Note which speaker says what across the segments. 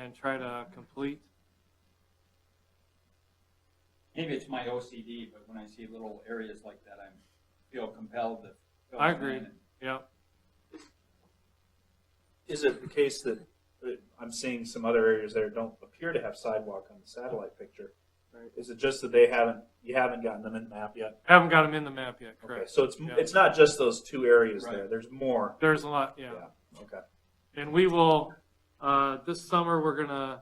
Speaker 1: and try to complete.
Speaker 2: Maybe it's my OCD, but when I see little areas like that, I feel compelled to fill
Speaker 1: I
Speaker 2: them
Speaker 1: agree.
Speaker 2: in.
Speaker 1: Yeah.
Speaker 3: Is it the case that I'm seeing some other areas that don't appear to have sidewalk on the satellite picture?
Speaker 1: Right.
Speaker 3: Is it just that you haven't gotten them in the map yet?
Speaker 1: Haven't got them in the map yet,
Speaker 3: Okay,
Speaker 1: correct.
Speaker 3: so it's not just those two areas
Speaker 2: Right.
Speaker 3: there. There's more.
Speaker 1: There's a lot, yeah.
Speaker 3: Okay.
Speaker 1: And we will, this summer, we're going to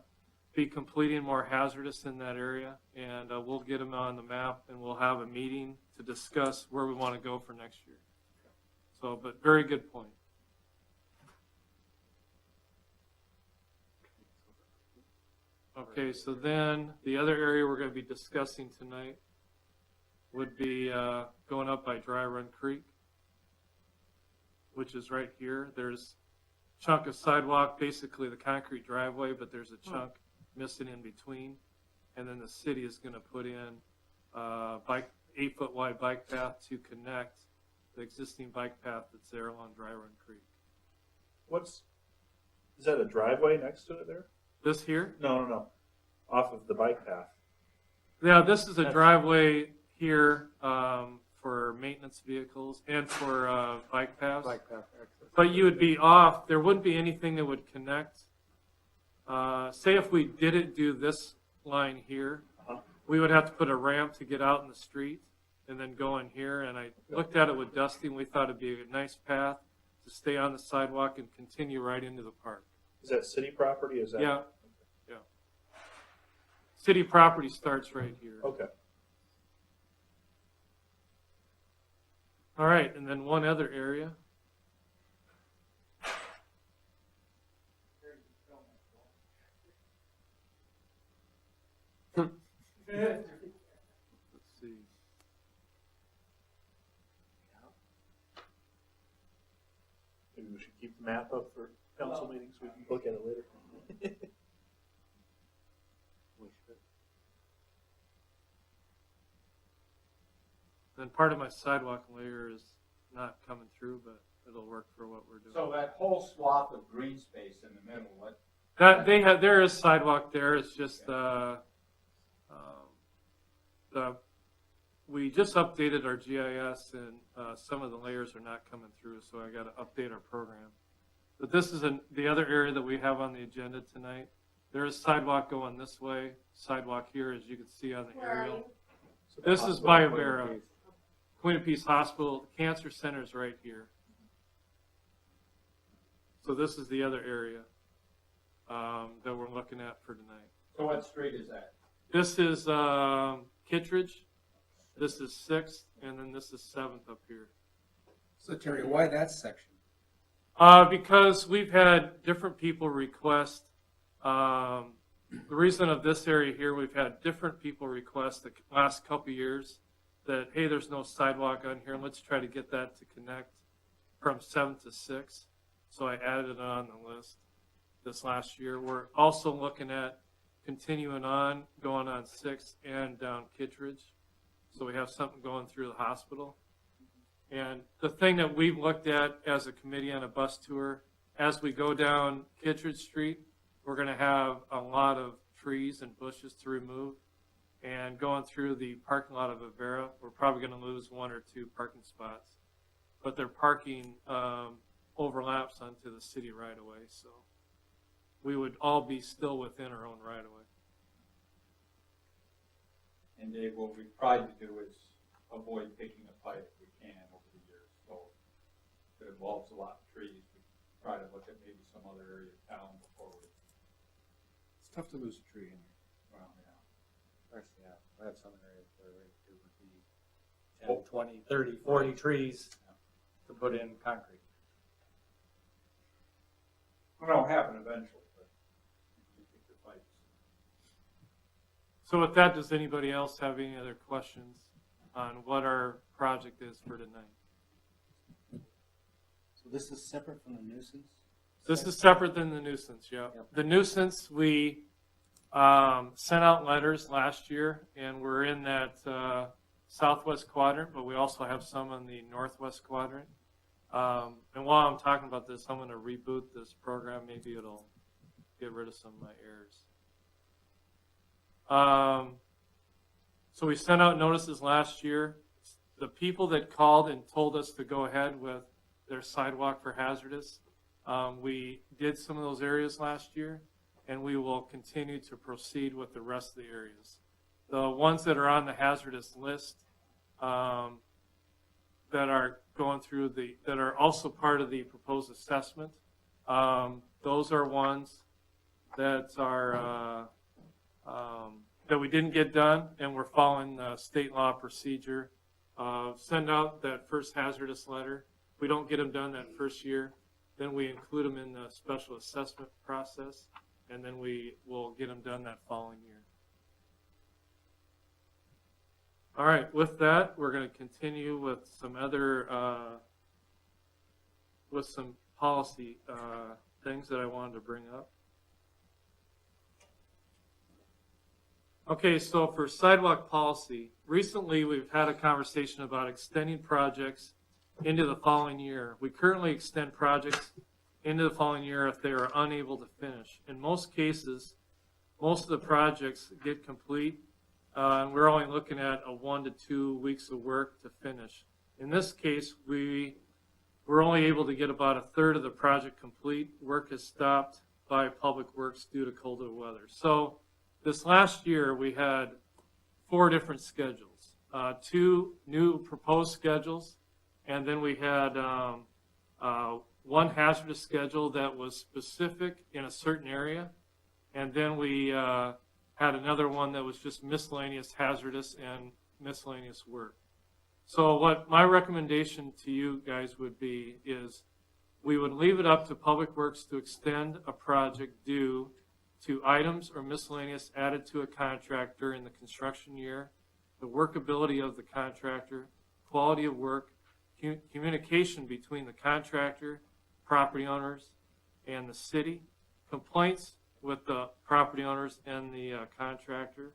Speaker 1: be completing more hazardous in that area, and we'll get them on the map, and we'll have a meeting to discuss where we want to go for next year. So, but very good point. Okay, so then the other area we're going to be discussing tonight would be going up by Dry Run Creek, which is right here. There's a chunk of sidewalk, basically the concrete driveway, but there's a chunk missing in between. And then the city is going to put in 8-foot wide bike path to connect the existing bike path that's there along Dry Run Creek.
Speaker 3: Is that a driveway next to it there?
Speaker 1: This here?
Speaker 3: No. Off of the bike path.
Speaker 1: Yeah, this is a
Speaker 3: That's-
Speaker 1: driveway here for maintenance vehicles and for bike paths.
Speaker 4: Bike path access.
Speaker 1: But you would be off, there wouldn't be anything that would connect. Say if we didn't do this line here,
Speaker 3: Uh-huh.
Speaker 1: we would have to put a ramp to get out in the street and then go in here. And I looked at it with Dusty, and we thought it'd be a nice path to stay on the sidewalk and continue right into the park.
Speaker 3: Is that city property? Is that?
Speaker 1: Yeah. City property starts right here.
Speaker 3: Okay.
Speaker 1: All right, and then one other area. Let's see.
Speaker 3: Maybe we should keep the map up for council meetings. We can look at it later.
Speaker 1: Then part of my sidewalk layer is not coming through, but it'll work for what we're doing.
Speaker 2: So that whole swath of green space in the middle, what?
Speaker 1: There is sidewalk there. It's just we just updated our GIS, and some of the layers are not coming through, so I got to update our program. But this is the other area that we have on the agenda tonight. There is sidewalk going this way, sidewalk here, as you can see on the
Speaker 5: Where are
Speaker 1: aerial.
Speaker 5: you?
Speaker 1: This is by Avera. Queen of Peace Hospital, the cancer center is right here. So this is the other area that we're looking at for tonight.
Speaker 2: So what street is that?
Speaker 1: This is Kittredge, this is 6th, and then this is 7th up here.
Speaker 4: So Terry, why that section?
Speaker 1: Because we've had different people request, the reason of this area here, we've had different people request the last couple of years that, hey, there's no sidewalk on here, let's try to get that to connect from 7th to 6th. So I added it on the list this last year. We're also looking at continuing on, going on 6th and down Kittredge. So we have something going through the hospital. And the thing that we've looked at as a committee on a bus tour, as we go down Kittredge Street, we're going to have a lot of trees and bushes to remove. And going through the parking lot of Avera, we're probably going to lose 1 or 2 parking spots. But their parking overlaps onto the city right away, so we would all be still within our own right away.
Speaker 2: And Dave, what we tried to do is avoid picking a fight if we can over the years. So if it involves a lot of trees, we try to look at maybe some other area of town before we,
Speaker 4: It's tough to lose a tree in here.
Speaker 2: well, yeah.
Speaker 4: Actually, yeah, I have some areas where it would be 10,
Speaker 2: Oh.
Speaker 4: 20, 30, 40 trees to put in concrete.
Speaker 2: Well, it'll happen eventually, but we pick the fights.
Speaker 1: So with that, does anybody else have any other questions on what our project is for tonight?
Speaker 6: So this is separate from the nuisance?
Speaker 1: This is separate than the nuisance, yeah.
Speaker 6: Yep.
Speaker 1: The nuisance, we sent out letters last year, and we're in that southwest quadrant, but we also have some in the northwest quadrant. And while I'm talking about this, I'm going to reboot this program. Maybe get rid of some of my errors. So we sent out notices last year. The people that called and told us to go ahead with their sidewalk for hazardous, we did some of those areas last year, and we will continue to proceed with the rest of the areas. The ones that are on the hazardous list, that are going through that are also part of the proposed assessment, those are ones that are, that we didn't get done, and we're following the state law procedure. Send out that first hazardous letter. If we don't get them done that first year, then we include them in the special assessment process, and then we will get them done that following year. All right, with that, we're going to continue with some other, with some policy things that I wanted to bring up. Okay, so for sidewalk policy, recently we've had a conversation about extending projects into the following year. We currently extend projects into the following year if they are unable to finish. In most cases, most of the projects get complete, and we're only looking at 1 to 2 weeks of work to finish. In this case, we're only able to get about a third of the project complete. Work is stopped by Public Works due to colder weather. So this last year, we had 4 different schedules, 2 new proposed schedules, and then we had 1 hazardous schedule that was specific in a certain area, and then we had another one that was just miscellaneous hazardous and miscellaneous work. So what my recommendation to you guys would be is we would leave it up to Public Works to extend a project due to items or miscellaneous added to a contract during the construction year, the workability of the contractor, quality of work, communication between the contractor, property owners, and the city, complaints with the property owners and the contractor,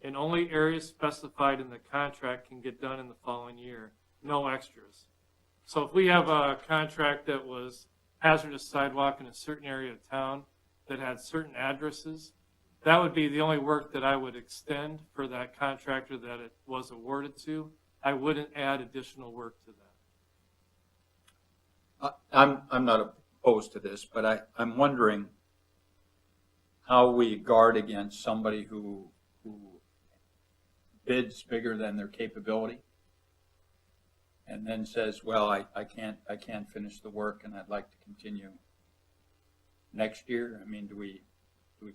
Speaker 1: and only areas specified in the contract can get done in the following year, no extras. So if we have a contract that was hazardous sidewalk in a certain area of town that had certain addresses, that would be the only work that I would extend for that contractor that it was awarded to. I wouldn't add additional work to that.
Speaker 2: I'm not opposed to this, but I'm wondering how we guard against somebody who bids bigger than their capability and then says, well, I can't finish the work and I'd like to continue next year. I mean, do we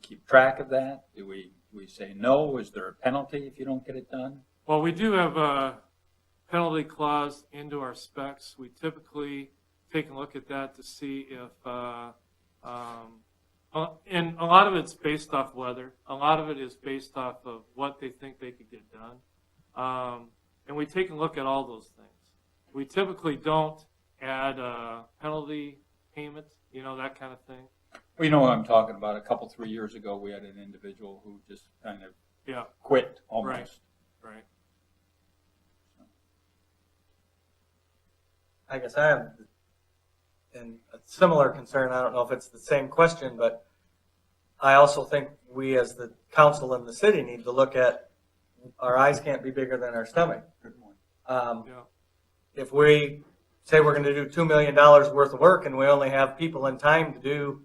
Speaker 2: keep track of that? Do we say no? Is there a penalty if you don't get it done?
Speaker 1: Well, we do have a penalty clause into our specs. We typically take a look at that to see if, and a lot of it's based off weather. A lot of it is based off of what they think they could get done. And we take a look at all those things. We typically don't add a penalty payment, that kind of thing.
Speaker 2: Well, you know what I'm talking about. 3 years ago, we had an individual who just kind of quit almost.
Speaker 1: Right.
Speaker 6: I guess I have a similar concern. I don't know if it's the same question, but I also think we as the council and the city need to look at our eyes can't be bigger than our stomach.
Speaker 2: Good point.
Speaker 6: If we say we're going to do $2 million worth of work and we only have people in time to do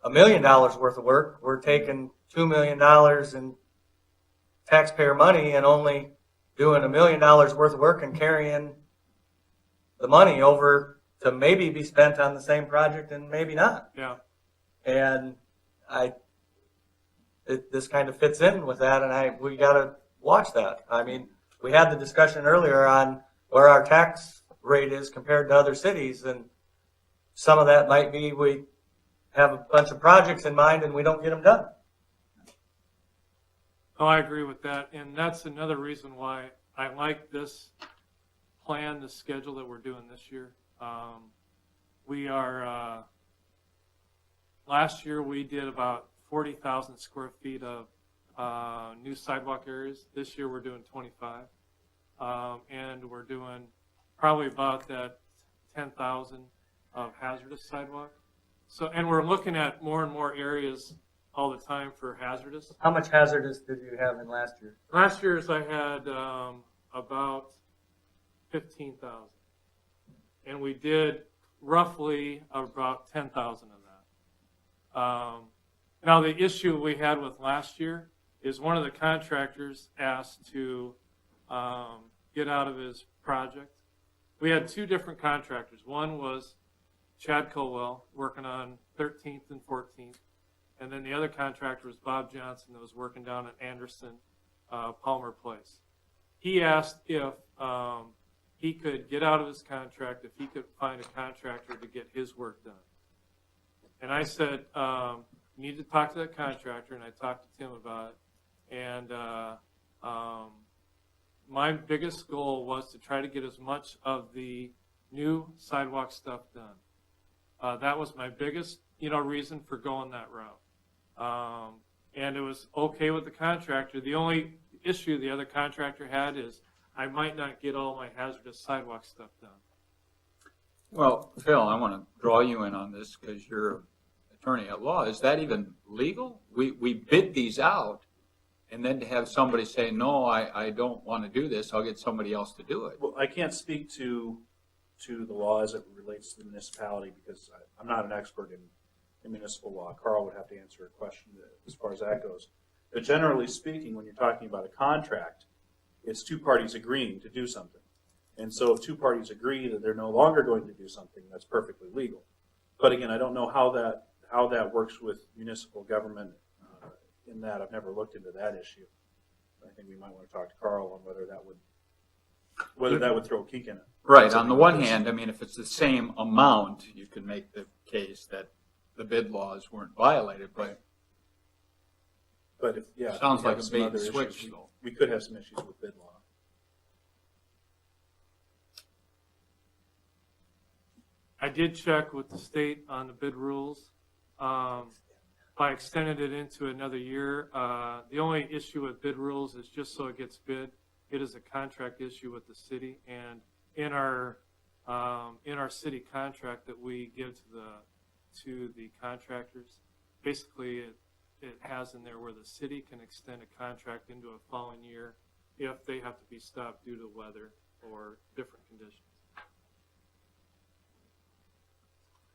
Speaker 6: $1 million worth of work, we're taking $2 million in taxpayer money and only doing $1 million worth of work and carrying the money over to maybe be spent on the same project and maybe not.
Speaker 1: Yeah.
Speaker 6: And this kind of fits in with that, and we got to watch that. I mean, we had the discussion earlier on where our tax rate is compared to other cities, and some of that might be we have a bunch of projects in mind and we don't get them done.
Speaker 1: Oh, I agree with that, and that's another reason why I like this plan, the schedule that we're doing this year. We are, last year we did about 40,000 square feet of new sidewalk areas. This year we're doing 25. And we're doing probably about that 10,000 of hazardous sidewalk. So, and we're looking at more and more areas all the time for hazardous.
Speaker 6: How much hazardous did you have in last year?
Speaker 1: Last year's I had about 15,000, and we did roughly about 10,000 of that. Now the issue we had with last year is one of the contractors asked to get out of his project. We had two different contractors. One was Chad Colwell working on 13th and 14th, and then the other contractor was Bob Johnson that was working down at Anderson Palmer Place. He asked if he could get out of his contract, if he could find a contractor to get his work done. And I said, you need to talk to that contractor, and I talked to Tim about it. And my biggest goal was to try to get as much of the new sidewalk stuff done. That was my biggest, reason for going that route. And it was okay with the contractor. The only issue the other contractor had is I might not get all my hazardous sidewalk stuff done.
Speaker 2: Well, Phil, I want to draw you in on this because you're an attorney at law. Is that even legal? We bid these out, and then to have somebody say, no, I don't want to do this, I'll get somebody else to do it.
Speaker 3: Well, I can't speak to the law as it relates to the municipality because I'm not an expert in municipal law. Carl would have to answer a question as far as that goes. But generally speaking, when you're talking about a contract, it's two parties agreeing to do something. And so if two parties agree that they're no longer going to do something, that's perfectly legal. But again, I don't know how that works with municipal government in that. I've never looked into that issue. I think we might want to talk to Carl on whether that would throw a kink in it.
Speaker 2: Right. On the one hand, I mean, if it's the same amount, you could make the case that the bid laws weren't violated, but
Speaker 3: if, yeah,
Speaker 2: sounds
Speaker 3: we
Speaker 2: like
Speaker 3: have
Speaker 2: a
Speaker 3: some
Speaker 2: bait and
Speaker 3: other
Speaker 2: switch,
Speaker 3: issues,
Speaker 2: though.
Speaker 3: we could have some issues with bid law.
Speaker 1: I did check with the state on the bid rules. I extended it into another year. The only issue with bid rules is just so it gets bid. It is a contract issue with the city, and in our city contract that we give to the contractors, basically it has in there where the city can extend a contract into a following year if they have to be stopped due to weather or different conditions.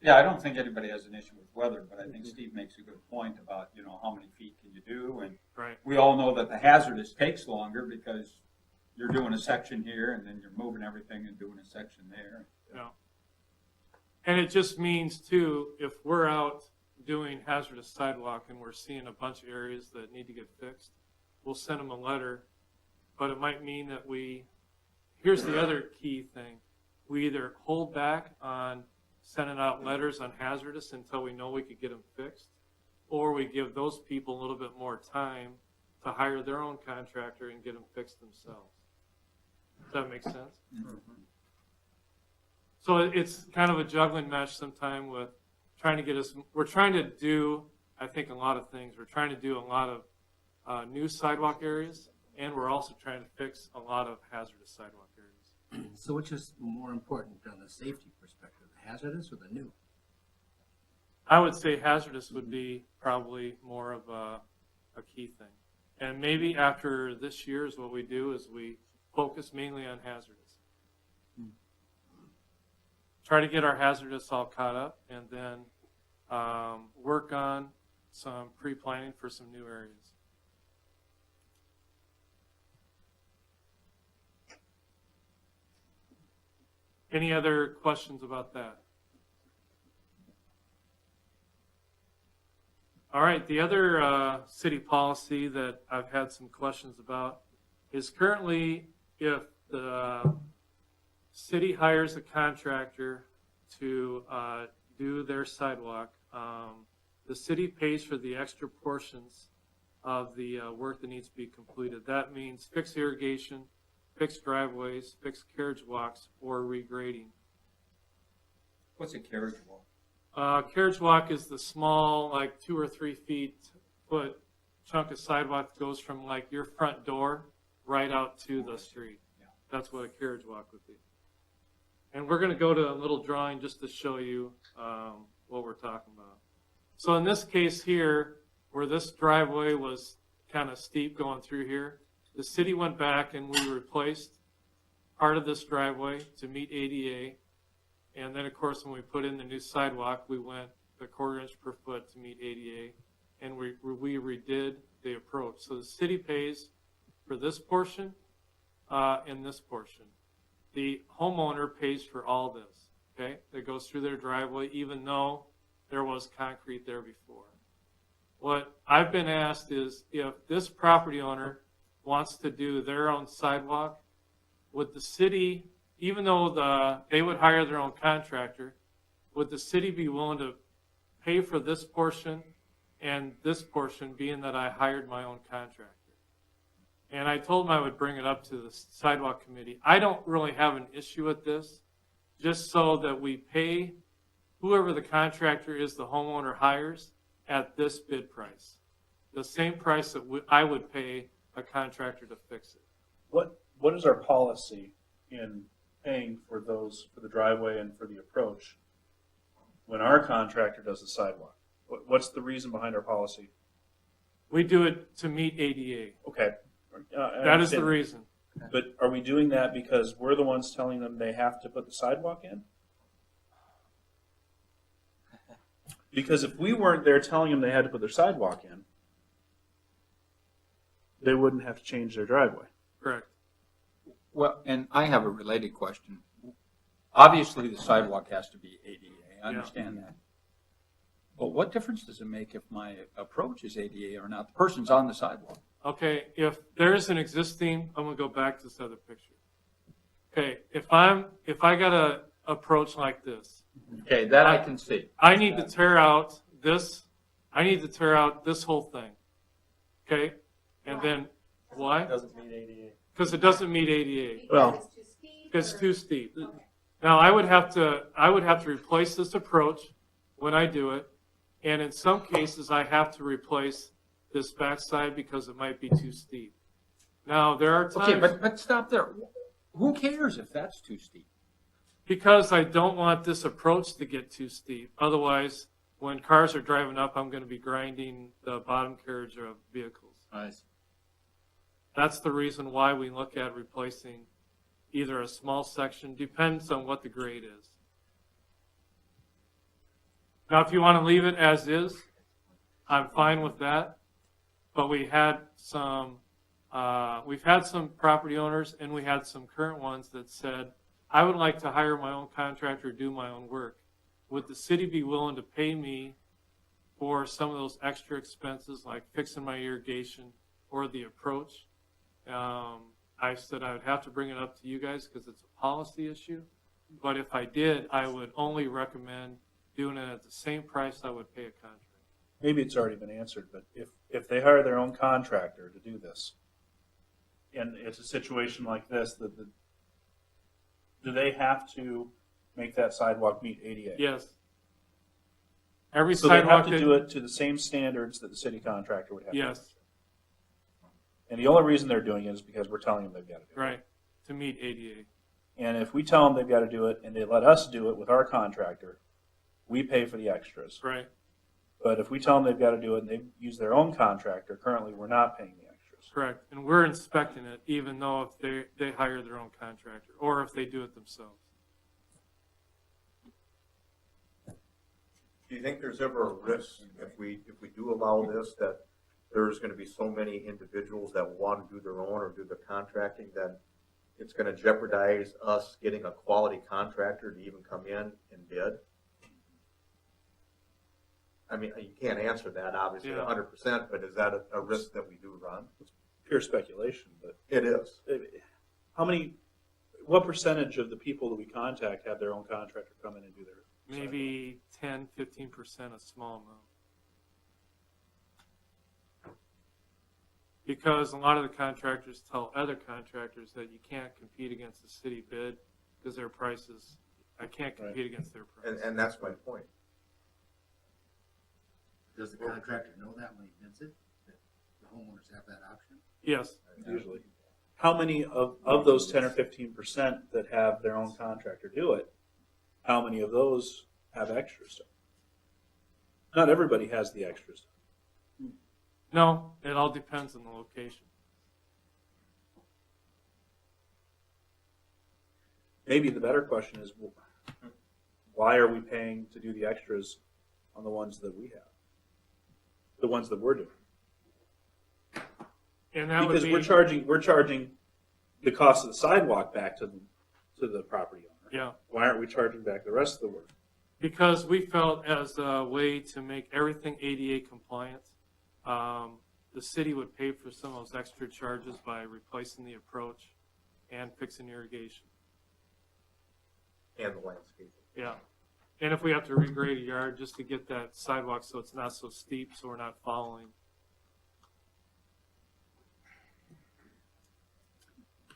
Speaker 2: Yeah, I don't think anybody has an issue with weather, but I think Steve makes a good point about, how many feet can you do? And
Speaker 1: Right.
Speaker 2: we all know that the hazardous takes longer because you're doing a section here and then you're moving everything and doing a section there.
Speaker 1: Yeah. And it just means too, if we're out doing hazardous sidewalk and we're seeing a bunch of areas that need to get fixed, we'll send them a letter, but it might mean that here's the other key thing. We either hold back on sending out letters on hazardous until we know we could get them fixed, or we give those people a little bit more time to hire their own contractor and get them fixed themselves. Does that make sense?
Speaker 2: Mm-hmm.
Speaker 1: So it's kind of a juggling match sometime with trying to get us, we're trying to do, I think, a lot of things. We're trying to do a lot of new sidewalk areas, and we're also trying to fix a lot of hazardous sidewalk areas.
Speaker 5: So which is more important on the safety perspective, the hazardous or the new?
Speaker 1: I would say hazardous would be probably more of a key thing. And maybe after this year is what we do is we focus mainly on hazardous. Try to get our hazardous all caught up and then work on some pre-planning for some new areas. Any other questions about that? All right, the other city policy that I've had some questions about is currently if the city hires a contractor to do their sidewalk, the city pays for the extra portions of the work that needs to be completed. That means fixed irrigation, fixed driveways, fixed carriage walks, or regrading.
Speaker 2: What's a carriage walk?
Speaker 1: Carriage walk is the small, like 2 or 3 foot chunk of sidewalk that goes from like your front door right out to the street.
Speaker 2: Yeah.
Speaker 1: That's what a carriage walk would be. And we're going to go to a little drawing just to show you what we're talking about. So in this case here, where this driveway was kind of steep going through here, the city went back and we replaced part of this driveway to meet ADA. And then, of course, when we put in the new sidewalk, we went a 1/4 inch per foot to meet ADA. And we redid the approach. So the city pays for this portion and this portion. The homeowner pays for all this, okay? That goes through their driveway, even though there was concrete there before. What I've been asked is if this property owner wants to do their own sidewalk, would the city, even though they would hire their own contractor, would the city be willing to pay for this portion and this portion, being that I hired my own contractor? And I told them I would bring it up to the sidewalk committee. I don't really have an issue with this, just so that we pay whoever the contractor is the homeowner hires at this bid price. The same price that I would pay a contractor to fix it.
Speaker 3: What is our policy in paying for those, for the driveway and for the approach when our contractor does the sidewalk? What's the reason behind our policy?
Speaker 1: We do it to meet ADA.
Speaker 3: Okay.
Speaker 1: That is the reason.
Speaker 3: But are we doing that because we're the ones telling them they have to put the sidewalk in? Because if we weren't there telling them they had to put their sidewalk in, they wouldn't have to change their driveway.
Speaker 1: Correct.
Speaker 2: Well, and I have a related question. Obviously, the sidewalk has to be ADA. I understand that. But what difference does it make if my approach is ADA or not? The person's on the sidewalk.
Speaker 1: Okay, if there's an existing, I'm gonna go back to this other picture. Okay, if I got a approach like this,
Speaker 2: Okay, that I can see.
Speaker 1: I need to tear out this whole thing. Okay? And then, why?
Speaker 4: Doesn't meet ADA.
Speaker 1: Because it doesn't meet ADA.
Speaker 3: Well,
Speaker 1: It's too steep. Now, I would have to replace this approach when I do it. And in some cases, I have to replace this backside because it might be too steep. Now, there are
Speaker 2: Okay,
Speaker 1: times,
Speaker 2: but stop there. Who cares if that's too steep?
Speaker 1: because I don't want this approach to get too steep. Otherwise, when cars are driving up, I'm going to be grinding the bottom carriage of vehicles. That's the reason why we look at replacing either a small section, depends on what the grade is. Now, if you want to leave it as is, I'm fine with that. But we've had some property owners and we had some current ones that said, I would like to hire my own contractor, do my own work. Would the city be willing to pay me for some of those extra expenses like fixing my irrigation or the approach? I said I would have to bring it up to you guys because it's a policy issue. But if I did, I would only recommend doing it at the same price I would pay a contractor.
Speaker 3: maybe it's already been answered, but if they hire their own contractor to do this, and it's a situation like this, do they have to make that sidewalk meet ADA?
Speaker 1: Yes. Every
Speaker 3: So they have
Speaker 1: sidewalk
Speaker 3: to
Speaker 1: that-
Speaker 3: do it to the same standards that the city contractor would have. to do.
Speaker 1: Yes,
Speaker 3: And the only reason they're doing it is because we're telling them they've got to do it.
Speaker 1: right, to meet ADA.
Speaker 3: And if we tell them they've got to do it and they let us do it with our contractor, we pay for the extras.
Speaker 1: Right,
Speaker 3: But if we tell them they've got to do it and they use their own contractor, currently we're not paying the extras.
Speaker 1: correct. And we're inspecting it even though if they hire their own contractor or if they do it themselves.
Speaker 7: Do you think there's ever a risk if we do allow this, that there's gonna be so many individuals that want to do their own or do the contracting, that it's gonna jeopardize us getting a quality contractor to even come in and bid? I mean, you can't answer that obviously
Speaker 1: Yeah.
Speaker 7: 100%, but is that a risk that we do run?
Speaker 3: Pure speculation, but
Speaker 7: It is.
Speaker 3: what percentage of the people that we contact have their own contractor come in and do their
Speaker 1: Maybe 10, 15%, a small amount. Because a lot of the contractors tell other contractors that you can't compete against the city bid because their prices, I can't compete against their price.
Speaker 7: And that's my point.
Speaker 5: Does the contractor know that when he bids it? That the homeowners have that option?
Speaker 1: Yes,
Speaker 3: usually. How many of those 10 or 15% that have their own contractor do it, how many of those have extra stuff? Not everybody has the extra stuff.
Speaker 1: No, it all depends on the location.
Speaker 3: Maybe the better question is, why are we paying to do the extras on the ones that we have? The ones that we're doing?
Speaker 1: And that would
Speaker 3: Because
Speaker 1: be,
Speaker 3: we're charging the cost of the sidewalk back to the property owner.
Speaker 1: yeah,
Speaker 3: Why aren't we charging back the rest of the work?
Speaker 1: because we felt as a way to make everything ADA compliant, the city would pay for some of those extra charges by replacing the approach and fixing irrigation.
Speaker 7: And the landscaping.
Speaker 1: Yeah. And if we have to regrade a yard just to get that sidewalk so it's not so steep, so we're not following.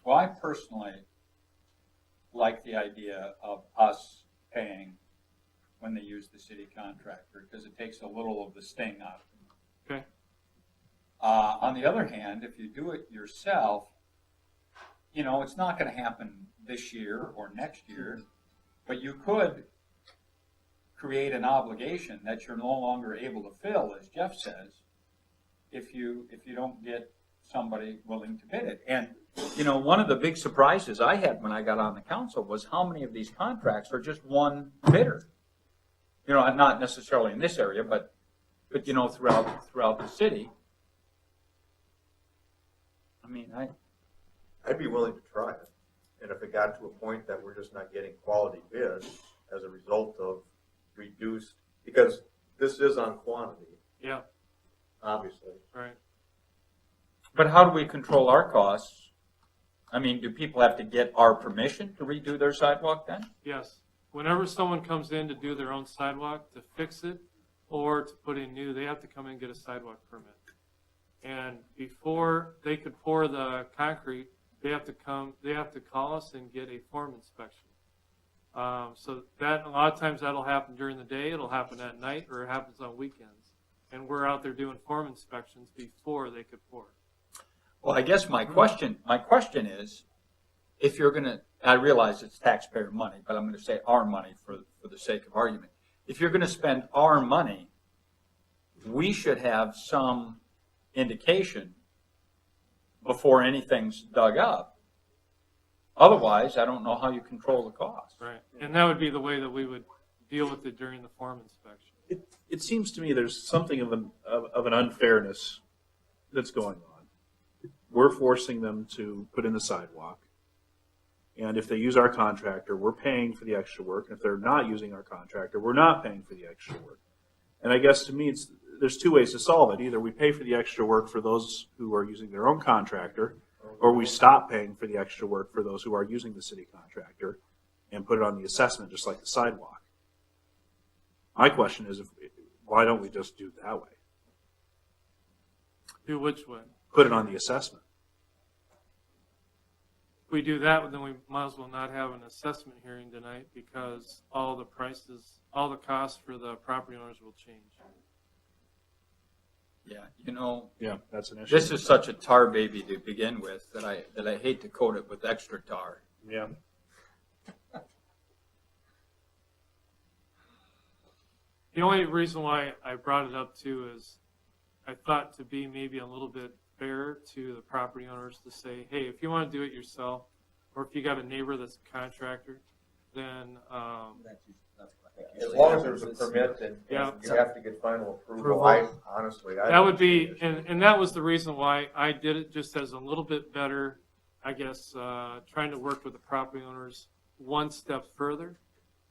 Speaker 2: Well, I personally like the idea of us paying when they use the city contractor, because it takes a little of the sting out of it.
Speaker 1: Okay.
Speaker 2: On the other hand, if you do it yourself, you know, it's not gonna happen this year or next year, but you could create an obligation that you're no longer able to fill, as Jeff says, if you don't get somebody willing to bid it. And, you know, one of the big surprises I had when I got on the council was how many of these contracts are just one bidder. You know, not necessarily in this area, but you know, throughout the city. I mean,
Speaker 7: I'd be willing to try it. And if it got to a point that we're just not getting quality bids as a result of reduced, because this is on quantity,
Speaker 1: Yeah,
Speaker 7: obviously.
Speaker 1: right.
Speaker 2: but how do we control our costs? I mean, do people have to get our permission to redo their sidewalk then?
Speaker 1: Yes. Whenever someone comes in to do their own sidewalk, to fix it or to put in new, they have to come in and get a sidewalk permit. And before they could pour the concrete, they have to call us and get a form inspection. So that, a lot of times that'll happen during the day, it'll happen at night, or it happens on weekends. And we're out there doing form inspections before they could pour.
Speaker 2: Well, I guess my question is, if you're gonna, I realize it's taxpayer money, but I'm gonna say our money for the sake of argument. If you're gonna spend our money, we should have some indication before anything's dug up. Otherwise, I don't know how you control the cost.
Speaker 1: Right. And that would be the way that we would deal with it during the form inspection.
Speaker 3: It seems to me there's something of an unfairness that's going on. We're forcing them to put in the sidewalk. And if they use our contractor, we're paying for the extra work. And if they're not using our contractor, we're not paying for the extra work. And I guess to me, there's two ways to solve it. Either we pay for the extra work for those who are using their own contractor, or we stop paying for the extra work for those who are using the city contractor and put it on the assessment, just like the sidewalk. My question is, why don't we just do it that way?
Speaker 1: Do which way?
Speaker 3: Put it on the assessment.
Speaker 1: If we do that, then we might as well not have an assessment hearing tonight because all the prices, all the costs for the property owners will change.
Speaker 2: Yeah, you know,
Speaker 3: Yeah, that's an issue.
Speaker 2: this is such a tar baby to begin with that I hate to coat it with extra tar.
Speaker 3: Yeah.
Speaker 1: The only reason why I brought it up too is I thought to be maybe a little bit fair to the property owners to say, hey, if you want to do it yourself, or if you got a neighbor that's a contractor, then,
Speaker 7: As long as there's a permit and
Speaker 1: Yeah.
Speaker 7: you have to get final approval,
Speaker 6: Approval.
Speaker 7: honestly.
Speaker 1: that would be, and that was the reason why I did it, just as a little bit better, I guess, trying to work with the property owners one step further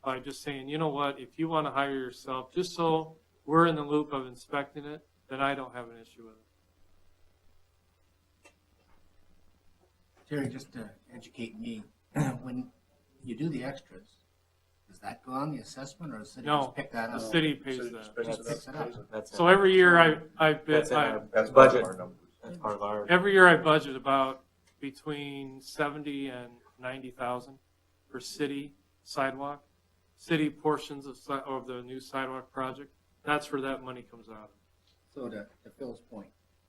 Speaker 1: by just saying, you know what, if you want to hire yourself, just so we're in the loop of inspecting it, then I don't have an issue with it.
Speaker 5: Terry, just to educate me, when you do the extras, does that go on the assessment or does the city
Speaker 1: No,
Speaker 5: just pick that
Speaker 1: the
Speaker 5: up?
Speaker 1: city pays
Speaker 3: City
Speaker 1: that.
Speaker 3: just picks it
Speaker 5: Picks
Speaker 3: up,
Speaker 5: it up.
Speaker 3: pays it.
Speaker 4: That's
Speaker 1: So every year I bid,
Speaker 4: That's in our
Speaker 7: That's
Speaker 6: Budget.
Speaker 7: part of our numbers.
Speaker 4: That's part of our.
Speaker 1: every year I budget about between 70 and 90,000 for city sidewalk, city portions of the new sidewalk project. That's where that money comes out of.
Speaker 5: So to Phil's point,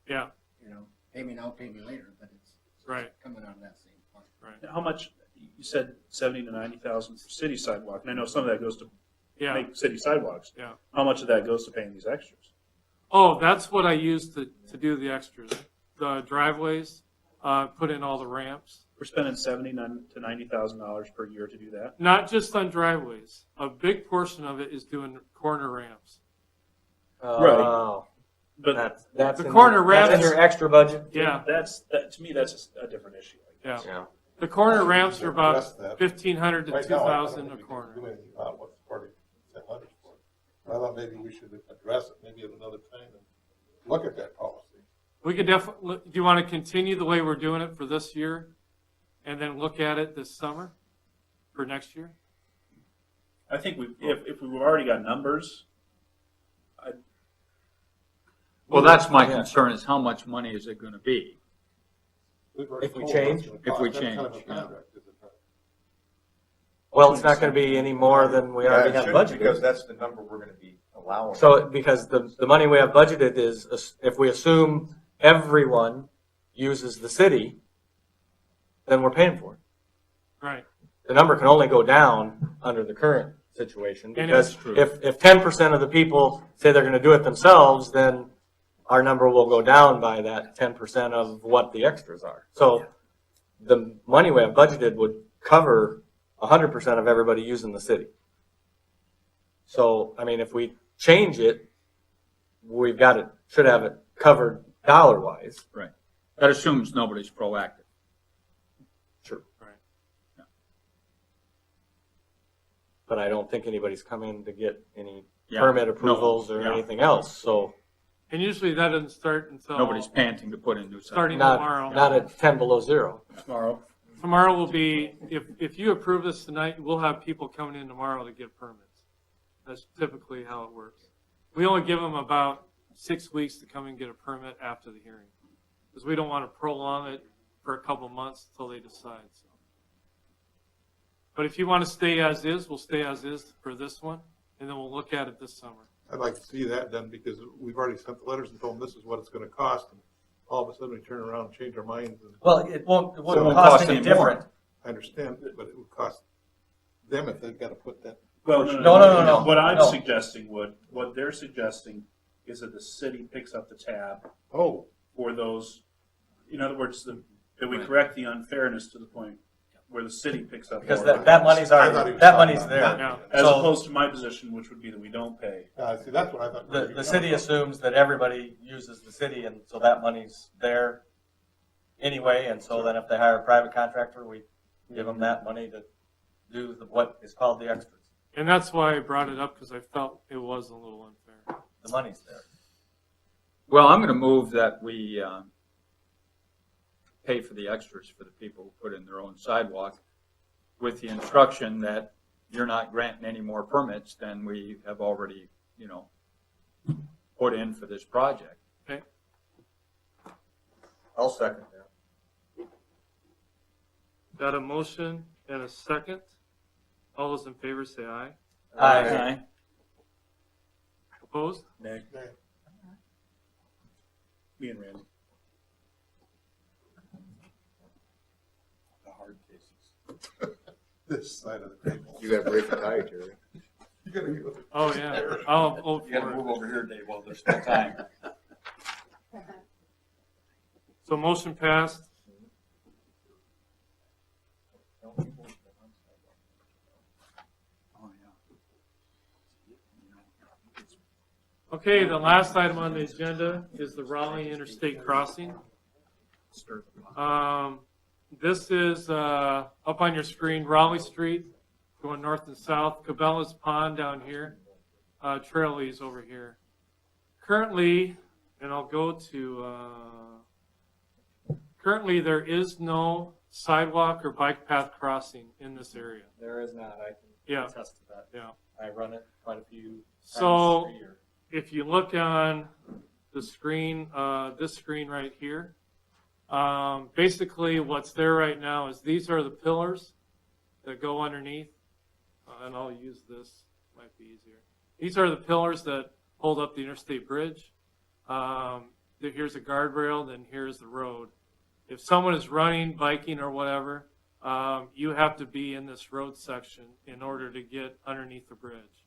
Speaker 1: Yeah,
Speaker 5: you know, pay me now, pay me later, but it's
Speaker 1: Right.
Speaker 5: coming out of that same fund.
Speaker 1: right.
Speaker 3: How much, you said 70 to 90,000 for city sidewalk, and I know some of that goes to
Speaker 1: Yeah,
Speaker 3: make city sidewalks.
Speaker 1: yeah.
Speaker 3: How much of that goes to paying these extras?
Speaker 1: Oh, that's what I use to do the extras. The driveways, put in all the ramps.
Speaker 3: We're spending $70,000 to $90,000 per year to do that.
Speaker 1: Not just on driveways. A big portion of it is doing corner ramps.
Speaker 6: Oh,
Speaker 3: But
Speaker 6: that's
Speaker 1: The
Speaker 6: in
Speaker 1: corner
Speaker 6: your- that's in
Speaker 1: ramps-
Speaker 6: your extra budget.
Speaker 1: Yeah,
Speaker 3: to me, that's a different issue. I guess.
Speaker 1: yeah. The corner ramps are about
Speaker 4: Address that.
Speaker 1: 1,500 to
Speaker 4: Right now, I don't
Speaker 1: 2,000 a
Speaker 4: think we can
Speaker 1: corner.
Speaker 4: Do anything about what the party said others for. I thought maybe we should address it maybe at another time and look at that policy.
Speaker 1: We could definitely, do you want to continue the way we're doing it for this year? And then look at it this summer for next year?
Speaker 3: I think if we've already got numbers,
Speaker 2: Well, that's my
Speaker 6: Yeah.
Speaker 2: concern, is how much money is it gonna be?
Speaker 4: We've already
Speaker 6: If we
Speaker 4: told
Speaker 6: change?
Speaker 4: what's
Speaker 2: If
Speaker 4: gonna
Speaker 2: we
Speaker 4: cost. That's kind of
Speaker 2: change,
Speaker 4: a
Speaker 2: yeah.
Speaker 4: contract, isn't it?
Speaker 6: Well, it's not going to be any more than we already have budgeted.
Speaker 7: Because that's the number we're gonna be allowing.
Speaker 6: So, because the money we have budgeted is, if we assume everyone uses the city, then we're paying for it.
Speaker 1: Right.
Speaker 6: The number can only go down under the current situation,
Speaker 1: And
Speaker 6: because
Speaker 2: it's true.
Speaker 6: if 10% of the people say they're going to do it themselves, then our number will go down by that 10% of what the extras are. So the money we have budgeted would cover 100% of everybody using the city. So, I mean, if we change it, we've got it, should have it covered dollar-wise.
Speaker 2: Right. That assumes nobody's proactive.
Speaker 6: Sure.
Speaker 1: Right.
Speaker 6: But I don't think anybody's come in to get any
Speaker 2: Yeah.
Speaker 6: permit
Speaker 2: No.
Speaker 6: approvals or
Speaker 2: Yeah.
Speaker 6: anything else, so
Speaker 1: And usually that doesn't start until
Speaker 2: Nobody's panting to put in new
Speaker 1: starting
Speaker 2: sidewalks.
Speaker 1: tomorrow.
Speaker 6: not at 10 below zero.
Speaker 3: tomorrow.
Speaker 1: Tomorrow will be, if you approve this tonight, we'll have people coming in tomorrow to get permits. That's typically how it works. We only give them about 6 weeks to come and get a permit after the hearing. Because we don't want to prolong it for a couple months until they decide, so. But if you want to stay as is, we'll stay as is for this one, and then we'll look at it this summer.
Speaker 4: I'd like to see that done because we've already sent the letters and told them this is what it's gonna cost. And all of a sudden we turn around and change our minds. And
Speaker 6: Well, it won't
Speaker 2: won't
Speaker 6: cost
Speaker 2: cost
Speaker 6: any
Speaker 2: any more.
Speaker 6: different.
Speaker 4: I understand, but it would cost them if they've gotta put that.
Speaker 3: Well,
Speaker 6: No.
Speaker 3: What I'm
Speaker 6: No.
Speaker 3: suggesting what they're suggesting is that the city picks up the tab
Speaker 4: Oh,
Speaker 3: for those, in other words, that we
Speaker 2: Right.
Speaker 3: correct the unfairness to the point where the city picks up.
Speaker 6: Because
Speaker 3: more of
Speaker 6: that
Speaker 3: it.
Speaker 6: money's
Speaker 4: I thought he
Speaker 6: already,
Speaker 4: was
Speaker 6: that
Speaker 4: talking
Speaker 6: money's
Speaker 4: about
Speaker 6: there.
Speaker 4: that.
Speaker 1: Yeah.
Speaker 3: As
Speaker 6: So-
Speaker 3: opposed to my position, which would be that we don't pay.
Speaker 4: see, that's what I thought.
Speaker 6: The city assumes that everybody uses the city, and so that money's there anyway, and so then if they hire a private contractor, we give them that money to do what is called the extras.
Speaker 1: And that's why I brought it up, because I felt it was a little unfair.
Speaker 6: The money's there.
Speaker 2: Well, I'm gonna move that we, pay for the extras for the people who put in their own sidewalk, with the instruction that you're not granting any more permits than we have already, put in for this project.
Speaker 1: Okay?
Speaker 7: I'll second that.
Speaker 1: Got a motion and a second. All those in favor say aye.
Speaker 6: Aye.
Speaker 1: Opposed?
Speaker 3: Nick, me and Randy.
Speaker 7: The hard cases.
Speaker 4: This side of the table.
Speaker 7: You gotta break the tie, Terry.
Speaker 4: You gotta go.
Speaker 1: Oh, yeah. I'll vote
Speaker 2: You gotta
Speaker 1: for it.
Speaker 2: move over here, Dave, while there's still time.
Speaker 1: So motion passed.
Speaker 2: Oh,
Speaker 1: Okay, the last item on the agenda is the Raleigh Interstate Crossing. This is up on your screen, Raleigh Street, going north and south, Cabela's Pond down here, Trail Lee's over here. Currently, and I'll go to, currently there is no sidewalk or bike path crossing in this area.
Speaker 6: There is not, I
Speaker 1: Yeah.
Speaker 6: can attest to that.
Speaker 1: Yeah.
Speaker 6: I run it quite a few
Speaker 1: So-
Speaker 6: times a year.
Speaker 1: If you look on the screen, this screen right here, basically what's there right now is these are the pillars that go underneath, and I'll use this, might be easier. These are the pillars that hold up the interstate bridge. Here's a guardrail, then here's the road. If someone is running, biking, or whatever, you have to be in this road section in order to get underneath the bridge.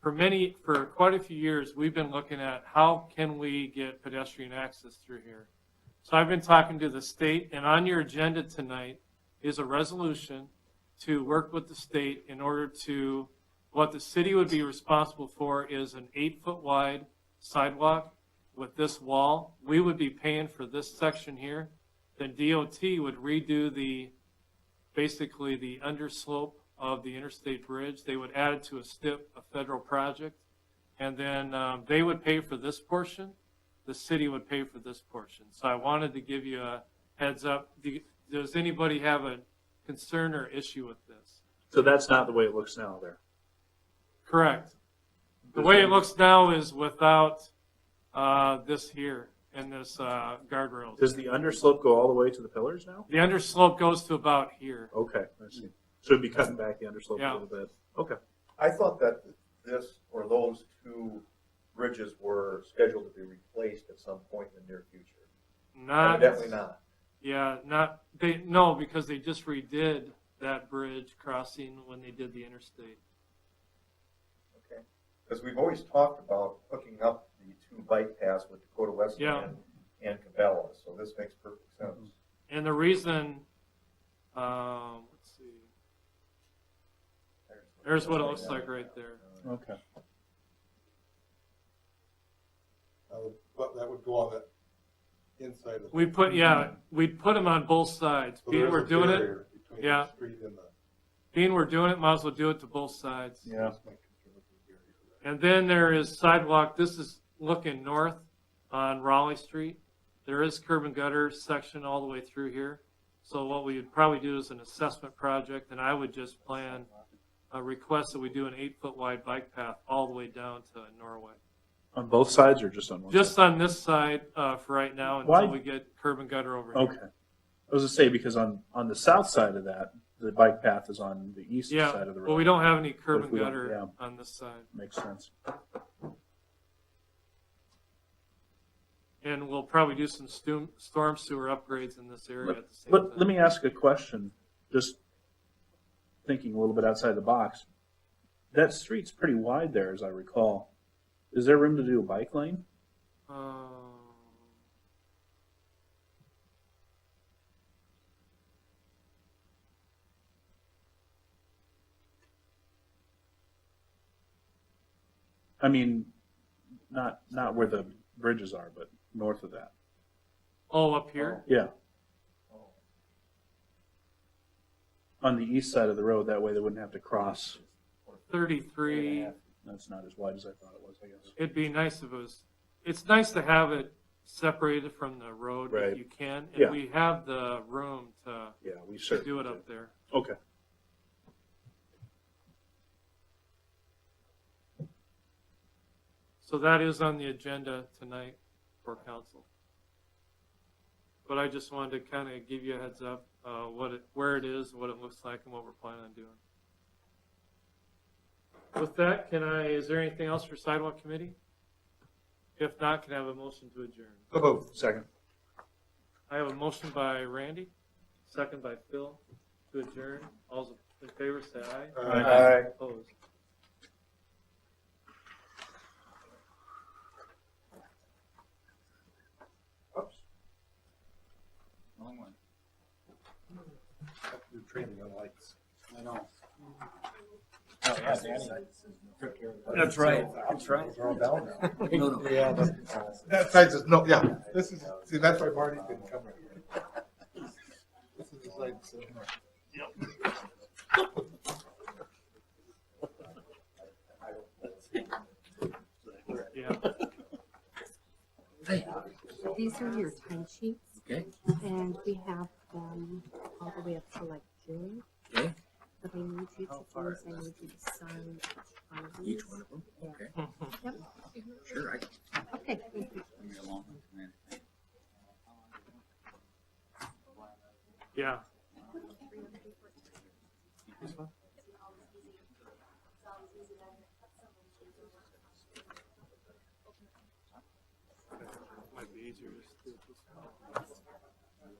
Speaker 1: for quite a few years, we've been looking at how can we get pedestrian access through here. So I've been talking to the state, and on your agenda tonight is a resolution to work with the state in order to, what the city would be responsible for is an 8-foot wide sidewalk with this wall. We would be paying for this section here. Then DOT would redo basically the underslope of the interstate bridge. They would add it to a STIP, a federal project. And then they would pay for this portion. The city would pay for this portion. So I wanted to give you a heads up. Does anybody have a concern or issue with this?
Speaker 3: So that's not the way it looks now there.
Speaker 1: Correct. The way it looks now is without this here and this guardrails.
Speaker 3: Does the underslope go all the way to the pillars now?
Speaker 1: The underslope goes to about here.
Speaker 3: Okay, I see. So it'd be cutting back the underslope
Speaker 1: Yeah.
Speaker 3: a little bit. Okay.
Speaker 7: I thought that this, or those two bridges were scheduled to be replaced at some point in the near future. Evidently not.
Speaker 1: Yeah, no, because they just redid that bridge crossing when they did the interstate.
Speaker 7: Okay. Because we've always talked about hooking up the two bike paths with Dakota West
Speaker 1: Yeah.
Speaker 7: and Cabela, so this makes perfect sense.
Speaker 1: And the reason, let's see, there's what it looks like right there.
Speaker 3: Okay.
Speaker 4: But that would go on that inside of.
Speaker 1: We'd put them on both sides.
Speaker 4: So
Speaker 1: Being
Speaker 4: there's
Speaker 1: we're
Speaker 4: a
Speaker 1: doing it,
Speaker 4: barrier between
Speaker 1: yeah.
Speaker 4: the street and the.
Speaker 1: being we're doing it, might as well do it to both sides.
Speaker 3: Yeah.
Speaker 4: That's my concern with the barrier.
Speaker 1: And then there is sidewalk, this is looking north on Raleigh Street. There is curb and gutter section all the way through here. So what we would probably do is an assessment project, and I would just plan a request that we do an 8-foot wide bike path all the way down to Norway.
Speaker 3: On both sides or just on one
Speaker 1: Just
Speaker 3: side?
Speaker 1: on this side for right now
Speaker 3: Why-
Speaker 1: until we get curb and gutter over here.
Speaker 3: Okay. I was gonna say, because on the south side of that, the bike path is on the east
Speaker 1: Yeah,
Speaker 3: side of the road.
Speaker 1: well, we don't have any curb
Speaker 3: If
Speaker 1: and
Speaker 3: we don't-
Speaker 1: gutter
Speaker 3: yeah.
Speaker 1: on this side.
Speaker 3: Makes sense.
Speaker 1: And we'll probably do some storm sewer upgrades in this area at the same
Speaker 3: Let
Speaker 1: time.
Speaker 3: me ask a question, just thinking a little bit outside the box. That street's pretty wide there, as I recall. Is there room to do a bike lane? I mean, not where the bridges are, but north of that.
Speaker 1: Oh, up here?
Speaker 3: Yeah. On the east side of the road, that way they wouldn't have to cross.
Speaker 1: 33.
Speaker 3: That's not as wide as I thought it was, I guess.
Speaker 1: It'd be nice if it was, it's nice to have it separated from the road
Speaker 3: Right.
Speaker 1: if you can.
Speaker 3: Yeah.
Speaker 1: And we have the room to
Speaker 3: Yeah, we
Speaker 1: do
Speaker 3: certainly
Speaker 1: it up there.
Speaker 3: Okay.
Speaker 1: So that is on the agenda tonight for council. But I just wanted to kind of give you a heads up, where it is, what it looks like, and what we're planning on doing. With that, is there anything else for sidewalk committee? If not, can I have a motion to adjourn?
Speaker 3: Second.
Speaker 1: I have a motion by Randy, second by Phil to adjourn. All in favor, say aye.
Speaker 3: Aye.
Speaker 1: Opposed.
Speaker 4: Oops,
Speaker 2: Wrong one.
Speaker 4: have to do training on lights.
Speaker 2: I know.
Speaker 5: That's right. That's right.
Speaker 4: They're all down now.
Speaker 5: No, no.
Speaker 4: Yeah, that side says, no, yeah, this is, see, that's why Marty didn't come right here. This is the side that says no.
Speaker 1: Yeah.
Speaker 8: These are your timesheets,
Speaker 5: Okay,
Speaker 8: and we have them all the way up to like June.
Speaker 5: okay,
Speaker 8: But I need you
Speaker 5: How
Speaker 8: to
Speaker 5: far
Speaker 8: do is I
Speaker 5: is
Speaker 8: need you to sign one of these.
Speaker 5: each one of them, okay.
Speaker 8: Yep,
Speaker 5: Sure,
Speaker 8: okay. thank you.
Speaker 1: Yeah. Might be easier just to do it this way.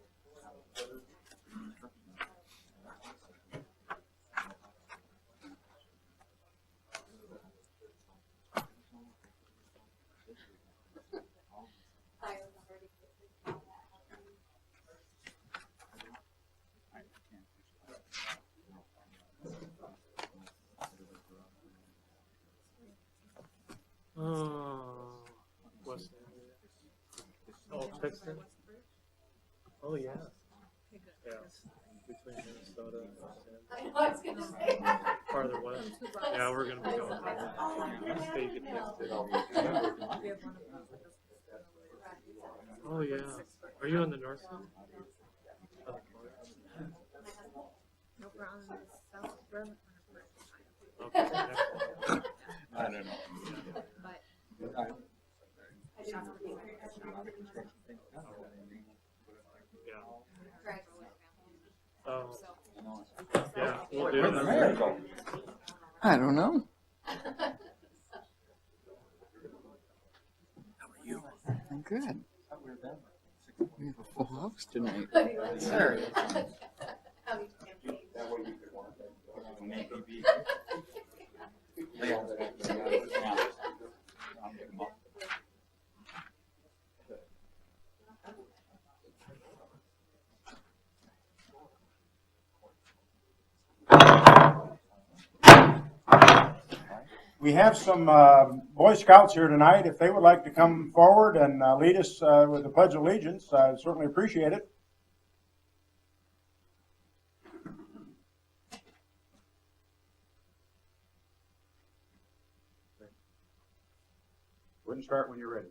Speaker 1: Texan? Oh, yeah. Yeah. Between Minnesota and farther west. Yeah, we're gonna be going there. Stay get tested. Oh, yeah. Are you on the north side? Okay.
Speaker 2: I don't know.
Speaker 1: Yeah. Oh. Yeah, we'll do
Speaker 2: Where'd the
Speaker 1: it.
Speaker 2: mayor go?
Speaker 9: I don't know. I'm good. We have a full house tonight. Sorry.
Speaker 10: We have some Boy Scouts here tonight. If they would like to come forward and lead us with the Pledge of Allegiance, I certainly appreciate it. Go ahead and start when you're ready.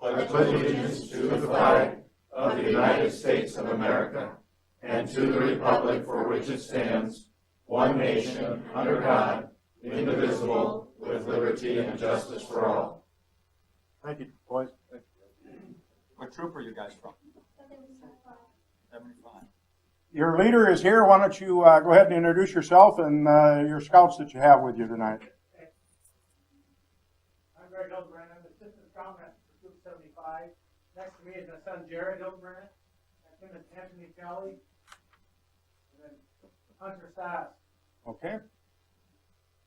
Speaker 11: I pledge allegiance to the flag of the United States of America and to the republic for which it stands, one nation, under God, indivisible, with liberty and justice for all.
Speaker 10: Thank you, boys.
Speaker 2: What troop are you guys from? 75.
Speaker 10: Your leader is here. Why don't you go ahead and introduce yourself and your scouts that you have with you tonight.
Speaker 12: I'm Greg Hildebrandt. I'm Assistant Scoutmaster for Troop 75. Next to me is my son Jared Hildebrandt. That's him and Anthony Kelly. And then Hunter Sass.
Speaker 10: Okay.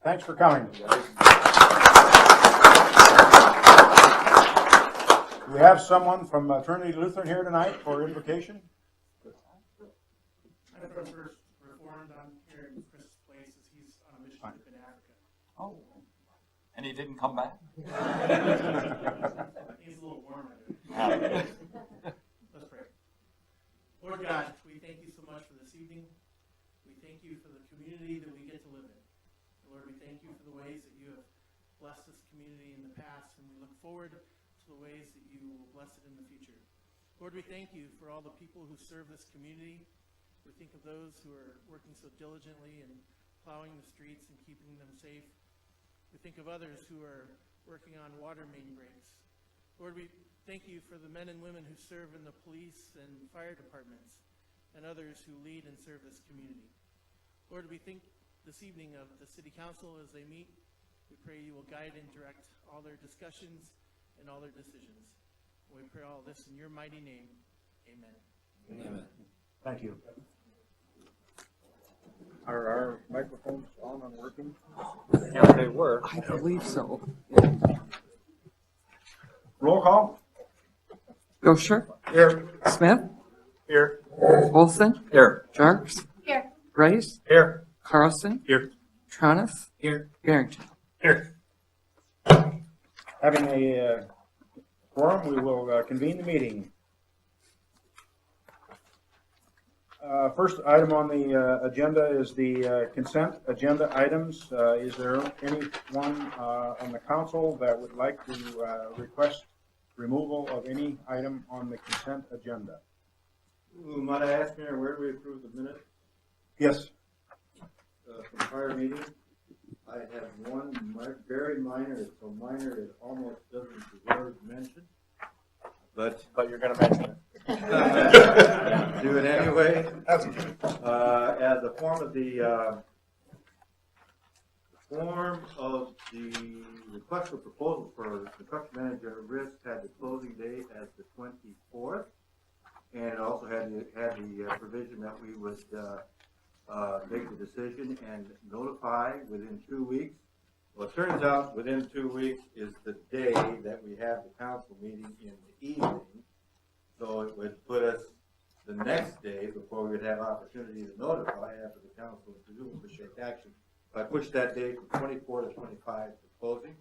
Speaker 10: Thanks for coming. We have someone from Trinity Lutheran here tonight for invocation.
Speaker 12: I'm from First Reformed. I'm here in Chris' place as he's on a mission trip in Africa.
Speaker 2: Oh. And he didn't come back?
Speaker 12: He's a little warm right now. Let's pray. Lord God, we thank you so much for this evening. We thank you for the community that we get to live in. Lord, we thank you for the ways that you have blessed this community in the past, and we look forward to the ways that you will bless it in the future. Lord, we thank you for all the people who serve this community. We think of those who are working so diligently and plowing the streets and keeping them safe. We think of others who are working on water main breaks. Lord, we thank you for the men and women who serve in the police and fire departments and others who lead and serve this community. Lord, we think this evening of the City Council as they meet. We pray you will guide and direct all their discussions and all their decisions. We pray all this in your mighty name. Amen.
Speaker 2: Amen.
Speaker 10: Thank you. Are our microphones on and working?
Speaker 6: Yeah, they were.
Speaker 9: I believe so.
Speaker 10: Roll call.
Speaker 9: Gosher,
Speaker 10: Here.
Speaker 9: Smith,
Speaker 10: Here.
Speaker 9: Olson,
Speaker 2: Here.
Speaker 9: Jerks,
Speaker 8: Here.
Speaker 9: Rice,
Speaker 10: Here.
Speaker 9: Carlson,
Speaker 10: Here.
Speaker 9: Tronis,
Speaker 10: Here.
Speaker 9: Barrington.
Speaker 10: Here. Having a quorum, we will convene the meeting. First item on the agenda is the consent agenda items. Is there anyone on the council that would like to request removal of any item on the consent agenda?
Speaker 11: Might I ask, Mayor, where do we approve the minutes
Speaker 10: Yes.
Speaker 11: from prior meeting? I have one very minor, it's so minor it almost doesn't deserve mention. But
Speaker 6: But you're going to mention it.
Speaker 11: do it anyway.
Speaker 10: That's okay.
Speaker 11: As a form of the request for proposal for construction manager risk had the closing date as the 24th, and it also had the provision that we would make the decision and notify within 2 weeks. Well, it turns out within 2 weeks is the day that we have the council meeting in the evening. So it would put us the next day before we would have opportunity to notify after the council presumably take action. If I push that date from 24 to 25 for closing,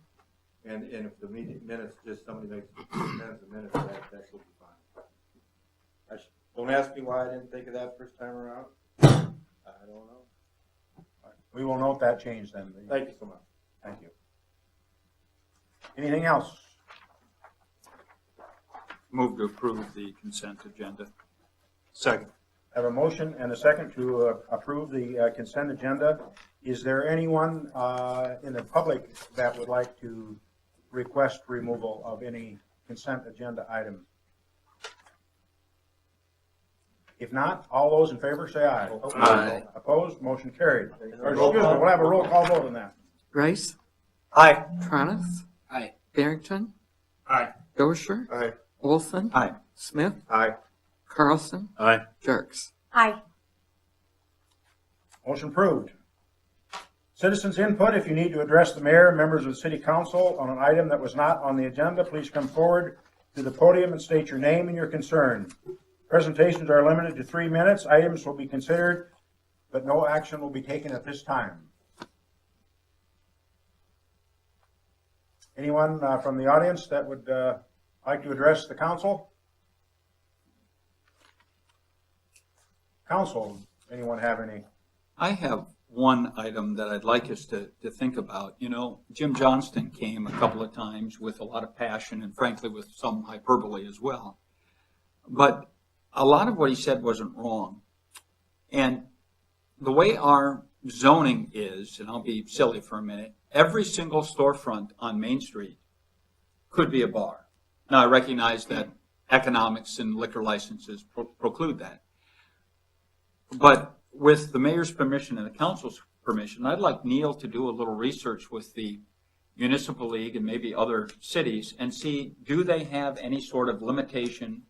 Speaker 11: And if the minutes, just somebody makes amends the minutes, that should be fine. Don't ask me why I didn't think of that first time around. I don't know.
Speaker 10: We will note that change then.
Speaker 11: Thank you so much.
Speaker 10: Thank you. Anything else?
Speaker 2: Move to approve the consent agenda.
Speaker 3: Second.
Speaker 10: I have a motion and a second to approve the consent agenda. Is there anyone in the public that would like to request removal of any consent agenda item? If not, all those in favor say aye.
Speaker 9: Aye.
Speaker 10: Opposed, motion carried. Or excuse me, we'll have a roll call vote on that.
Speaker 9: Rice,
Speaker 6: Aye.
Speaker 9: Tronis,
Speaker 5: Aye.
Speaker 9: Barrington,
Speaker 5: Aye.
Speaker 9: Dosher,
Speaker 3: Aye.
Speaker 9: Olson,
Speaker 2: Aye.
Speaker 9: Smith,
Speaker 7: Aye.
Speaker 9: Carlson,
Speaker 3: Aye.
Speaker 9: Jerks.
Speaker 8: Aye.
Speaker 10: Motion approved. Citizens input, if you need to address the mayor, members of the city council on an item that was not on the agenda, please come forward to the podium and state your name and your concern. Presentations are limited to 3 minutes. Items will be considered, but no action will be taken at this time. Anyone from the audience that would like to address the council? Council, anyone have any?
Speaker 2: I have one item that I'd like us to think about. You know, Jim Johnston came a couple of times with a lot of passion and frankly with some hyperbole as well. But a lot of what he said wasn't wrong. And the way our zoning is, and I'll be silly for a minute, every single storefront on Main Street could be a bar. Now, I recognize that economics and liquor licenses preclude that. But with the mayor's permission and the council's permission, I'd like Neil to do a little research with the Municipal League and maybe other cities and see, do they have any sort of limitation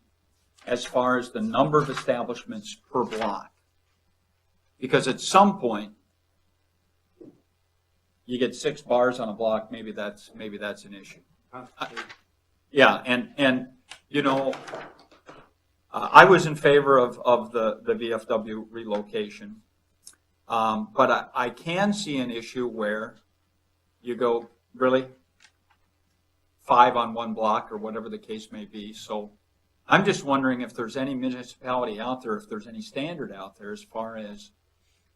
Speaker 2: as far as the number of establishments per block? Because at some point, you get 6 bars on a block, maybe that's an issue. Yeah, and you know, I was in favor of the VFW relocation, but I can see an issue where you go, really? 5 on one block or whatever the case may be. So I'm just wondering if there's any municipality out there, if there's any standard out there as far as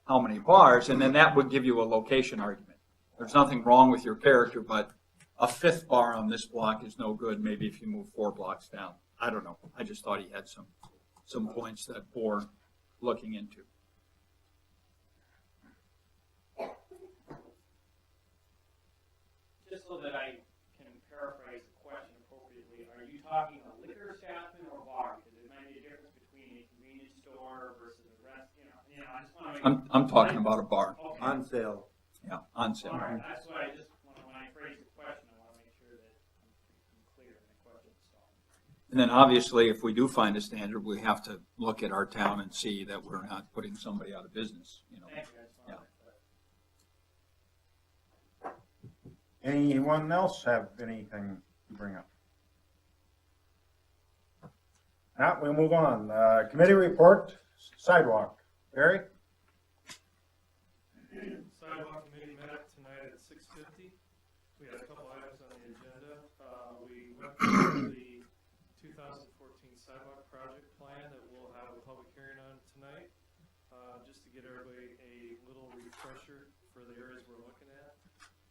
Speaker 2: how many bars, and then that would give you a location argument. There's nothing wrong with your character, but a 5th bar on this block is no good, maybe if you move 4 blocks down. I don't know. I just thought he had some points that bore looking into.
Speaker 13: Just so that I can paraphrase the question appropriately, are you talking a liquor establishment or bar? Because there might be a difference between a convenience store versus a rest, I just want to make.
Speaker 2: I'm talking about a bar.
Speaker 13: Okay.
Speaker 11: On sale.
Speaker 2: Yeah, on sale.
Speaker 13: All right, that's why I just, when I phrase the question, I want to make sure that I'm clear in the question. So.
Speaker 2: And then obviously, if we do find a standard, we have to look at our town and see that we're not putting somebody out of business, you know.
Speaker 13: Thank you, I just wanted
Speaker 2: Yeah.
Speaker 10: Anyone else have anything to bring up? Now, we'll move on. Committee report, sidewalk. Barry?
Speaker 1: Sidewalk committee met tonight at 6:50. We had a couple items on the agenda. We went through the 2014 sidewalk project plan that we'll have a public hearing on tonight, just to get everybody a little refresher for the areas we're looking at.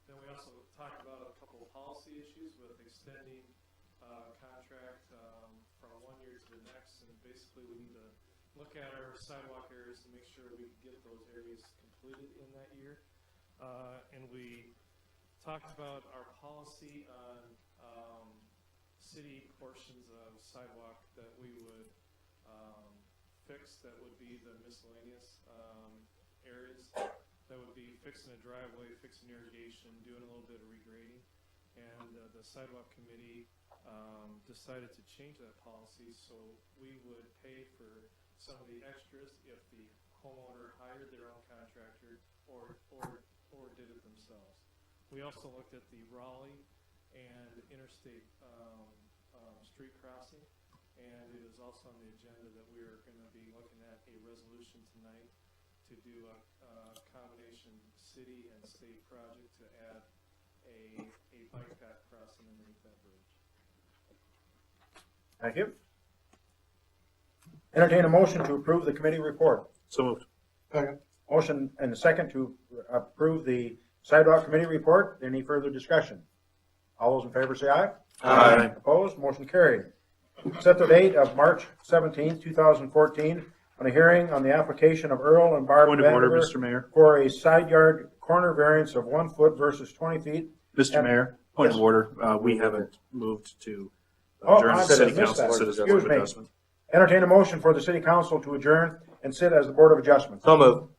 Speaker 1: Then we also talked about a couple of policy issues with extending contract from 1 year to the next, and basically we need to look at our sidewalk areas to make sure we can get those areas completed in that year. And we talked about our policy on city portions of sidewalk that we would fix, that would be the miscellaneous areas, that would be fixing a driveway, fixing irrigation, doing a little bit of regrading. And the sidewalk committee decided to change that policy, so we would pay for some of the extras if the homeowner hired their own contractor or did it themselves. We also looked at the Raleigh and interstate street crossing, and it is also on the agenda that we are going to be looking at a resolution tonight to do a combination city and state project to add a a bike path crossing underneath that bridge.
Speaker 10: Thank you. Entertain a motion to approve the committee report.
Speaker 3: So moved.
Speaker 4: Second.
Speaker 10: Motion and a second to approve the sidewalk committee report. Any further discussion? All those in favor say aye.
Speaker 3: Aye.
Speaker 10: Opposed? Motion carried. Set the date of March 17, 2014, on a hearing on the application of Earl and Barb
Speaker 3: Point of order,
Speaker 10: Vandiver
Speaker 3: Mr. Mayor.
Speaker 10: for a side yard corner variance of 1 foot versus 20 feet.
Speaker 3: Mr.
Speaker 10: And-
Speaker 3: Mayor, point of
Speaker 10: Yes.
Speaker 3: order, we haven't moved to
Speaker 10: Oh,
Speaker 3: adjourn
Speaker 10: I
Speaker 3: the city
Speaker 10: missed
Speaker 3: council
Speaker 10: that.
Speaker 3: citizens
Speaker 10: Excuse
Speaker 3: board
Speaker 10: me.
Speaker 3: of adjustment.
Speaker 10: Entertain a motion for the city council to adjourn and sit as the Board of Adjustment.
Speaker 6: So moved.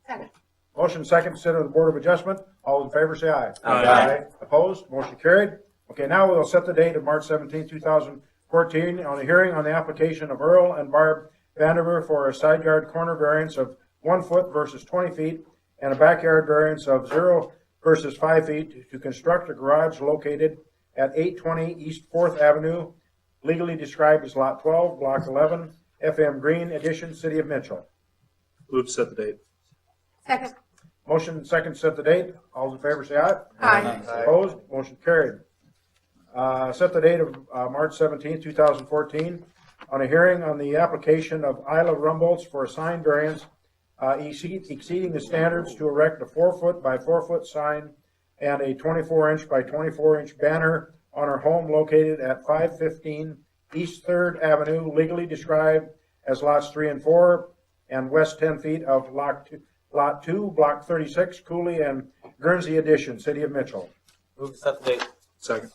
Speaker 8: Second.
Speaker 10: Motion second to sit as the Board of Adjustment. All in favor say aye.
Speaker 6: Aye.
Speaker 10: Opposed? Motion carried. Okay, now we'll set the date of March 17, 2014 on a hearing on the application of Earl and Barb Vandiver for a side yard corner variance of 1 foot versus 20 feet and a backyard variance of 0 versus 5 feet to construct a garage located at 820 East 4th Avenue, legally described as Lot 12, Block 11, FM Green Edition, City of Mitchell.
Speaker 3: Move to set the date.
Speaker 8: Second.
Speaker 10: Motion second to set the date. All in favor say aye.
Speaker 8: Aye.
Speaker 10: Opposed? Motion carried. Set the date of March 17, 2014, on a hearing on the application of Isla Rumboltz for a sign variance exceeding the standards to erect a 4 foot by 4 foot sign and a 24 inch by 24 inch banner on her home located at 515 East 3rd Avenue, legally described as lots 3 and 4 and west 10 feet of Lot 2, Block 36, Cooley and Guernsey Edition, City of Mitchell.
Speaker 6: Move to set the date.
Speaker 3: Second.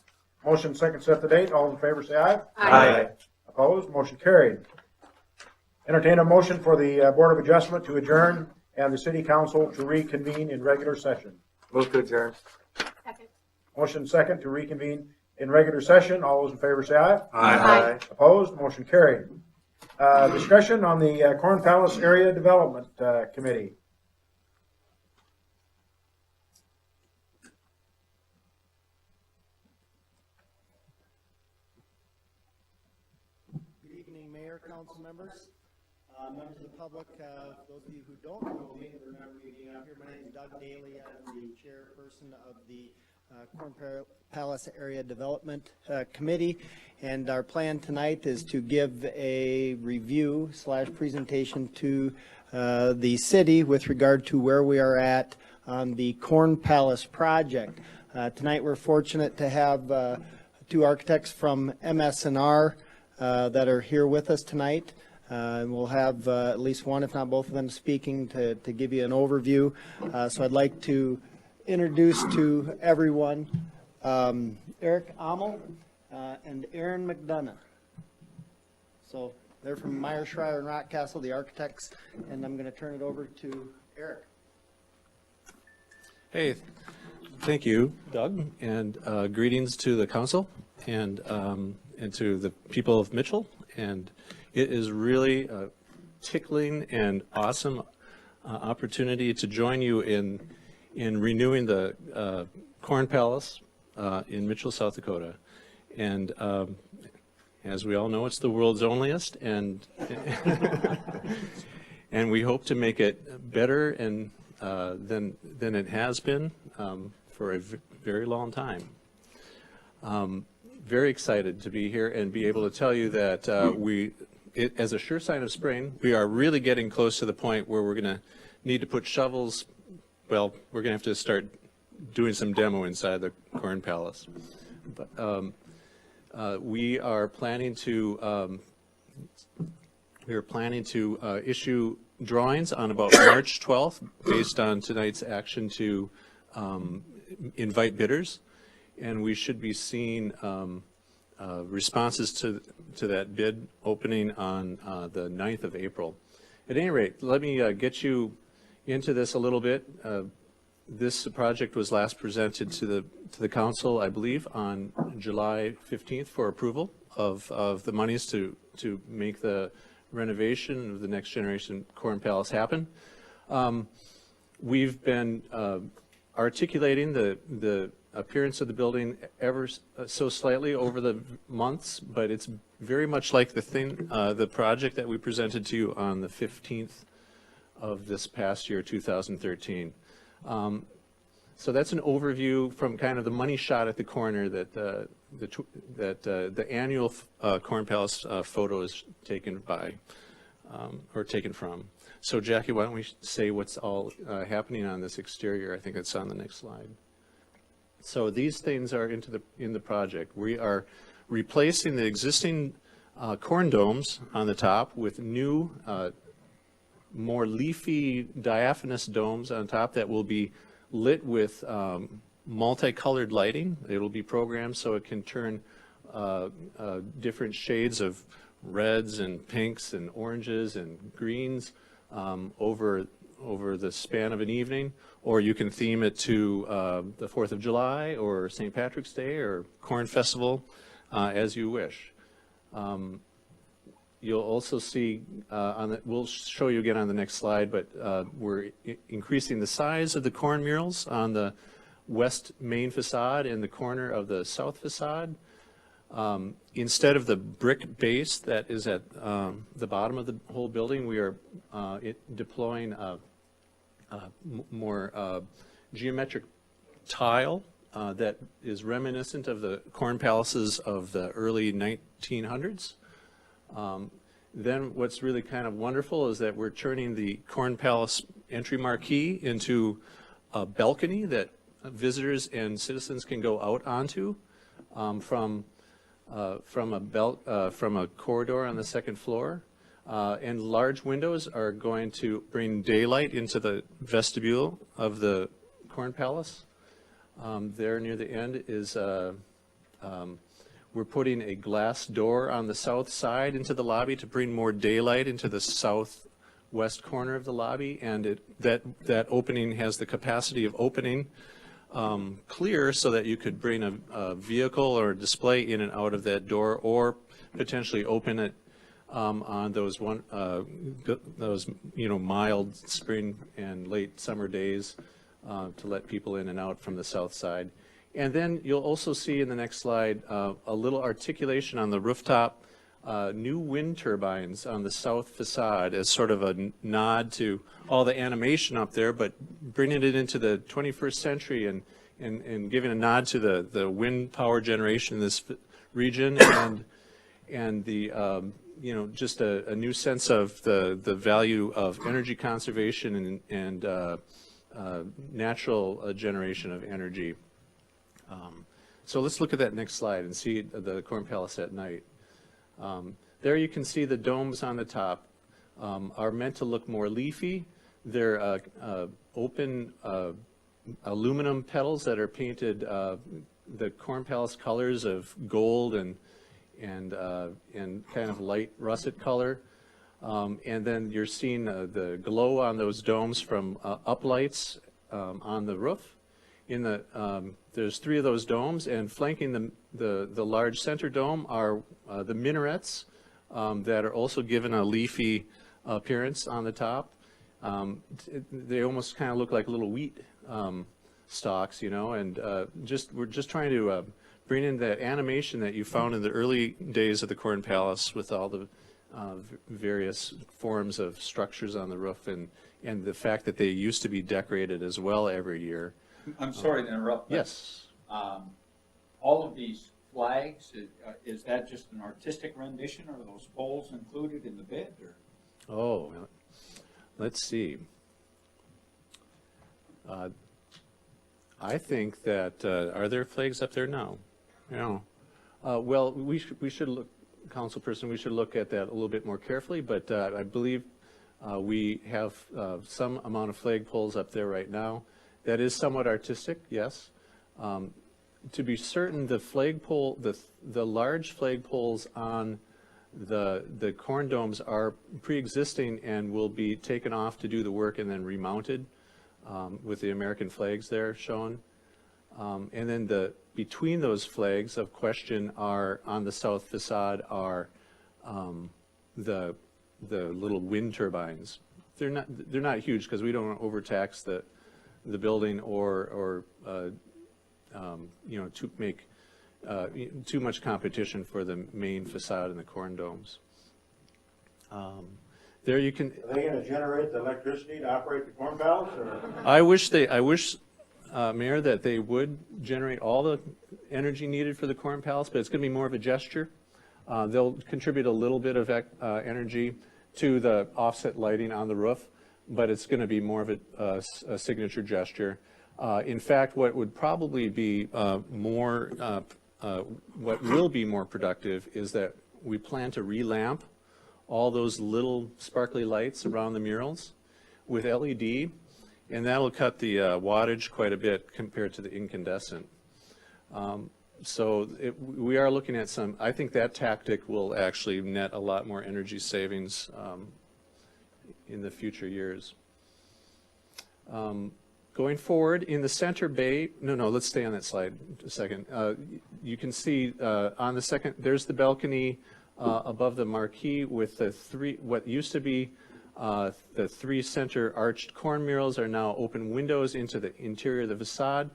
Speaker 10: Motion second, set the date. All in favor say aye.
Speaker 6: Aye.
Speaker 10: Opposed? Motion carried. Entertain a motion for the Board of Adjustment to adjourn and the City Council to reconvene in regular session.
Speaker 6: Move to adjourn.
Speaker 8: Second.
Speaker 10: Motion second to reconvene in regular session. All those in favor say aye.
Speaker 8: Aye.
Speaker 10: Opposed? Motion carried. Discussion on the Corn Palace Area Development Committee.
Speaker 14: Good evening, Mayor, council members, members of the public. Those of you who don't know me, remember me being out here. My name is Doug Daly. I'm the chairperson of the Corn Palace Area Development Committee. And our plan tonight is to give a review / presentation to the city with regard to where we are at on the Corn Palace project. Tonight, we're fortunate to have two architects from MS&R that are here with us tonight. We'll have at least one, if not both of them, speaking to give you an overview. So I'd like to introduce to everyone Eric Amel and Aaron McDonough. So they're from Meyer, Schreier, and Rockcastle, the architects, and I'm going to turn it over to Eric.
Speaker 15: Hey, thank you, Doug, and greetings to the council and to the people of Mitchell. And it is really a tickling and awesome opportunity to join you in renewing the Corn Palace in Mitchell, South Dakota. And as we all know, it's the world's onlyest, and and we hope to make it better and than it has been for a very long time. Very excited to be here and be able to tell you that as a sure sign of spring, we are really getting close to the point where we're going to need to put shovels. Well, we're going to have to start doing some demo inside the Corn Palace. But we are planning to issue drawings on about March 12th, based on tonight's action to invite bidders, and we should be seeing responses to that bid opening on the 9th of April. At any rate, let me get you into this a little bit. This project was last presented to the council, I believe, on July 15th for approval of the monies to make the renovation of the next generation Corn Palace happen. We've been articulating the appearance of the building ever so slightly over the months, but it's very much like the project that we presented to you on the 15th of this past year, 2013. So that's an overview from kind of the money shot at the corner that the annual Corn Palace photo is taken by, or taken from. So Jackie, why don't we say what's all happening on this exterior? I think it's on the next slide. So these things are in the project. We are replacing the existing corn domes on the top with new, more leafy, diaphanous domes on top that will be lit with multicolored lighting. It'll be programmed so it can turn different shades of reds and pinks and oranges and greens over the span of an evening, or you can theme it to the 4th of July or St. Patrick's Day or Corn Festival, as you wish. You'll also see, we'll show you again on the next slide, but we're increasing the size of the corn murals on the west main facade and the corner of the south facade. Instead of the brick base that is at the bottom of the whole building, we are deploying more geometric tile that is reminiscent of the corn palaces of the early 1900s. Then what's really kind of wonderful is that we're turning the Corn Palace entry marquee into a balcony that visitors and citizens can go out onto from a corridor on the second floor. And large windows are going to bring daylight into the vestibule of the Corn Palace. There near the end is we're putting a glass door on the south side into the lobby to bring more daylight into the southwest corner of the lobby, and that opening has the capacity of opening clear so that you could bring a vehicle or a display in and out of that door, or potentially open it on those mild spring and late summer days to let people in and out from the south side. And then you'll also see in the next slide a little articulation on the rooftop, new wind turbines on the south facade as sort of a nod to all the animation up there, but bringing it into the 21st century and giving a nod to the wind power generation in this region, and the just a new sense of the value of energy conservation and natural generation of energy. So let's look at that next slide and see the Corn Palace at night. There you can see the domes on the top are meant to look more leafy. They're open aluminum petals that are painted the Corn Palace colors of gold and kind of light russet color. And then you're seeing the glow on those domes from uplights on the roof. There's 3 of those domes, and flanking the large center dome are the minarets that are also given a leafy appearance on the top. They almost kind of look like little wheat stalks, and we're just trying to bring in that animation that you found in the early days of the Corn Palace with all the various forms of structures on the roof, and the fact that they used to be decorated as well every year.
Speaker 2: I'm sorry to interrupt. But,
Speaker 15: yes.
Speaker 2: All of these flags, is that just an artistic rendition, or are those poles included in the bid? Or?
Speaker 15: Oh, let's see. I think that, are there flags up there now? No. Well, we should look, councilperson, we should look at that a little bit more carefully, but I believe we have some amount of flag poles up there right now. That is somewhat artistic, yes. To be certain, the flagpole, the large flagpoles on the corn domes are pre-existing and will be taken off to do the work and then remounted with the American flags there shown. And then between those flags of question are on the south facade are the little wind turbines. They're not huge because we don't want to overtax the building or to make too much competition for the main facade and the corn domes. There you can.
Speaker 10: Are they going to generate the electricity to operate the Corn Palace? Or?
Speaker 15: I wish Mayor, that they would generate all the energy needed for the Corn Palace, but it's going to be more of a gesture. They'll contribute a little bit of energy to the offset lighting on the roof, but it's going to be more of a signature gesture. In fact, what would probably be what will be more productive is that we plan to relamp all those little sparkly lights around the murals with LED, and that'll cut the wattage quite a bit compared to the incandescent. So we are looking at some, I think that tactic will actually net a lot more energy savings in the future years. Going forward, in the center bay, let's stay on that slide a second. You can see on the second, there's the balcony above the marquee with the what used to be the 3 center arched corn murals are now open windows into the interior of the facade.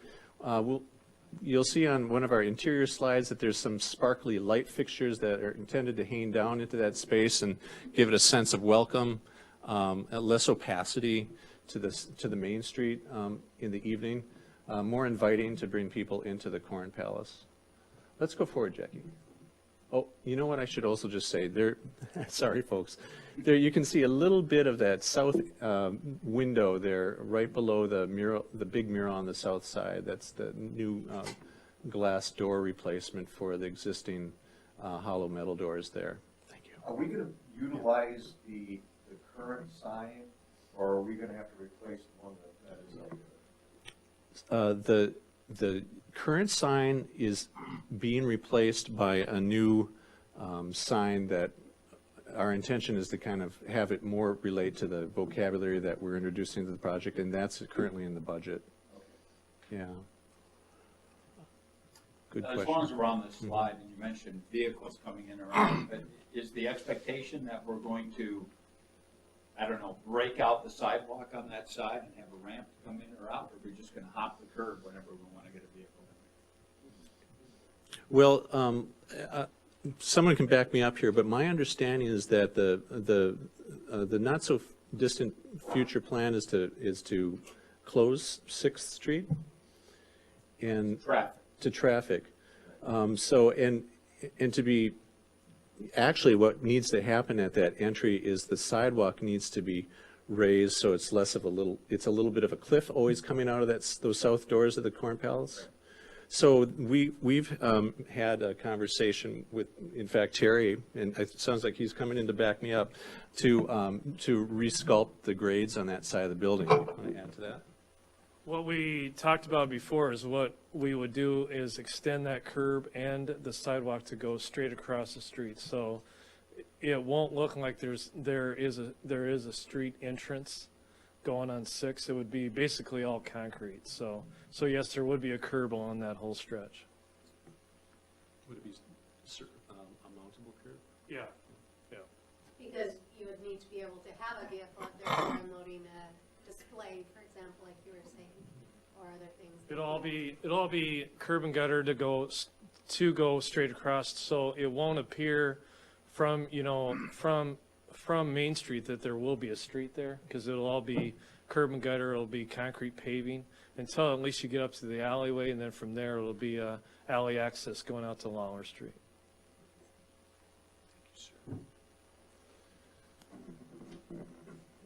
Speaker 15: You'll see on one of our interior slides that there's some sparkly light fixtures that are intended to hang down into that space and give it a sense of welcome, less opacity to the main street in the evening, more inviting to bring people into the Corn Palace. Let's go forward, Jackie. Oh, you know what I should also just say? There, sorry folks, there you can see a little bit of that south window there, right below the mural, the big mural on the south side. That's the new glass door replacement for the existing hollow metal doors there. Thank you.
Speaker 7: Are we going to utilize the current sign, or are we going to have to replace the one that is up there?
Speaker 15: The current sign is being replaced by a new sign that our intention is to kind of have it more relate to the vocabulary that we're introducing to the project, and that's currently in the budget. Yeah. Good question.
Speaker 2: As long as we're on the slide, and you mentioned vehicles coming in or out, but is the expectation that we're going to, I don't know, break out the sidewalk on that side and have a ramp to come in or out, or are we just going to hop the curb whenever we want to get a vehicle in?
Speaker 15: Well, someone can back me up here, but my understanding is that the not so distant future plan is to close 6th Street and to traffic. So and to be actually what needs to happen at that entry is the sidewalk needs to be raised so it's less of a little bit of a cliff always coming out of those south doors of the Corn Palace. So we've had a conversation with, in fact, Terry, and it sounds like he's coming in to back me up, to resculpt the grades on that side of the building. You want to add to that?
Speaker 1: What we talked about before is what we would do is extend that curb and the sidewalk to go straight across the street. So it won't look like there is a street entrance going on 6. It would be basically all concrete. So yes, there would be a curb along that whole stretch.
Speaker 15: Would it be a mountable curb?
Speaker 1: Yeah.
Speaker 8: Because you would need to be able to have a vehicle out there for unloading a display, for example, like you were saying, or other things.
Speaker 1: It'll all be curb and gutter to go straight across, so it won't appear from Main Street that there will be a street there, because it'll all be curb and gutter. It'll be concrete paving until at least you get up to the alleyway, and then from there it'll be alley access going out to Lawler Street.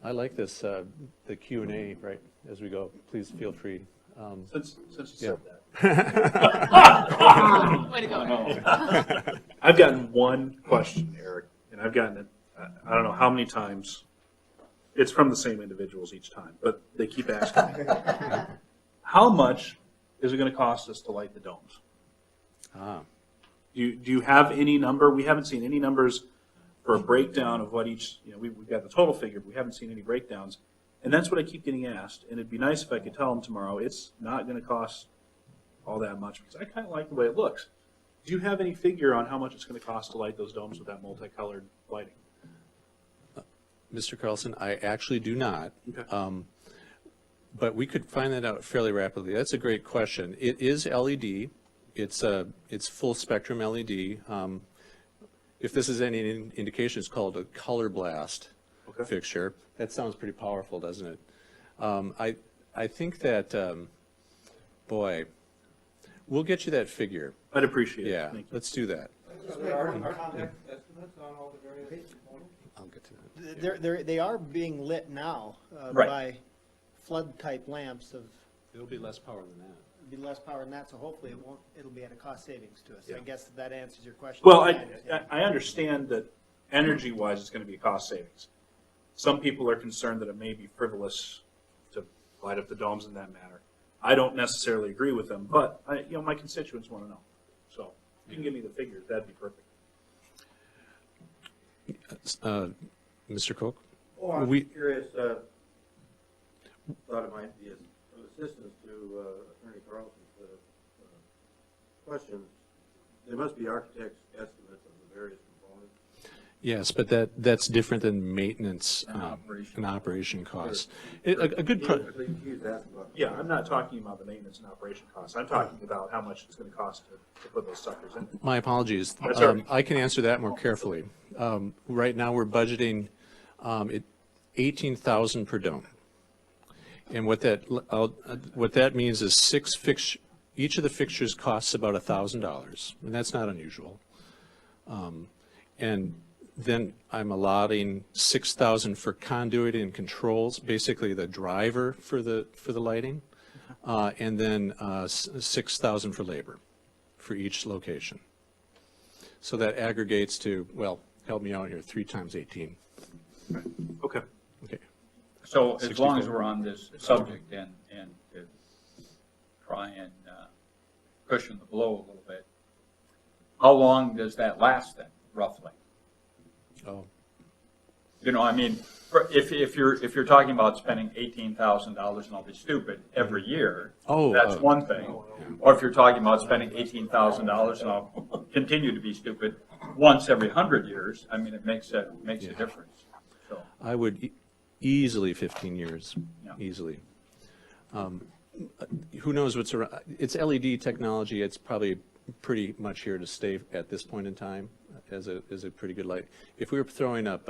Speaker 15: I like this, the Q&A, right, as we go. Please feel free.
Speaker 3: Since you said
Speaker 8: that. Way to go.
Speaker 3: I've gotten one question, Eric, and I've gotten it, I don't know how many times. It's from the same individuals each time, but they keep asking me. How much is it going to cost us to light the domes? Do you have any number? We haven't seen any numbers for a breakdown of what each, we've got the total figure, but we haven't seen any breakdowns. And that's what I keep getting asked. And it'd be nice if I could tell them tomorrow it's not going to cost all that much, because I kind of like the way it looks. Do you have any figure on how much it's going to cost to light those domes with that multicolored lighting?
Speaker 15: Mr. Carlson, I actually do not.
Speaker 3: Okay.
Speaker 15: But we could find that out fairly rapidly. That's a great question. It is LED. It's full spectrum LED. If this is any indication, it's called a color blast fixture. That sounds pretty powerful, doesn't it? I think that Boy, we'll get you that figure.
Speaker 3: I'd appreciate it.
Speaker 15: Yeah,
Speaker 3: Thank you.
Speaker 15: let's do that. I'll get to that.
Speaker 14: They are being lit now
Speaker 2: Right.
Speaker 14: by flood-type lamps of,
Speaker 15: It'll be less power than that.
Speaker 14: be less power than that, so hopefully it'll be at a cost savings to us. I guess that answers your question.
Speaker 3: Well, I understand that energy-wise, it's going to be cost savings. Some people are concerned that it may be frivolous to light up the domes in that manner. I don't necessarily agree with them, but my constituents want to know. So if you can give me the figures, that'd be perfect.
Speaker 15: Mr. Koch?
Speaker 11: Oh, I'm
Speaker 15: We-
Speaker 11: curious, thought it might be of assistance to Attorney Carlson's questions. There must be architects' estimates of the various components.
Speaker 15: Yes, but that's different than maintenance and operation costs. A good pro-
Speaker 11: He's asking about.
Speaker 3: Yeah, I'm not talking about the maintenance and operation costs. I'm talking about how much it's going to cost to put those suckers in.
Speaker 15: My apologies.
Speaker 3: That's all right.
Speaker 15: I can answer that more carefully. Right now, we're budgeting $18,000 per dome. And what that means is each of the fixtures costs about $1,000, and that's not unusual. And then I'm allotting $6,000 for conduit and controls, basically the driver for the lighting, and then $6,000 for labor for each location. So that aggregates to, well, help me out here, 3 times 18.
Speaker 3: Okay.
Speaker 15: Okay.
Speaker 2: So as long as
Speaker 15: 64.
Speaker 2: we're on this subject and to try and cushion the blow a little bit, how long does that last then, roughly?
Speaker 15: Oh.
Speaker 2: I mean, if you're talking about spending $18,000, and I'll be stupid, every year, that's one thing. Or if you're talking about spending $18,000, and I'll continue to be stupid, once every 100 years, I mean, it makes a difference. So
Speaker 15: I would easily 15 years,
Speaker 2: Yeah.
Speaker 15: easily. Who knows what's around? It's LED technology. It's probably pretty much here to stay at this point in time as a pretty good light. If we were throwing up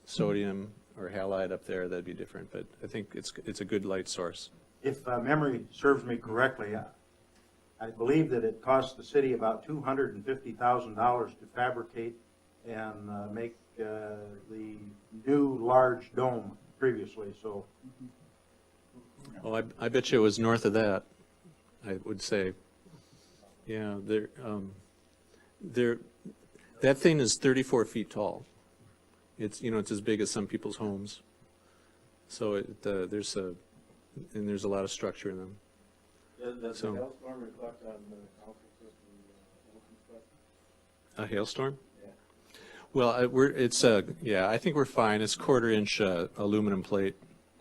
Speaker 15: sodium or halide up there, that'd be different. But I think it's a good light source.
Speaker 10: If memory serves me correctly, I believe that it cost the city about $250,000 to fabricate and make the new large dome previously, so.
Speaker 15: Oh, I bet you it was north of that, I would say. Yeah, that thing is 34 feet tall. It's as big as some people's homes. So there's a lot of structure in them.
Speaker 11: Does
Speaker 15: So-
Speaker 11: the hailstorm reflect on the council system?
Speaker 15: A hailstorm?
Speaker 11: Yeah.
Speaker 15: Well, I think we're fine. It's 1/4-inch aluminum plate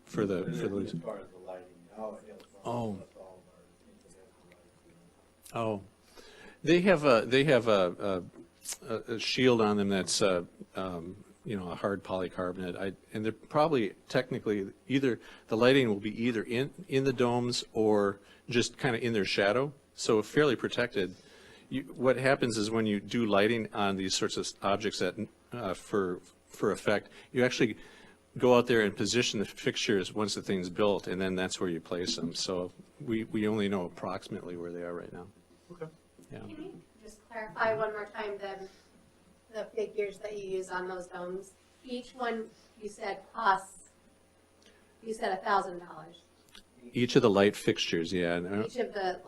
Speaker 15: for the.
Speaker 11: As far as the lighting, how a hailstorm.
Speaker 15: Oh.
Speaker 11: affects all of our incidental lighting.
Speaker 15: Oh, they have a shield on them that's a hard polycarbonate. And they're probably technically the lighting will be either in the domes or just kind of in their shadow, so fairly protected. What happens is when you do lighting on these sorts of objects that for effect, you actually go out there and position the fixtures once the thing's built, and then that's where you place them. So we only know approximately where they are right now.
Speaker 3: Okay.
Speaker 15: Yeah.
Speaker 8: Can you just clarify one more time the figures that you use on those domes? Each one you said costs, you said $1,000.
Speaker 15: Each of the light fixtures, yeah. And,
Speaker 8: Each of the,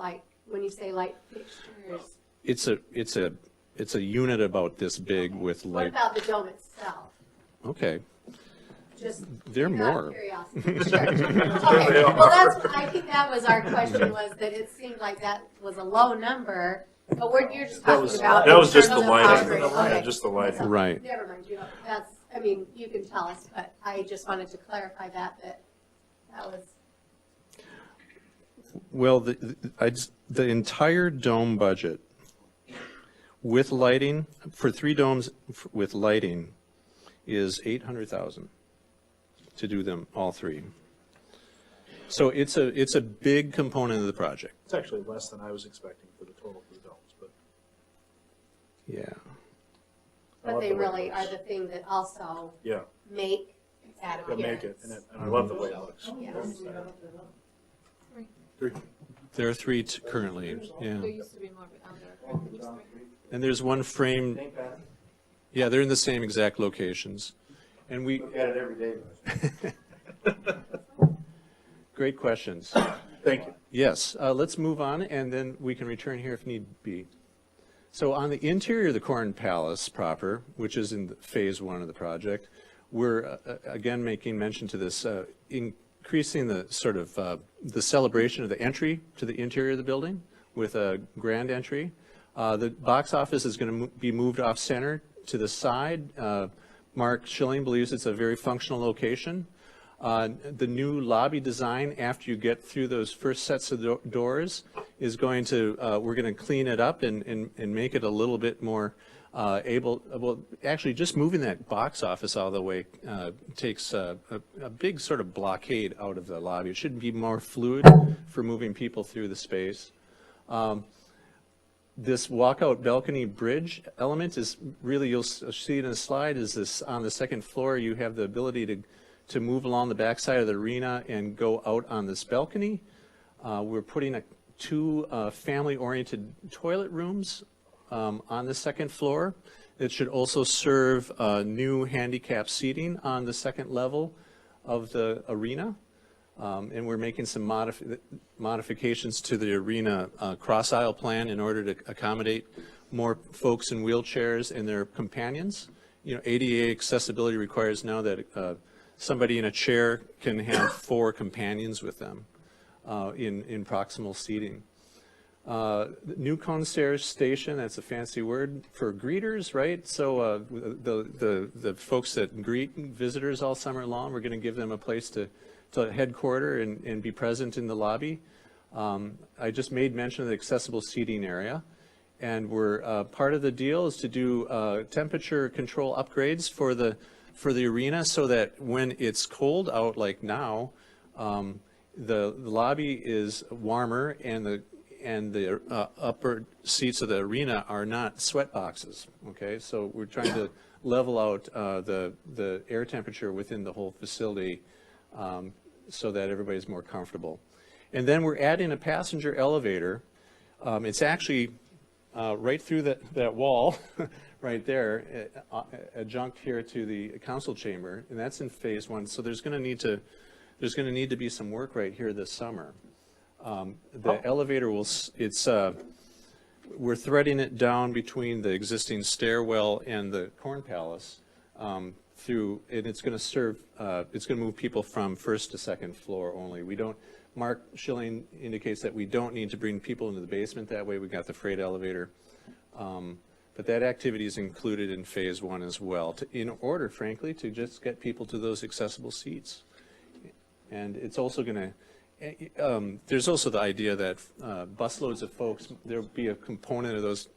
Speaker 8: when you say light fixtures,
Speaker 15: it's a unit about this big with
Speaker 8: what
Speaker 15: light.
Speaker 8: about the dome itself?
Speaker 15: Okay.
Speaker 8: Just
Speaker 15: There are
Speaker 8: out of
Speaker 15: more.
Speaker 8: curiosity. Sure. Okay, well, I think that was our question, was that it seemed like that was a low number, but you're just talking about.
Speaker 3: That was just
Speaker 8: in
Speaker 3: the
Speaker 8: terms of
Speaker 3: lighting.
Speaker 8: operating. Okay.
Speaker 3: Just the lighting.
Speaker 8: So,
Speaker 15: Right.
Speaker 8: Never mind, you can tell us, but I just wanted to clarify that was.
Speaker 15: Well, the entire dome budget with lighting, for 3 domes with lighting, is $800,000 to do them all 3. So it's a big component of the project.
Speaker 3: It's actually less than I was expecting for the total for the domes, but.
Speaker 15: Yeah.
Speaker 3: I
Speaker 8: But
Speaker 3: love
Speaker 8: they
Speaker 3: the way it
Speaker 8: really are
Speaker 3: looks.
Speaker 8: the thing that also
Speaker 3: Yeah.
Speaker 8: make that
Speaker 3: That
Speaker 8: appearance.
Speaker 3: make it, and I love the way it looks.
Speaker 8: Yes.
Speaker 3: Three.
Speaker 15: There are three currently, yeah.
Speaker 16: There used to be more, but now there are three.
Speaker 15: And there's one frame, yeah, they're in the same exact locations. And we,
Speaker 11: Look at it every day.
Speaker 15: great questions.
Speaker 3: Thank you.
Speaker 15: Yes, let's move on, and then we can return here if need be. So on the interior of the Corn Palace proper, which is in phase one of the project, we're again making mention to this, increasing the sort of the celebration of the entry to the interior of the building with a grand entry. The box office is going to be moved off center to the side. Mark Schilling believes it's a very functional location. The new lobby design, after you get through those first sets of doors, is going to, we're going to clean it up and make it a little bit more well, actually just moving that box office out of the way takes a big sort of blockade out of the lobby. It should be more fluid for moving people through the space. This walkout balcony bridge element is really, you'll see it in a slide, is this on the second floor, you have the ability to move along the backside of the arena and go out on this balcony. We're putting two family-oriented toilet rooms on the second floor. It should also serve new handicap seating on the second level of the arena. And we're making some modifications to the arena cross aisle plan in order to accommodate more folks in wheelchairs and their companions. You know, ADA accessibility requires now that somebody in a chair can have 4 companions with them in proximal seating. New concierge station, that's a fancy word for greeters, right? So the folks that greet visitors all summer long, we're going to give them a place to headquarter and be present in the lobby. I just made mention of the accessible seating area, and we're part of the deal is to do temperature control upgrades for the arena, so that when it's cold out like now, the lobby is warmer and the upper seats of the arena are not sweat boxes. Okay, so we're trying to level out the air temperature within the whole facility so that everybody's more comfortable. And then we're adding a passenger elevator. It's actually right through that wall right there, adjunct here to the council chamber, and that's in phase 1. So there's going to need to be some work right here this summer. The elevator will, we're threading it down between the existing stairwell and the Corn Palace and it's going to serve, it's going to move people from first to second floor only. Mark Schilling indicates that we don't need to bring people into the basement that way. We've got the freight elevator. But that activity is included in phase 1 as well, in order, frankly, to just get people to those accessible seats. And it's also going to, there's also the idea that busloads of folks, there'll be a component of those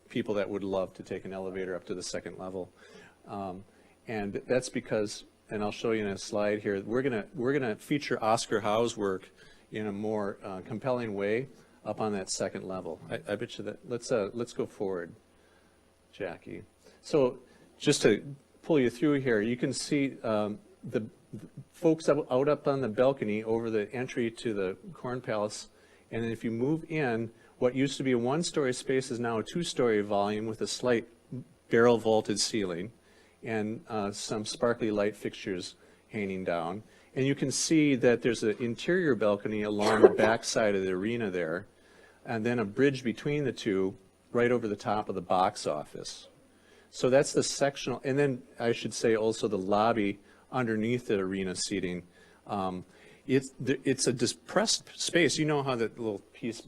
Speaker 15: people that would love to take an elevator up to the second level. And that's because, and I'll show you in a slide here, we're gonna feature Oscar Howe's work in a more compelling way up on that second level. I bet you that, let's go forward, Jackie. So just to pull you through here, you can see the folks out up on the balcony over the entry to the Corn Palace, and then if you move in, what used to be a 1-story space is now a 2-story volume with a slight barrel vaulted ceiling and some sparkly light fixtures hanging down. And you can see that there's an interior balcony along the back side of the arena there, and then a bridge between the two right over the top of the box office. So that's the sectional, and then I should say also the lobby underneath the arena seating. It's a depressed space. You know how that little piece,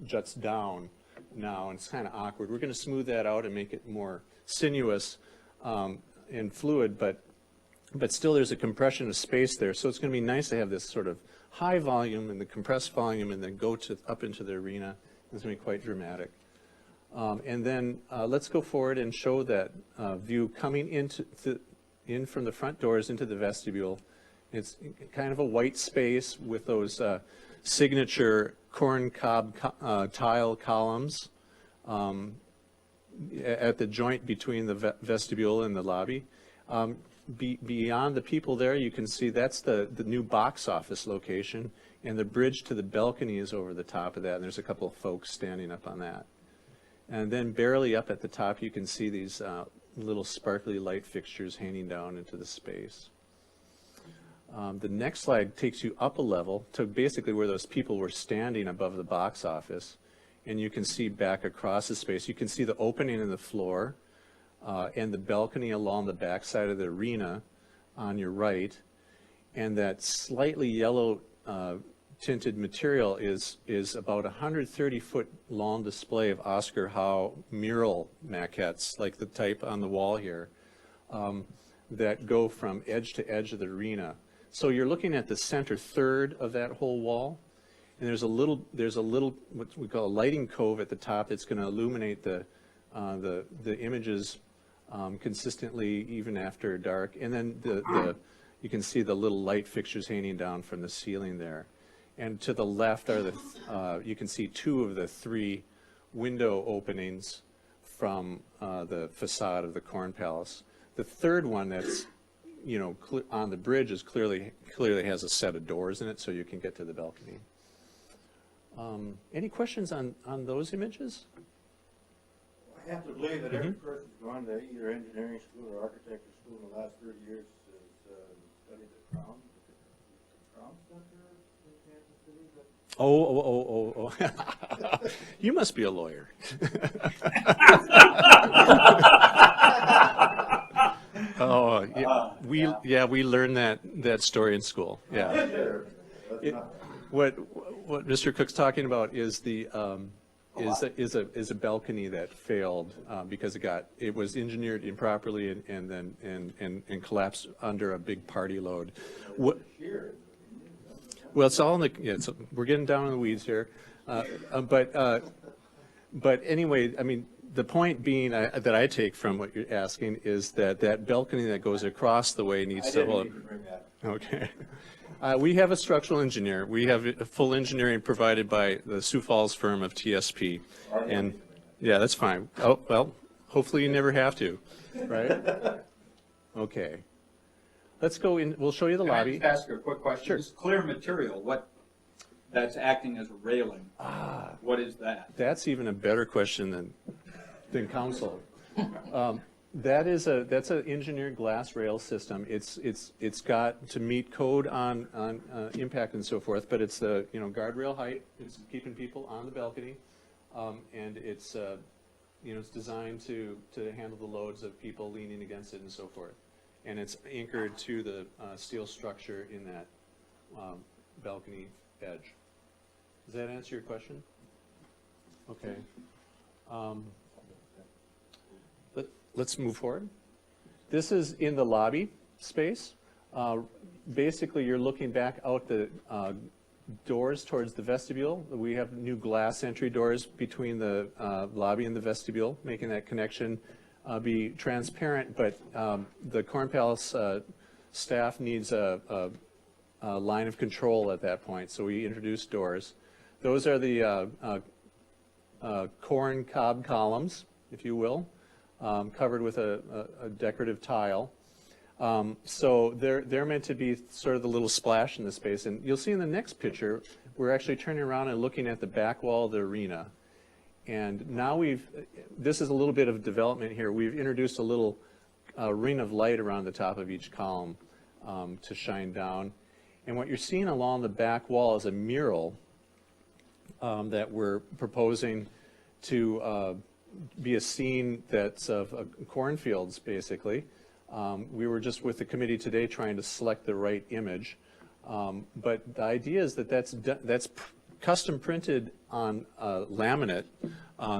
Speaker 15: juts down now, and it's kind of awkward. We're going to smooth that out and make it more sinuous and fluid, but still there's a compression of space there. So it's going to be nice to have this sort of high volume and the compressed volume, and then go up into the arena. It's going to be quite dramatic. And then let's go forward and show that view coming in from the front doors into the vestibule. It's kind of a white space with those signature corn cob tile columns at the joint between the vestibule and the lobby. beyond the people there, you can see that's the new box office location, and the bridge to the balcony is over the top of that, and there's a couple of folks standing up on that. And then barely up at the top, you can see these little sparkly light fixtures hanging down into the space. The next slide takes you up a level to basically where those people were standing above the box office, and you can see back across the space. You can see the opening in the floor and the balcony along the backside of the arena on your right, and that slightly yellow tinted material is about 130-foot long display of Oscar Howe mural maquettes, like the type on the wall here, that go from edge to edge of the arena. So you're looking at the center third of that whole wall, and there's a little what we call a lighting cove at the top that's going to illuminate the images consistently even after dark. And then you can see the little light fixtures hanging down from the ceiling there. And to the left are you can see 2 of the 3 window openings from the facade of the Corn Palace. The third one that's on the bridge is clearly has a set of doors in it, so you can get to the balcony. Any questions on those images?
Speaker 11: I have to believe that every person's gone to either engineering school or architecture school in the last 30 years has studied at Crown Center in Kansas City.
Speaker 15: You must be a lawyer. Oh, yeah, we learned that story in school. Yeah. What Mr. Cook's talking about is is a balcony that failed because it was engineered improperly and then collapsed under a big party load. Well, it's all in the we're getting down in the weeds here, but anyway, I mean, the point being that I take from what you're asking is that balcony that goes across the way needs to hold. Okay. We have a structural engineer. We have a full engineering provided by the Sioux Falls firm of TSP. And yeah, that's fine. Oh, well, hopefully you never have to, right? Okay. Let's go in. We'll show you the lobby.
Speaker 2: Can I just ask you a quick question?
Speaker 15: Sure.
Speaker 2: This clear material, that's acting as a railing. What is that?
Speaker 15: That's even a better question than council. That's an engineered glass rail system. It's got to meet code on impact and so forth, but it's the guardrail height. It's keeping people on the balcony, and it's designed to handle the loads of people leaning against it and so forth. And it's anchored to the steel structure in that balcony edge. Does that answer your question? Okay. Let's move forward. This is in the lobby space. Basically, you're looking back out the doors towards the vestibule. We have new glass entry doors between the lobby and the vestibule, making that connection be transparent, but the Corn Palace staff needs a line of control at that point, so we introduced doors. Those are the corn cob columns, if you will. Covered with a decorative tile. So they're meant to be sort of the little splash in the space. And you'll see in the next picture, we're actually turning around and looking at the back wall of the arena. And now this is a little bit of development here. We've introduced a little ring of light around the top of each column to shine down. And what you're seeing along the back wall is a mural that we're proposing to be a scene that's of cornfields, basically. We were just with the committee today trying to select the right image. But the idea is that's custom printed on laminate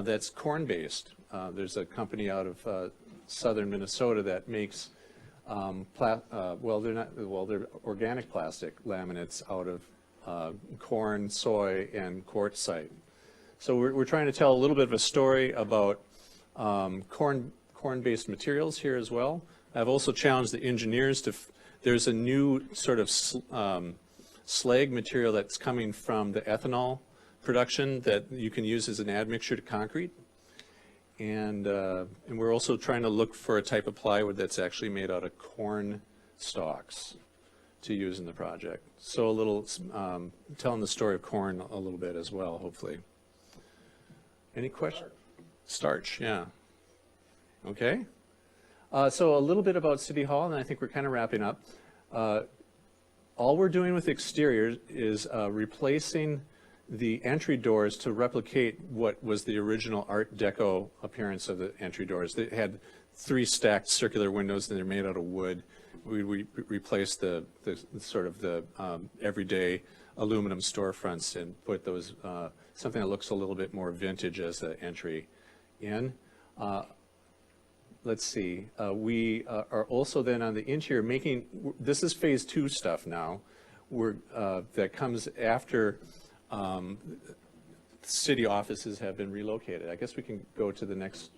Speaker 15: that's corn-based. There's a company out of southern Minnesota that makes, they're organic plastic laminates out of corn, soy, and quartzite. So we're trying to tell a little bit of a story about corn-based materials here as well. I've also challenged the engineers there's a new sort of slag material that's coming from the ethanol production that you can use as an admixture to concrete. And we're also trying to look for a type of plywood that's actually made out of corn stalks to use in the project. So a little, telling the story of corn a little bit as well, hopefully. Any questions? Starch, yeah. Okay. So a little bit about City Hall, and I think we're kind of wrapping up. All we're doing with exteriors is replacing the entry doors to replicate what was the original Art Deco appearance of the entry doors. They had 3 stacked circular windows, and they're made out of wood. We replaced the sort of the everyday aluminum storefronts and put those, something that looks a little bit more vintage as the entry in. Let's see, we are also then on the interior making, this is phase 2 stuff now, that comes after city offices have been relocated. I guess we can go to the next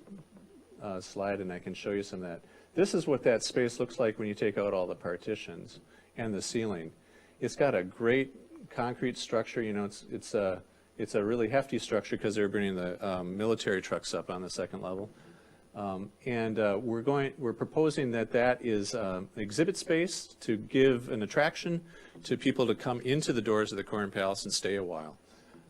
Speaker 15: slide and I can show you some of that. This is what that space looks like when you take out all the partitions and the ceiling. It's got a great concrete structure. You know, it's a really hefty structure because they're bringing the military trucks up on the 2nd level. We're proposing that is exhibit space to give an attraction to people to come into the doors of the Corn Palace and stay a while.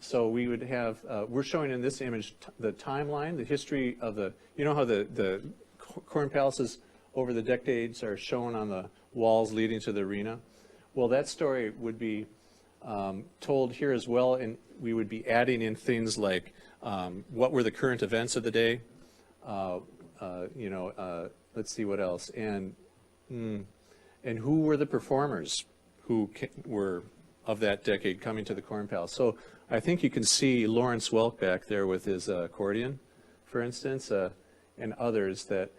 Speaker 15: So we would have, we're showing in this image the timeline, the history of the, you know how the Corn Palaces over the decades are shown on the walls leading to the arena? Well, that story would be told here as well, and we would be adding in things like what were the current events of the day, let's see what else, and who were the performers who were of that decade coming to the Corn Palace. So I think you can see Lawrence Welk back there with his accordion, for instance, and others that,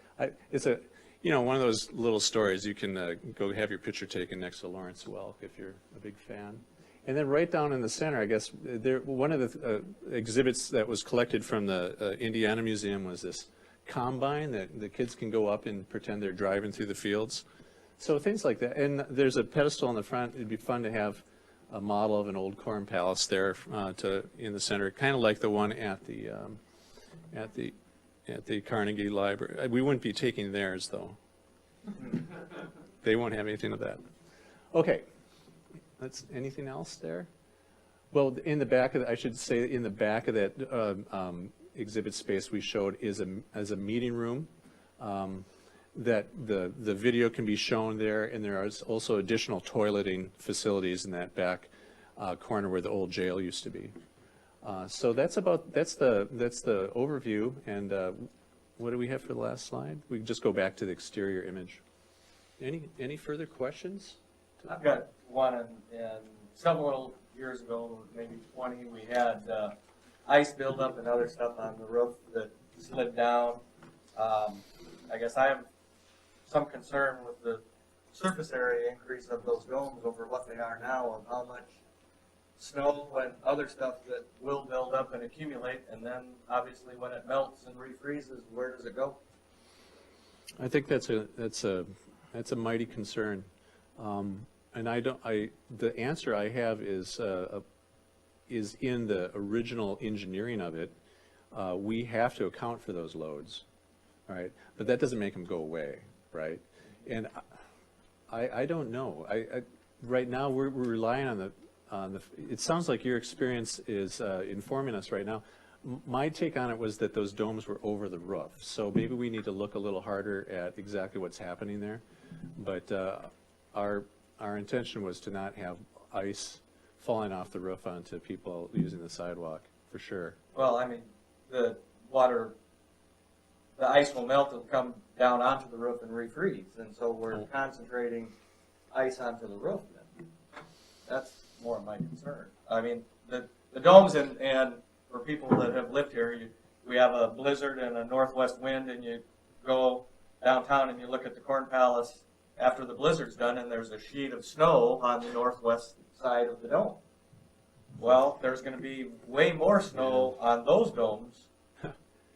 Speaker 15: it's a, you know, one of those little stories. You can go have your picture taken next to Lawrence Welk if you're a big fan. And then right down in the center, I guess, one of the exhibits that was collected from the Indiana Museum was this combine that the kids can go up and pretend they're driving through the fields. So things like that. And there's a pedestal in the front. It'd be fun to have a model of an old Corn Palace there in the center, kind of like the one at the Carnegie Library. We wouldn't be taking theirs, though. They won't have anything of that. Okay. Anything else there? Well, in the back of I should say in the back of that exhibit space we showed is a meeting room that the video can be shown there, and there is also additional toileting facilities in that back corner where the old jail used to be. So that's the overview. And what do we have for the last slide? We can just go back to the exterior image. Any further questions?
Speaker 6: I've got one, and several years ago, maybe 20, we had ice buildup and other stuff on the roof that slid down. I guess I have some concern with the surface area increase of those domes over what they are now, of how much snow and other stuff that will build up and accumulate, and then obviously when it melts and refreezes, where does it go?
Speaker 15: I think that's a mighty concern. And the answer I have is in the original engineering of it. We have to account for those loads, right? But that doesn't make them go away, right? And I don't know. Right now we're relying on the. It sounds like your experience is informing us right now. My take on it was that those domes were over the roof, so maybe we need to look a little harder at exactly what's happening there. But our intention was to not have ice falling off the roof onto people using the sidewalk, for sure.
Speaker 6: Well, I mean, the ice will melt and come down onto the roof and refreeze, and so we're concentrating ice onto the roof then. That's more of my concern. I mean, the domes and for people that have lived here, we have a blizzard and a northwest wind, and you go downtown and you look at the Corn Palace after the blizzard's done, and there's a sheet of snow on the northwest side of the dome. Well, there's going to be way more snow on those domes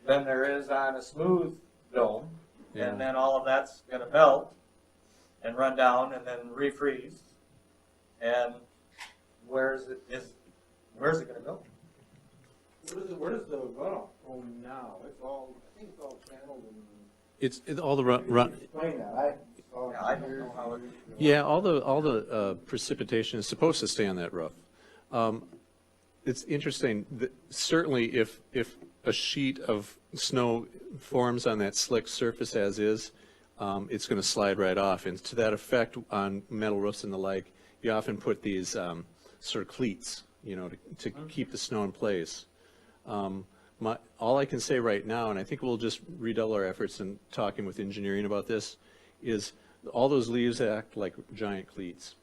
Speaker 6: than there is on a smooth dome, and then all of that's going to melt and run down and then refreeze. And where's it going to go?
Speaker 11: Where does the runoff go now? It's all, I think it's all channeled and.
Speaker 15: All the run.
Speaker 11: Explain that,
Speaker 2: I don't know how it.
Speaker 15: Yeah, all the precipitation is supposed to stay on that roof. It's interesting that certainly if a sheet of snow forms on that slick surface as is, it's going to slide right off. And to that effect, on metal roofs and the like, you often put these sort of cleats, to keep the snow in place. All I can say right now, and I think we'll just redouble our efforts in talking with engineering about this, is all those leaves act like giant cleats,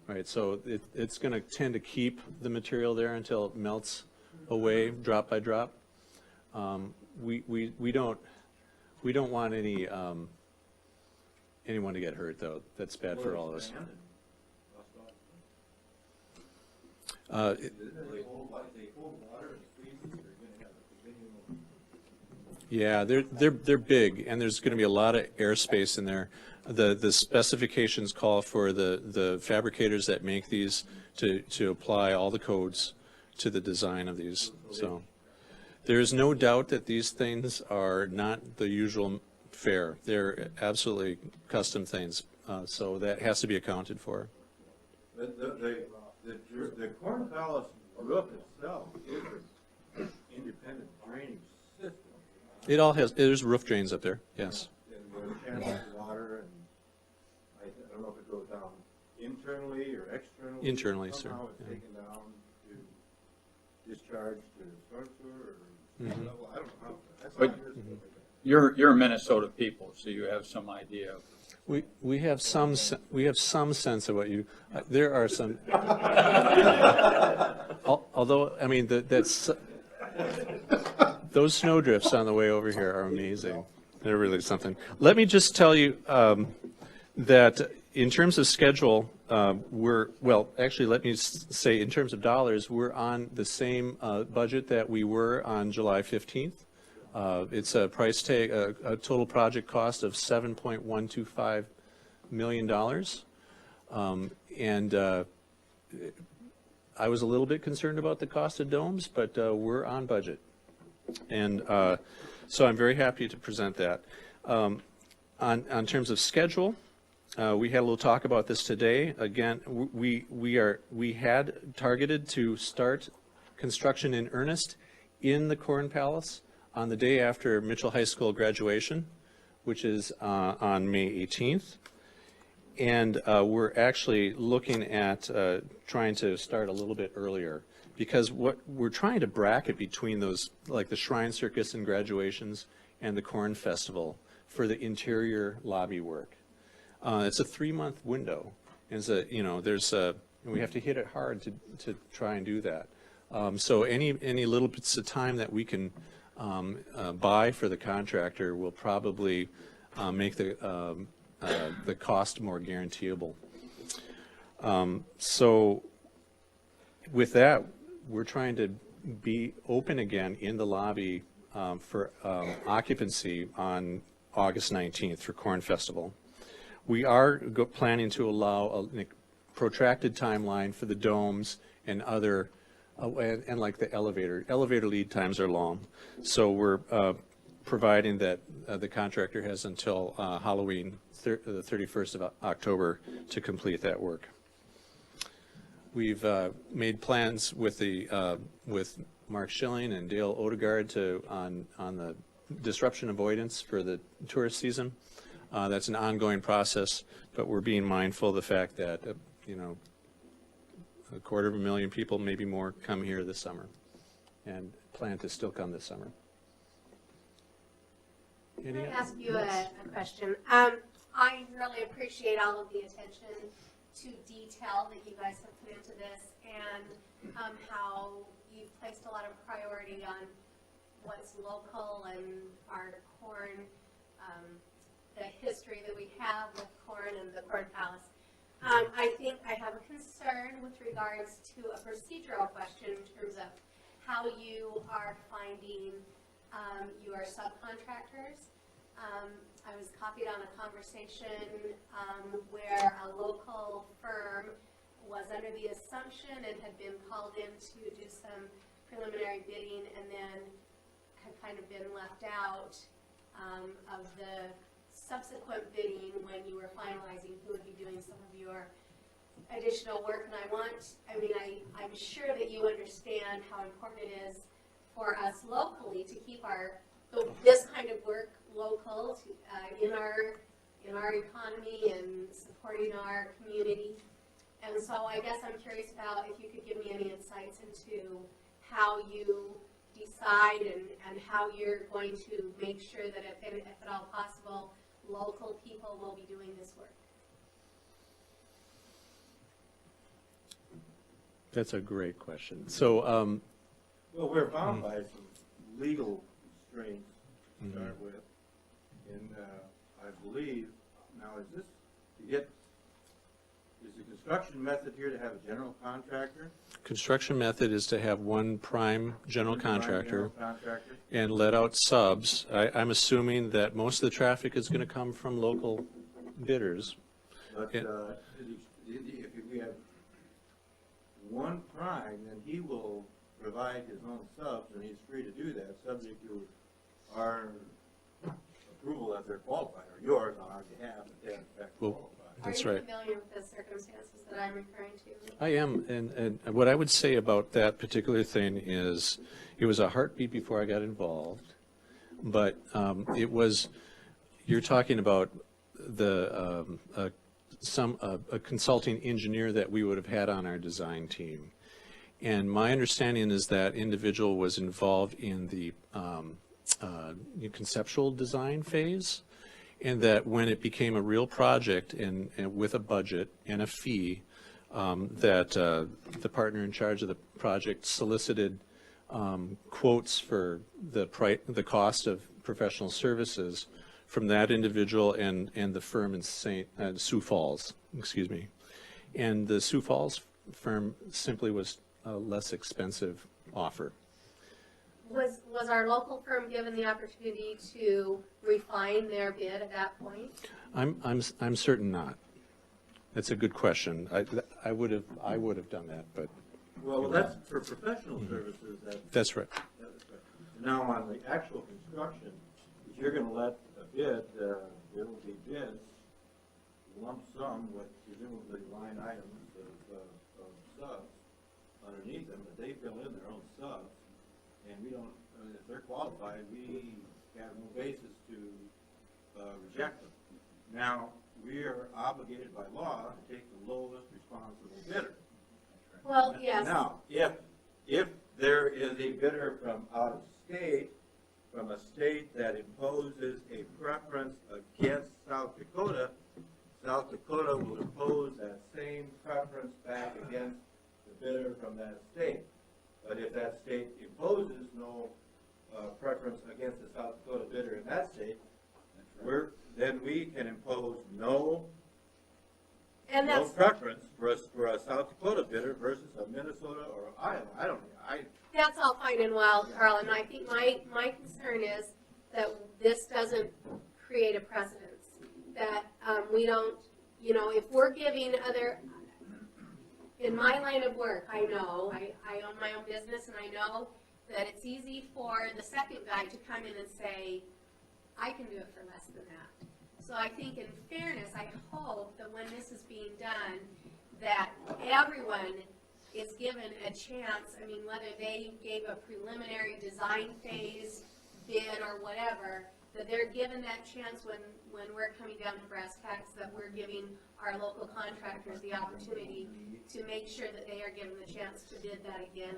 Speaker 15: right? So it's going to tend to keep the material there until it melts away, drop by drop. We don't want anyone to get hurt, though. That's bad for all of us. Yeah, they're big, and there's going to be a lot of airspace in there. The specifications call for the fabricators that make these to apply all the codes to the design of these. So there's no doubt that these things are not the usual fare. They're absolutely custom things. So that has to be accounted for.
Speaker 11: The Corn Palace roof itself is an independent drainage system.
Speaker 15: It all has, there's roof drains up there, yes.
Speaker 11: And the channels water, and I don't know if it goes down internally or externally.
Speaker 15: Internally, sir.
Speaker 11: Somehow it's taken down to discharge to storm sewer, or, I don't know how. That's
Speaker 2: But
Speaker 11: not yours.
Speaker 2: you're Minnesota people, so you have some idea of.
Speaker 15: We have some sense of what you. There are some. Although I mean that's those snowdrifts on the way over here are amazing. They're really something. Let me just tell you that in terms of schedule, actually, let me say in terms of dollars, we're on the same budget that we were on July 15th. It's a price tag, a total project cost of $7.125 million. I was a little bit concerned about the cost of domes, but we're on budget. And so I'm very happy to present that. On terms of schedule, we had a little talk about this today. Again, we had targeted to start construction in earnest in the Corn Palace on the day after Mitchell High School graduation, which is on May 18th. And we're actually looking at trying to start a little bit earlier, because what we're trying to bracket between those, like the Shrine Circus and graduations and the Corn Festival for the interior lobby work. It's a 3-month window. And we have to hit it hard to try and do that. So any little bits of time that we can buy for the contractor will probably make the cost more guaranteeable. So with that, we're trying to be open again in the lobby for occupancy on August 19th for Corn Festival. We are planning to allow a protracted timeline for the domes and other and like the elevator lead times are long. So we're providing that the contractor has until Halloween, the 31st of October, to complete that work. We've made plans with with Mark Schilling and Dale Odegaard on the disruption avoidance for the tourist season. That's an ongoing process, but we're being mindful of the fact that 250,000 people, maybe more, come here this summer, and plan to still come this summer.
Speaker 8: Can I ask you a question? I really appreciate all of the attention to detail that you guys have put into this, and how you've placed a lot of priority on what's local and our corn, the history that we have with corn and the Corn Palace. I think I have a concern with regards to a procedural question in terms of how you are finding your subcontractors. I was copied on a conversation where a local firm was under the assumption and had been called in to do some preliminary bidding and then have kind of been left out of the subsequent bidding when you were finalizing who would be doing some of your additional work. And I'm sure that you understand how important it is for us locally to keep this kind of work local in our economy and supporting our community. And so I guess I'm curious about if you could give me any insights into how you decide and how you're going to make sure that if at all possible, local people will be doing this work.
Speaker 15: That's a great question. So,
Speaker 11: Well, we're bound by some legal constraints to start with, and I believe, now is the construction method here to have a general contractor?
Speaker 15: construction method is to have one prime general contractor
Speaker 11: General contractor?
Speaker 15: and let out subs. I'm assuming that most of the traffic is going to come from local bidders.
Speaker 11: But
Speaker 15: And-
Speaker 11: if we have one prime, then he will provide his own subs, and he's free to do that, subject to our approval that they're qualified, or yours on our behalf, if they're in fact
Speaker 15: Well,
Speaker 11: qualified.
Speaker 15: That's
Speaker 8: Are you
Speaker 15: right.
Speaker 8: familiar with the circumstances that I'm referring to?
Speaker 15: I am, and what I would say about that particular thing is, it was a heartbeat before I got involved, but it was, you're talking about a consulting engineer that we would have had on our design team. And my understanding is that individual was involved in the conceptual design phase, and that when it became a real project and with a budget and a fee, that the partner in charge of the project solicited quotes for the cost of professional services from that individual and the firm in Sioux Falls, excuse me. And the Sioux Falls firm simply was a less expensive offer.
Speaker 8: Was our local firm given the opportunity to refine their bid at that point?
Speaker 15: I'm certain not. That's a good question. I would have done that, but
Speaker 11: Well, that's for professional services,
Speaker 15: that's right.
Speaker 11: Now, on the actual construction, if you're gonna let a bid, there will be bids, lump sum with presumably line items of subs underneath them, but they fill in their own subs. And we don't, if they're qualified, we have no basis to reject them. Now, we are obligated by law to take the lowest responsible bidder.
Speaker 8: Well, yes.
Speaker 11: Now, if there is a bidder from out of state, from a state that imposes a preference against South Dakota, South Dakota will impose that same preference back against the bidder from that state. But if that state imposes no preference against the South Dakota bidder in that state, then we can impose no preference for a South Dakota bidder versus a Minnesota or Iowa.
Speaker 8: That's all fine and well, Carl, and I think my concern is that this doesn't create a precedence. That we don't, if we're giving in my line of work, I know, I own my own business, and I know that it's easy for the second guy to come in and say, I can do it for less than that. So I think in fairness, I hope that when this is being done, that everyone is given a chance, whether they gave a preliminary design phase bid or whatever, that they're given that chance when we're coming down to brass tacks, that we're giving our local contractors the opportunity to make sure that they are given the chance to bid that again,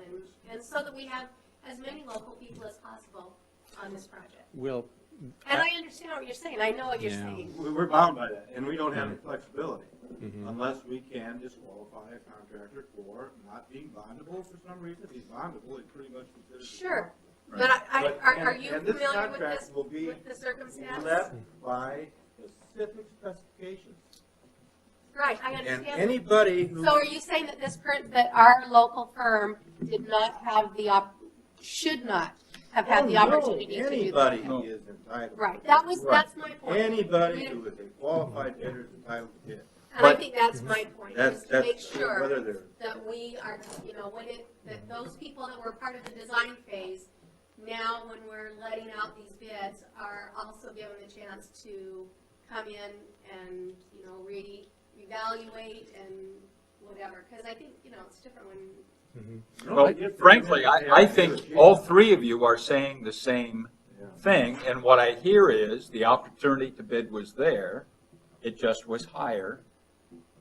Speaker 8: and so that we have as many local people as possible on this project.
Speaker 15: Well,
Speaker 8: And I understand what you're saying, I know what you're saying.
Speaker 11: We're bound by that, and we don't have any flexibility unless we can disqualify a contractor for not being bondable for some reason. If he's bondable, he's pretty much considered.
Speaker 8: Sure, but are you
Speaker 11: and this
Speaker 8: familiar with
Speaker 11: contract
Speaker 8: this,
Speaker 11: will be
Speaker 8: with the circumstance?
Speaker 11: Led by specific specifications.
Speaker 8: Right, I
Speaker 11: And
Speaker 8: understand.
Speaker 11: anybody who.
Speaker 8: So are you saying that that our local firm did not have should not have had the opportunity to do that?
Speaker 11: Anybody is entitled.
Speaker 8: Right, that's my point.
Speaker 11: Anybody who is a qualified bidder is entitled to bid.
Speaker 8: And I think that's my point, is to make sure
Speaker 11: whether they're-
Speaker 8: that we are, you know, that those people that were part of the design phase, now when we're letting out these bids, are also given the chance to come in and, you know, reevaluate and whatever, because I think, you know, it's different when.
Speaker 2: Well, frankly, I think all three of you are saying the same thing, and what I hear is the opportunity to bid was there, it just was higher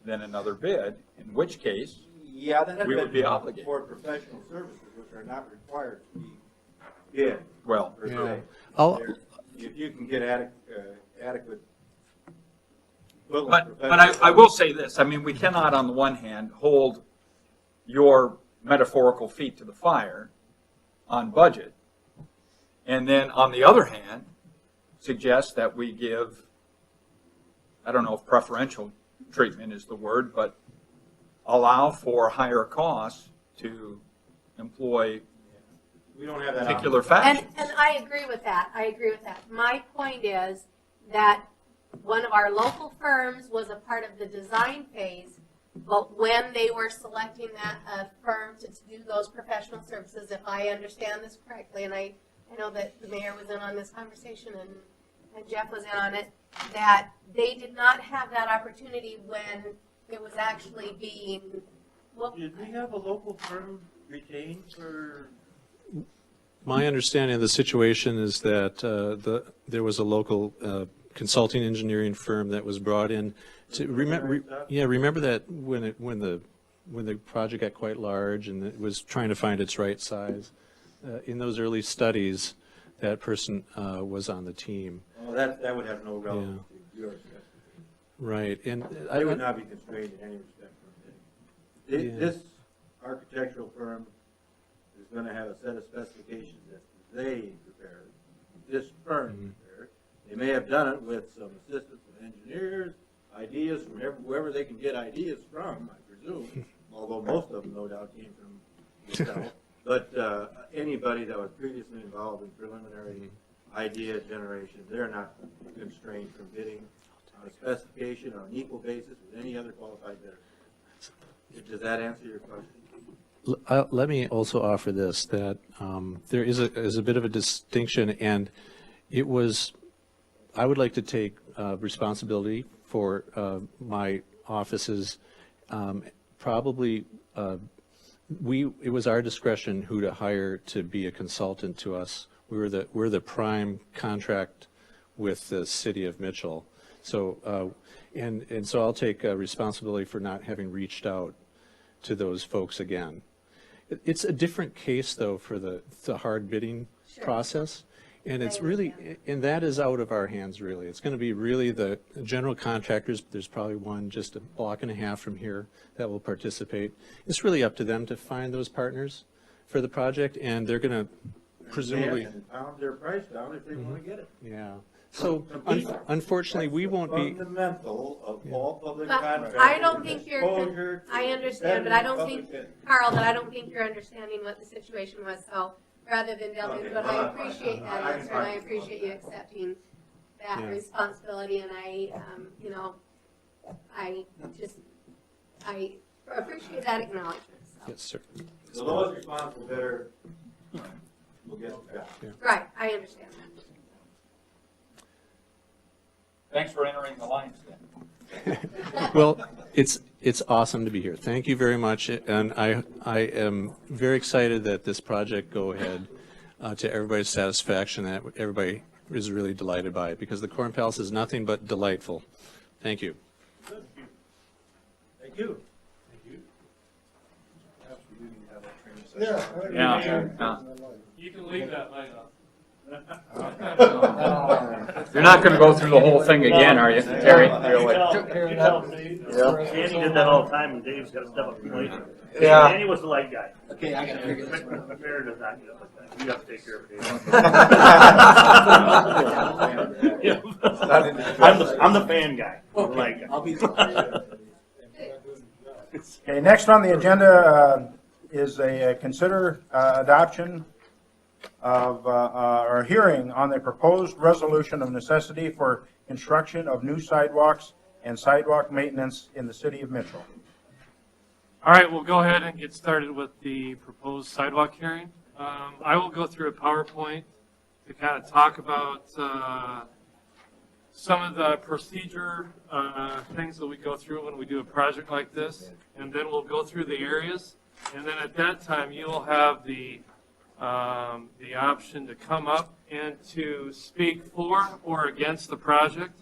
Speaker 2: than another bid, in which case,
Speaker 11: Yeah, that
Speaker 2: we would be obligated.
Speaker 11: for professional services, which are not required to be bid.
Speaker 2: Well,
Speaker 11: per
Speaker 15: Yeah.
Speaker 11: se.
Speaker 15: I'll-
Speaker 11: If you can get adequate.
Speaker 2: But I will say this, I mean, we cannot on the one hand hold your metaphorical feet to the fire on budget, and then on the other hand, suggest that we give, I don't know if preferential treatment is the word, but allow for higher costs to employ
Speaker 11: We don't have that.
Speaker 2: particular fashion.
Speaker 8: And I agree with that, My point is that one of our local firms was a part of the design phase, but when they were selecting that firm to do those professional services, if I understand this correctly, and I know that the mayor was in on this conversation and Jeff was in on it, that they did not have that opportunity when it was actually being, well,
Speaker 11: Did we have a local firm retained for?
Speaker 15: My understanding of the situation is that there was a local consulting engineering firm that was brought in to remember that when the project got quite large and it was trying to find its right size, in those early studies, that person was on the team.
Speaker 11: Well, that would have no relevance to yours.
Speaker 15: Right, and
Speaker 11: They would not be constrained in any respect from bidding.
Speaker 15: Yeah.
Speaker 11: This architectural firm is going to have a set of specifications that they prepared. This firm prepared. They may have done it with some assistance of engineers, ideas from wherever they can get ideas from, I presume, although most of them no doubt came from yourself. But anybody that was previously involved in preliminary idea generation, they're not constrained from bidding on a specification on an equal basis with any other qualified bidder. Does that answer your question?
Speaker 15: Let me also offer this, that there is a bit of a distinction, and it was, I would like to take responsibility for my office's, probably, it was our discretion who to hire to be a consultant to us. We're the prime contract with the city of Mitchell. So, and so I'll take responsibility for not having reached out to those folks again. It's a different case, though, for the hard bidding process. And it's really, and that is out of our hands, really. It's going to be really the general contractors. There's probably one just a block and a half from here that will participate. It's really up to them to find those partners for the project, and they're going to presumably.
Speaker 11: And pound their price down if they want to get it.
Speaker 15: Yeah. So unfortunately, we won't be.
Speaker 11: Fundamental of all public
Speaker 8: but
Speaker 11: contracts.
Speaker 8: I don't think
Speaker 11: exposure
Speaker 8: I
Speaker 11: to
Speaker 8: understand, but I don't
Speaker 11: public
Speaker 8: think,
Speaker 11: bid.
Speaker 8: Carl, that I don't think you're understanding what the situation was, so rather than delve into it, I appreciate that answer, and I appreciate you accepting that responsibility, and I, you know, I appreciate that acknowledgement, so.
Speaker 15: Yes, sir.
Speaker 11: The lowest responsible bidder will get the job.
Speaker 8: Right, I understand that.
Speaker 2: Thanks for entering the lines then.
Speaker 15: Well, it's awesome to be here. Thank you very much, and I am very excited that this project go ahead to everybody's satisfaction. That everybody is really delighted by it, because the Corn Palace is nothing but delightful. Thank you.
Speaker 11: Thank you.
Speaker 1: Yeah. You can leave that light on.
Speaker 2: You're not going to go through the whole thing again, are you, Terry?
Speaker 12: You tell Dave. Danny did that all the time, and Dave's got to step up later.
Speaker 6: Yeah.
Speaker 12: Danny was the light guy.
Speaker 5: Okay, I gotta figure this one out.
Speaker 12: Mayor does not get up like that. You have to take care of it. I'm the fan guy. The light guy.
Speaker 5: I'll be.
Speaker 10: Okay, next on the agenda is a consider adoption of, or hearing on the proposed resolution of necessity for construction of new sidewalks and sidewalk maintenance in the city of Mitchell.
Speaker 1: All right, we'll go ahead and get started with the proposed sidewalk hearing. I will go through a PowerPoint to kind of talk about some of the procedure things that we go through when we do a project like this, and then we'll go through the areas, and then at that time you will have the option to come up and to speak for or against the project,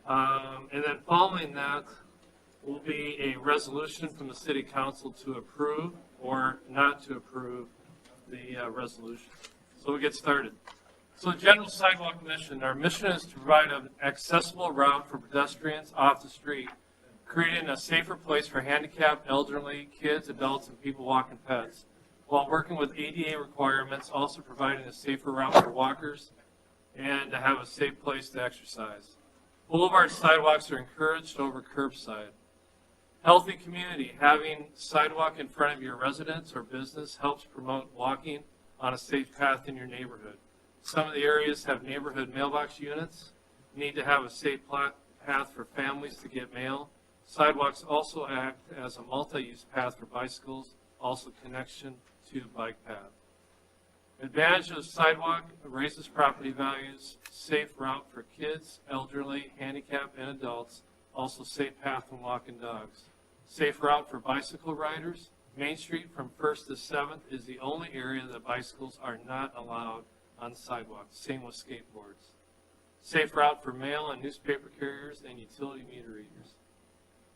Speaker 1: and then following that will be a resolution from the city council to approve or not to approve the resolution. So we'll get started. So the general sidewalk mission, our mission is to provide an accessible route for pedestrians off the street, creating a safer place for handicapped, elderly, kids, adults, and people walking pets, while working with ADA requirements, also providing a safer route for walkers and to have a safe place to exercise. Boulevard sidewalks are encouraged over curbside. Healthy community, having sidewalk in front of your residence or business helps promote walking on a safe path in your neighborhood. Some of the areas have neighborhood mailbox units, need to have a safe path for families to get mail. Sidewalks also act as a multi-use path for bicycles, also connection to bike path. Advantage of sidewalk raises property values, safe route for kids, elderly, handicapped, and adults, also safe path when walking dogs. Safe route for bicycle riders. Main Street from 1st to 7th is the only area that bicycles are not allowed on sidewalks. Same with skateboards. Safe route for mail and newspaper carriers and utility meter readers.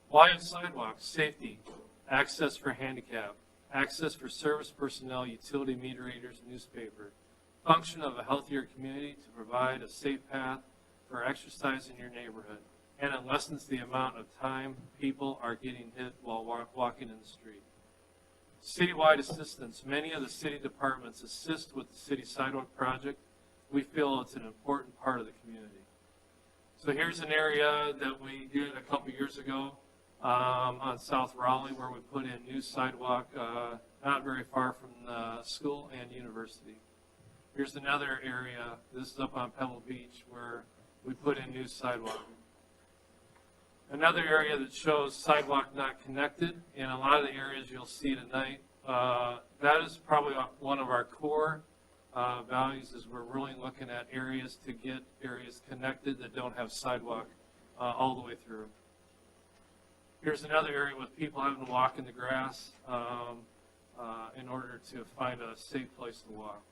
Speaker 1: Why on sidewalks? Safety. Access for handicap. Access for service personnel, utility meter readers, newspaper. Function of a healthier community to provide a safe path for exercise in your neighborhood. And it lessens the amount of time people are getting hit while walking in the street. Citywide assistance. Many of the city departments assist with the city sidewalk project. We feel it's an important part of the community. So here's an area that we did a couple years ago on South Raleigh where we put in new sidewalk not very far from the school and university. Here's another area. This is up on Pebble Beach where we put in new sidewalk. Another area that shows sidewalk not connected, in a lot of the areas you'll see tonight, that is probably one of our core values is we're really looking at areas to get areas connected that don't have sidewalk all the way through. Here's another area with people having to walk in the grass in order to find a safe place to walk.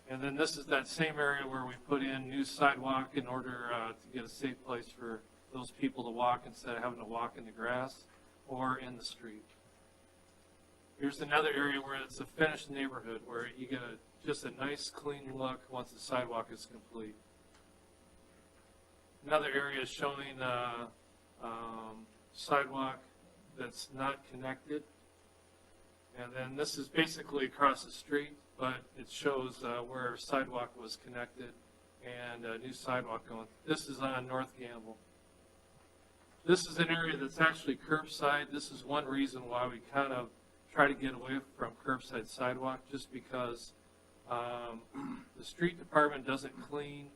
Speaker 1: And then this is that same area where we put in new sidewalk in order to get a safe place for those people to walk instead of having to walk in the grass or in the street. Here's another area where it's a finished neighborhood where you get just a nice clean look once the sidewalk is complete. Another area is showing sidewalk that's not connected. And then this is basically across the street, but it shows where sidewalk was connected and a new sidewalk going. This is on North Gamble. This is an area that's actually curbside. This is one reason why we kind of try to get away from curbside sidewalk, just because the street department doesn't clean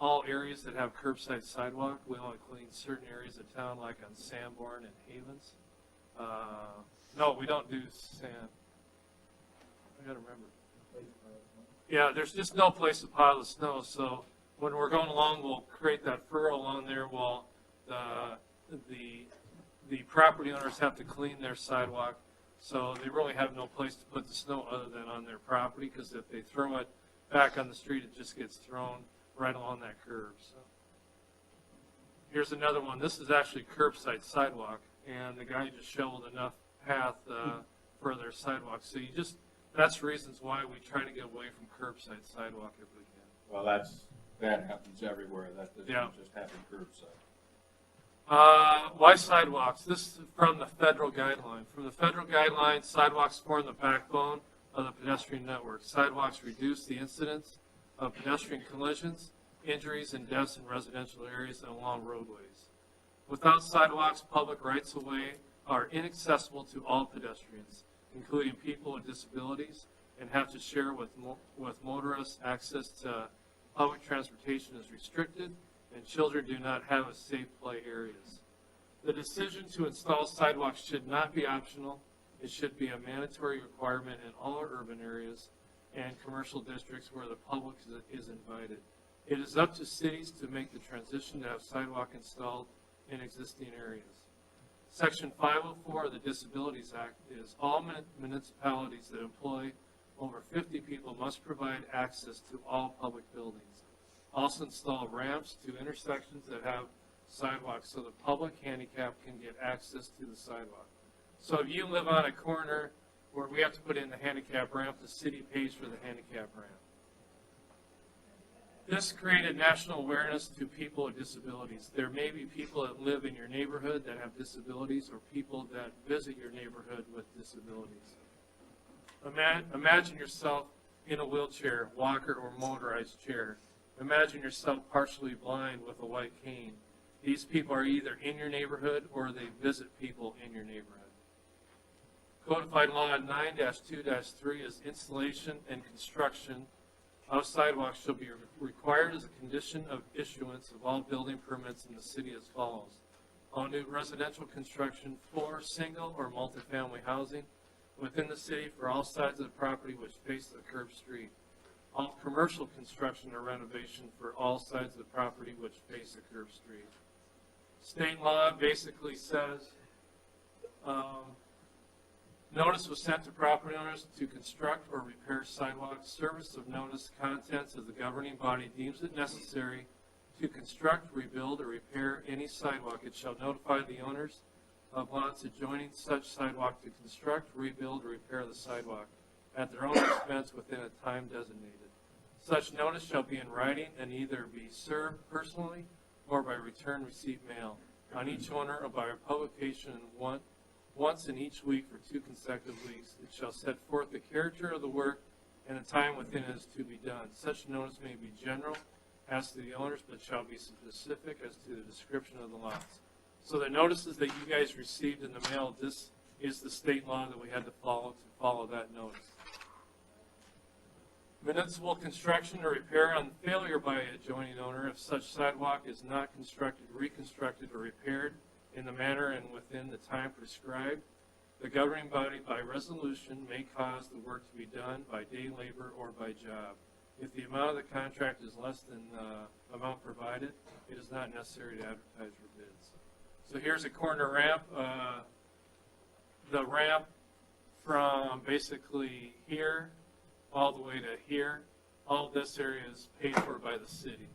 Speaker 1: all areas that have curbside sidewalk. We only clean certain areas of town, like on Sanborn and Havens. No, we don't do sand. I gotta remember. Yeah, there's just no place to pile the snow, so when we're going along, we'll create that furrow along there while the property owners have to clean their sidewalk, so they really have no place to put the snow other than on their property, because if they throw it back on the street, it just gets thrown right along that curb. So here's another one. This is actually curbside sidewalk, and the guy just shoveled enough path for their sidewalk. So that's reasons why we try to get away from curbside sidewalk if we can.
Speaker 2: Well, that happens everywhere. That doesn't just happen curbside.
Speaker 1: Why sidewalks? This is from the federal guideline. From the federal guidelines, sidewalks form the backbone of the pedestrian network. Sidewalks reduce the incidence of pedestrian collisions, injuries, and deaths in residential areas and along roadways. Without sidewalks, public rights-of-way are inaccessible to all pedestrians, including people with disabilities, and have to share with motorists. Access to public transportation is restricted, and children do not have a safe play areas. The decision to install sidewalks should not be optional. It should be a mandatory requirement in all urban areas and commercial districts where the public is invited. It is up to cities to make the transition to have sidewalk installed in existing areas. Section 504 of the Disabilities Act is all municipalities that employ over 50 people must provide access to all public buildings. Also install ramps to intersections that have sidewalks so the public handicap can get access to the sidewalk. So if you live on a corner where we have to put in the handicap ramp, the city pays for the handicap ramp. This created national awareness to people with disabilities. There may be people that live in your neighborhood that have disabilities or people that visit your neighborhood with disabilities. Imagine yourself in a wheelchair, walker, or motorized chair. Imagine yourself partially blind with a white cane. These people are either in your neighborhood or they visit people in your neighborhood. Codified Law 9-2-3 is installation and construction of sidewalks shall be required as a condition of issuance of all building permits in the city as follows. All new residential construction for single or multifamily housing within the city for all sides of the property which face the curved street. All commercial construction or renovation for all sides of the property which face the curved street. State law basically says notice was sent to property owners to construct or repair sidewalks. Service of notice contents as the governing body deems it necessary to construct, rebuild, or repair any sidewalk. It shall notify the owners of lots adjoining such sidewalk to construct, rebuild, or repair the sidewalk at their own expense within a time designated. Such notice shall be in writing and either be served personally or by return receipt mail on each owner or by publication once in each week for 2 consecutive weeks. It shall set forth the character of the work and the time within it is to be done. Such notice may be general as to the owners, but shall be specific as to the description of the lots. So the notices that you guys received in the mail, this is the state law that we had to follow that notice. Municipal construction or repair on failure by an adjoining owner if such sidewalk is not constructed, reconstructed, or repaired in the manner and within the time prescribed, the governing body by resolution may cause the work to be done by day labor or by job. If the amount of the contract is less than the amount provided, it is not necessary to advertise for bids. So here's a corner ramp. The ramp from basically here all the way to here, all this area is paid for by the city.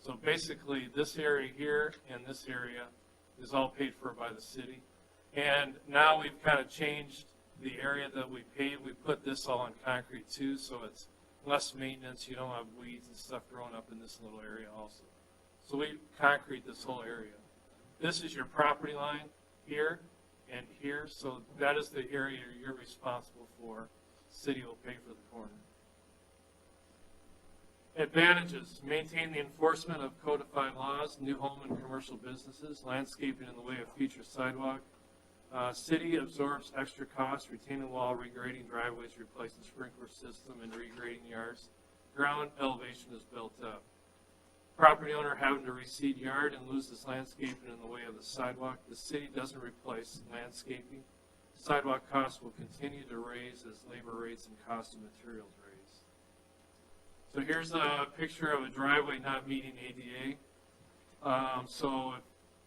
Speaker 1: So basically this area here and this area is all paid for by the city. And now we've kind of changed the area that we pave. We put this all in concrete too, so it's less maintenance. You don't have weeds and stuff growing up in this little area also. So we concrete this whole area. This is your property line here and here, so that is the area you're responsible for. City will pay for the corner. Advantages: maintain the enforcement of codified laws, new home and commercial businesses, landscaping in the way of future sidewalk. City absorbs extra costs, retaining wall, regrading driveways, replacing sprinkler system, and regrading yards. Ground elevation is built up. Property owner having to reseed yard and loses landscaping in the way of the sidewalk. The city doesn't replace landscaping. Sidewalk costs will continue to raise as labor rates and cost of materials raise. So here's a picture of a driveway not meeting ADA. So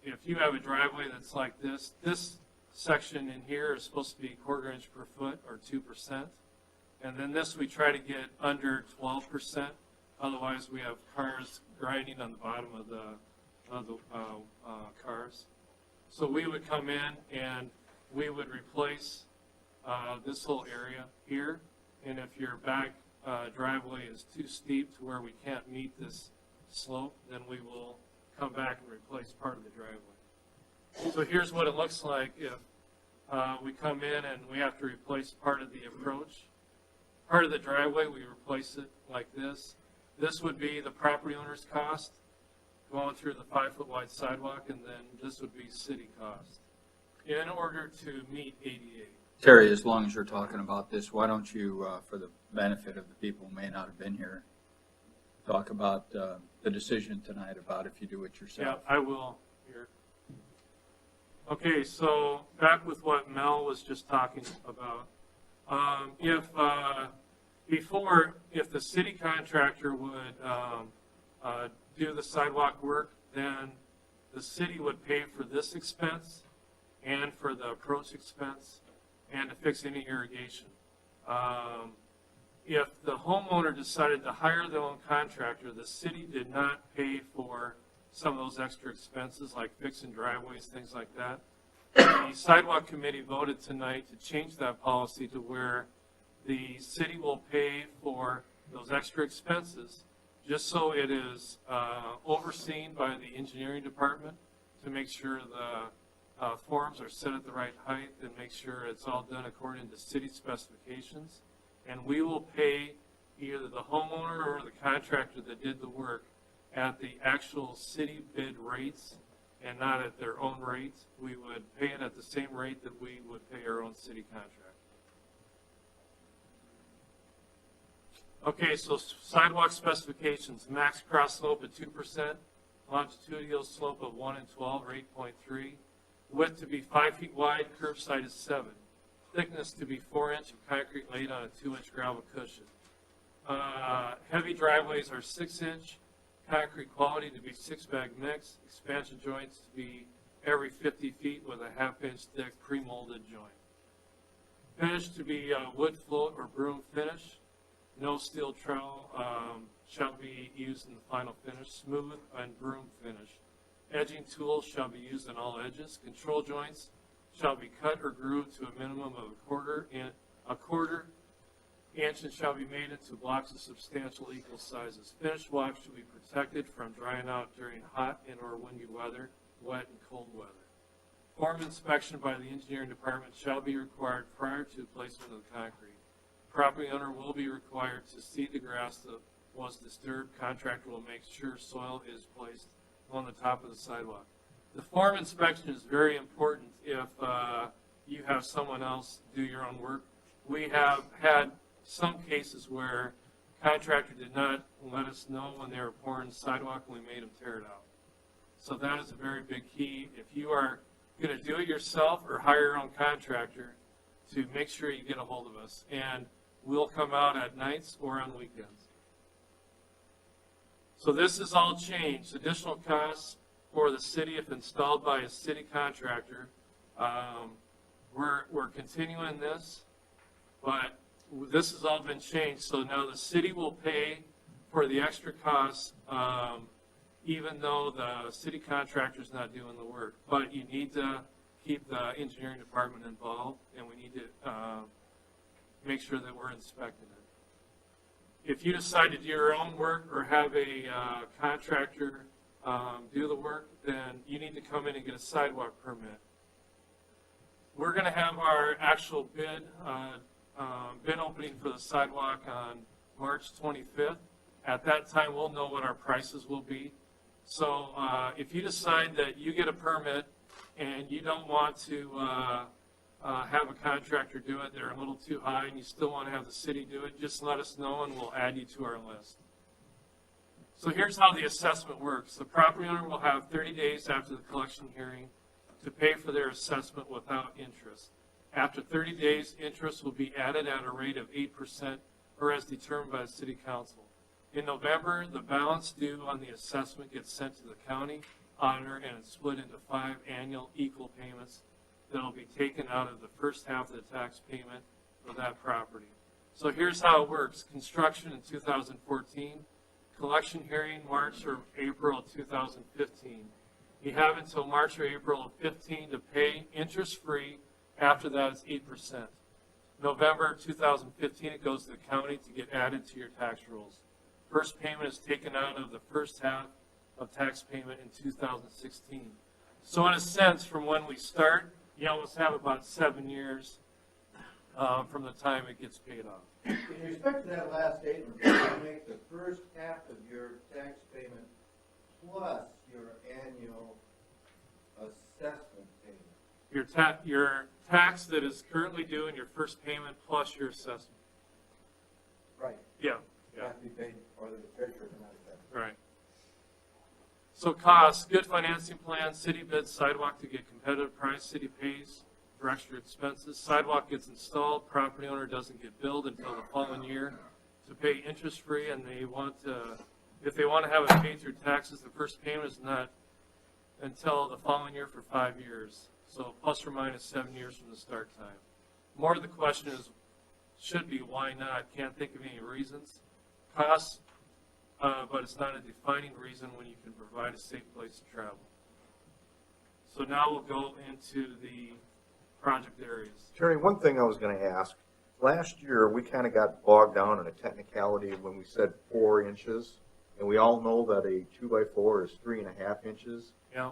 Speaker 1: if you have a driveway that's like this section in here is supposed to be 1/4 inch per foot or 2%. And then this we try to get under 12%. Otherwise we have cars grinding on the bottom of the cars. So we would come in and we would replace this whole area here. And if your back driveway is too steep to where we can't meet this slope, then we will come back and replace part of the driveway. So here's what it looks like if we come in and we have to replace part of the approach. Part of the driveway, we replace it like this. This would be the property owner's cost going through the 5-foot wide sidewalk, and then this would be city cost in order to meet ADA.
Speaker 2: Terry, as long as you're talking about this, why don't you, for the benefit of the people who may not have been here, talk about the decision tonight about if you do it
Speaker 1: Yeah,
Speaker 2: yourself.
Speaker 1: I will here. Okay, so back with what Mel was just talking about. If the city contractor would do the sidewalk work, then the city would pay for this expense and for the approach expense and to fix any irrigation. If the homeowner decided to hire their own contractor, the city did not pay for some of those extra expenses like fixing driveways, things like that. The sidewalk committee voted tonight to change that policy to where the city will pay for those extra expenses, just so it is overseen by the engineering department to make sure the forms are set at the right height and make sure it's all done according to city specifications. And we will pay either the homeowner or the contractor that did the work at the actual city bid rates and not at their own rates. We would pay it at the same rate that we would pay our own city contractor. Okay, so sidewalk specifications, max cross slope at 2%, longitudinal slope of 1 and 12 or 8.3, width to be 5 feet wide, curb side is 7, thickness to be 4 inch of concrete laid on a 2-inch gravel cushion. Heavy driveways are 6 inch, concrete quality to be 6-bag mix, expansion joints to be every 50 feet with a 1/2 inch thick pre-molded joint. Finish to be wood float or broom finish. No steel trowel shall be used in the final finish. Smooth and broom finish. Edging tools shall be used on all edges. Control joints shall be cut or grooved to a minimum of a quarter inch and shall be made into blocks of substantial equal sizes. Finished blocks should be protected from drying out during hot and or windy weather, wet and cold weather. Form inspection by the engineering department shall be required prior to placement of the concrete. Property owner will be required to seed the grass that was disturbed. Contractor will make sure soil is placed on the top of the sidewalk. The form inspection is very important if you have someone else do your own work. We have had some cases where contractor did not let us know when they were pouring the sidewalk and we made them tear it out. So that is a very big key. If you are going to do it yourself or hire your own contractor, to make sure you get a hold of us. And we'll come out at nights or on weekends. So this is all changed. Additional costs for the city if installed by a city contractor. We're continuing this, but this has all been changed. So now the city will pay for the extra costs, even though the city contractor is not doing the work. But you need to keep the engineering department involved, and we need to make sure that we're inspecting it. If you decide to do your own work or have a contractor do the work, then you need to come in and get a sidewalk permit. We're going to have our actual bid opening for the sidewalk on March 25th. At that time, we'll know what our prices will be. So if you decide that you get a permit and you don't want to have a contractor do it, they're a little too high, and you still want to have the city do it, just let us know and we'll add you to our list. So here's how the assessment works. The property owner will have 30 days after the collection hearing to pay for their assessment without interest. After 30 days, interest will be added at a rate of 8% or as determined by the city council. In November, the balance due on the assessment gets sent to the county auditor and it's split into 5 annual equal payments that will be taken out of the first half of the tax payment for that property. So here's how it works. Construction in 2014, collection hearing March or April of 2015. You have until March or April of 15 to pay interest-free. After that, it's 8%. November 2015, it goes to the county to get added to your tax rolls. First payment is taken out of the first half of tax payment in 2016. So in a sense, from when we start, you almost have about 7 years from the time it gets paid off.
Speaker 11: In respect to that last statement, you make the first half of your tax payment plus your annual assessment payment.
Speaker 1: Your tax that is currently due in your first payment plus your assessment.
Speaker 11: Right.
Speaker 1: Yeah.
Speaker 11: Have to be paid, or the treasurer cannot
Speaker 1: Right. So costs, good financing plan, city bids sidewalk to get competitive price, city pays for extra expenses. Sidewalk gets installed, property owner doesn't get billed until the following year to pay interest free, and they want to, if they want to have it paid through taxes, the first payment is not until the following year for 5 years. So plus or minus 7 years from the start time. More of the question is, should be why not? Can't think of any reasons. Costs, but it's not a defining reason when you can provide a safe place to travel. So now we'll go into the project areas.
Speaker 7: Terry, one thing I was gonna ask, last year, we kinda got bogged down in a technicality when we said 4 inches, and we all know that a 2x4 is 3.5 inches.
Speaker 1: Yeah.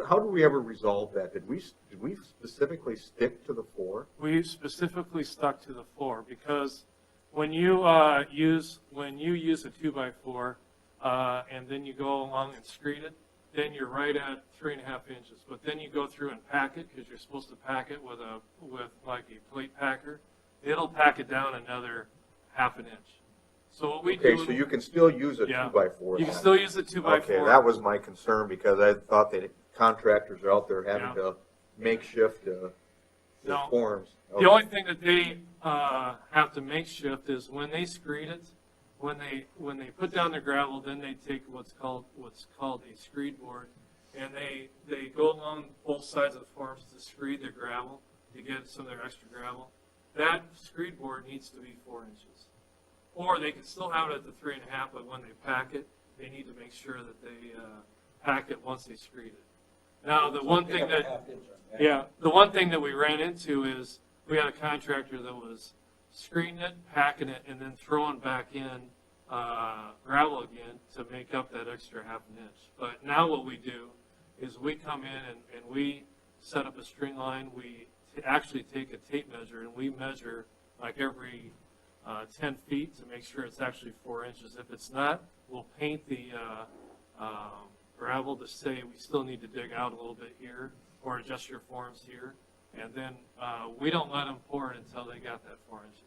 Speaker 7: How did we ever resolve that? Did we specifically stick to the 4?
Speaker 1: We specifically stuck to the 4 because when you use a 2x4 and then you go along and screed it, then you're right at 3.5 inches. But then you go through and pack it because you're supposed to pack it with like a plate packer. It'll pack it down another 1/2 inch. So what we do.
Speaker 7: Okay, so you can still use a 2x4.
Speaker 1: You can still use a 2x4.
Speaker 7: Okay, that was my concern because I thought that contractors are out there having to makeshift forms. Okay.
Speaker 1: The only thing that they have to makeshift is when they screed it, when they put down their gravel, then they take what's called a screed board, and they go along both sides of the forms to screed their gravel to get some of their extra gravel. That screed board needs to be 4 inches. Or they can still have it at the 3.5, but when they pack it, they need to make sure that they pack it once they screed it. Now, the one thing that we ran into is we had a contractor that was screeding it, packing it, and then throwing back in gravel again to make up that extra 1/2 inch. But now what we do is we come in and we set up a string line. We actually take a tape measure and we measure like every 10 feet to make sure it's actually 4 inches. If it's not, we'll paint the gravel to say we still need to dig out a little bit here or adjust your forms here. And then we don't let them pour it until they got that 4 inches.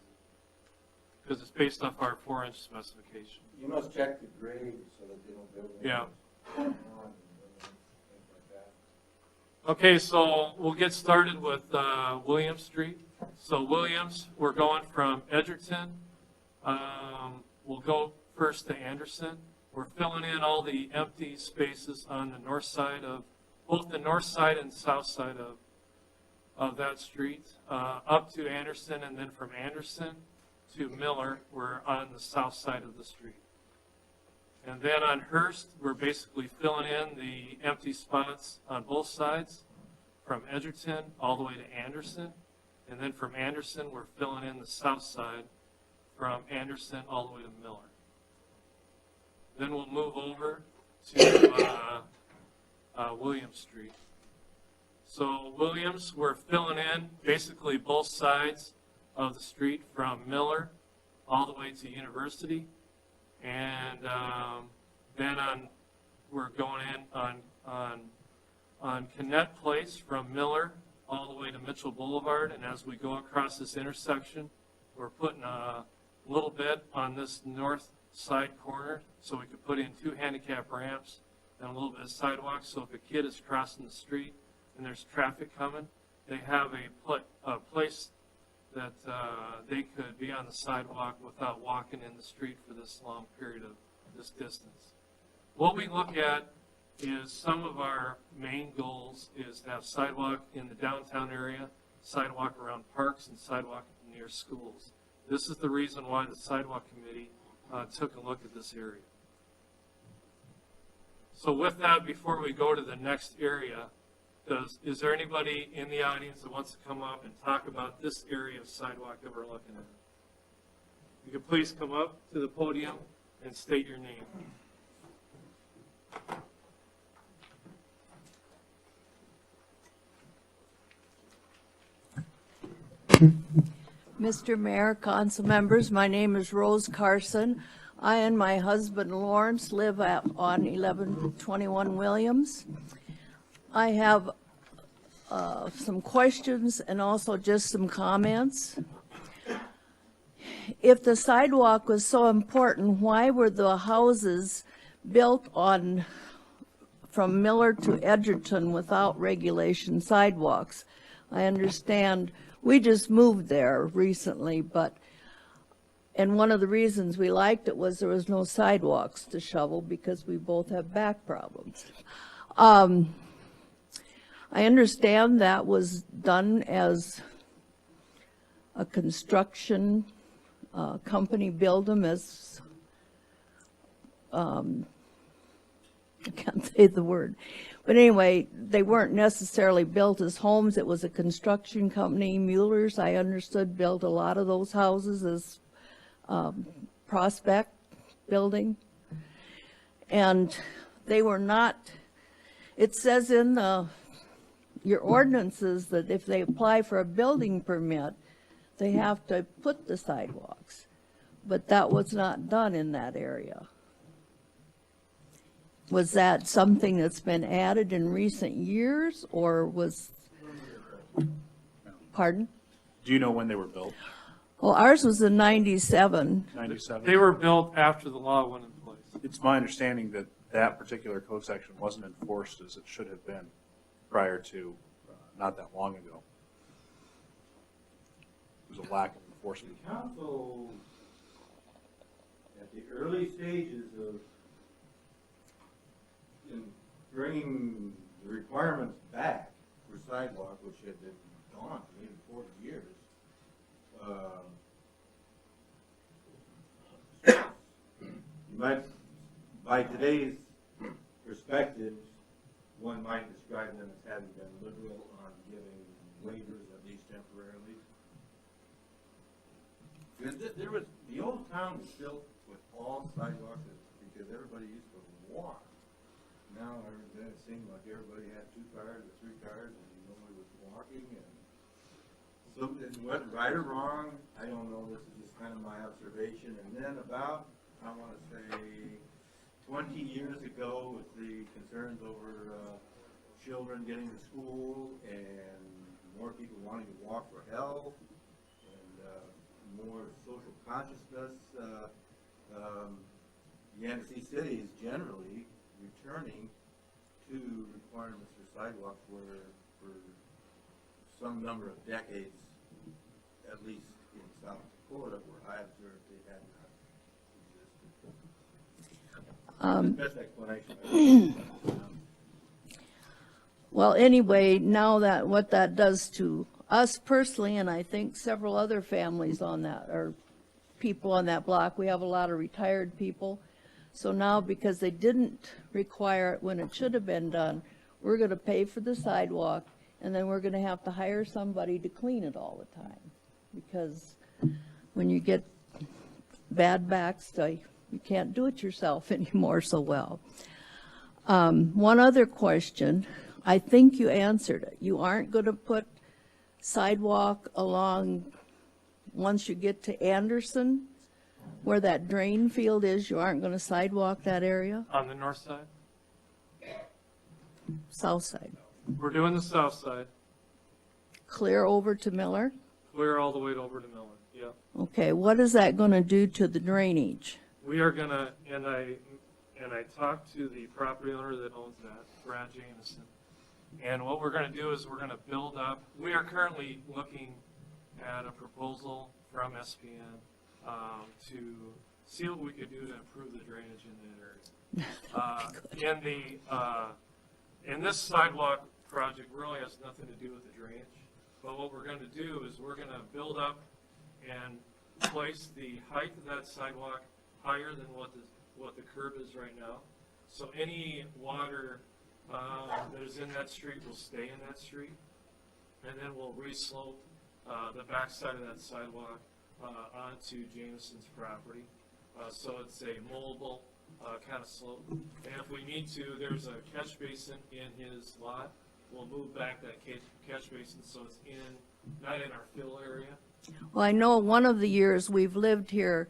Speaker 1: Because it's based off our 4-inch specification.
Speaker 11: You must check the grade so that they don't build.
Speaker 1: Yeah. Okay, so we'll get started with Williams Street. So Williams, we're going from Edgerton. We'll go first to Anderson. We're filling in all the empty spaces on the north side of, both the north side and south side of that street, up to Anderson, and then from Anderson to Miller, we're on the south side of the street. And then on Hearst, we're basically filling in the empty spots on both sides, from Edgerton all the way to Anderson. And then from Anderson, we're filling in the south side from Anderson all the way to Miller. Then we'll move over to Williams Street. So Williams, we're filling in basically both sides of the street from Miller all the way to University. And then we're going in on Cannett Place from Miller all the way to Mitchell Boulevard. And as we go across this intersection, we're putting a little bit on this north side corner so we could put in 2 handicap ramps and a little bit of sidewalk. So if a kid is crossing the street and there's traffic coming, they have a place that they could be on the sidewalk without walking in the street for this long period of this distance. What we look at is some of our main goals is to have sidewalk in the downtown area, sidewalk around parks, and sidewalk near schools. This is the reason why the sidewalk committee took a look at this area. So with that, before we go to the next area, is there anybody in the audience that wants to come up and talk about this area of sidewalk that we're looking at? You could please come up to the podium and state your name.
Speaker 17: Mr. Mayor, council members, my name is Rose Carson. I and my husband Lawrence live on 1121 Williams. I have some questions and also just some comments. if the sidewalk was so important, why were the houses built on, from Miller to Edgerton without regulation sidewalks? I understand, we just moved there recently, but, and one of the reasons we liked it was there was no sidewalks to shovel because we both have back problems. I understand that was done as a construction company build them as, I can't say the word. But anyway, they weren't necessarily built as homes. It was a construction company. Mueller's, I understood, built a lot of those houses as Prospect building. And they were not, it says in your ordinances that if they apply for a building permit, they have to put the sidewalks. But that was not done in that area. Was that something that's been added in recent years, or was, pardon?
Speaker 3: Do you know when they were built?
Speaker 17: Well, ours was in 97.
Speaker 3: 97?
Speaker 1: They were built after the law went in place.
Speaker 3: It's my understanding that that particular code section wasn't enforced as it should have been prior to not that long ago. There's a lack of enforcement.
Speaker 11: Council, at the early stages of bringing the requirements back for sidewalk, which had been gone for maybe 40 years, you might, by today's perspectives, one might describe them as having been liberal on giving waivers, at least temporarily. There was, the old town was built with all sidewalks because everybody used to walk. Now it seemed like everybody had 2 cars or 3 cars and nobody was walking. And so, what, right or wrong, I don't know. This is just kind of my observation. And then about, I want to say, 20 years ago, with the concerns over children getting to school and more people wanting to walk for health and more social consciousness, you had to see cities generally returning to requirements for sidewalks where for some number of decades, at least in South Dakota, where I observed they had not existed. Best explanation.
Speaker 17: Well, anyway, now that, what that does to us personally, and I think several other families on that, or people on that block, we have a lot of retired people. So now, because they didn't require it when it should have been done, we're gonna pay for the sidewalk, and then we're gonna have to hire somebody to clean it all the time. Because when you get bad backs, you can't do it yourself anymore so well. One other question, I think you answered it. You aren't gonna put sidewalk along, once you get to Anderson, where that drain field is, you aren't going to sidewalk that area?
Speaker 1: On the north side?
Speaker 17: South side?
Speaker 1: We're doing the south side,
Speaker 17: Clear over to Miller?
Speaker 1: clear all the way over to Miller, yep.
Speaker 17: Okay, what is that going to do to the drainage?
Speaker 1: We are gonna, and I talked to the property owner that owns that, Brad Jameson. And what we're gonna do is we're gonna build up, we are currently looking at a proposal from SPN to see what we could do to improve the drainage in that area. And this sidewalk project really has nothing to do with the drainage. But what we're gonna do is we're gonna build up and place the height of that sidewalk higher than what the curb is right now. So any water that is in that street will stay in that street. And then we'll re-slope the backside of that sidewalk onto Jameson's property. So it's a mowable kind of slope. And if we need to, there's a catch basin in his lot. We'll move back that catch basin so it's not in our fill area.
Speaker 17: Well, I know one of the years we've lived here,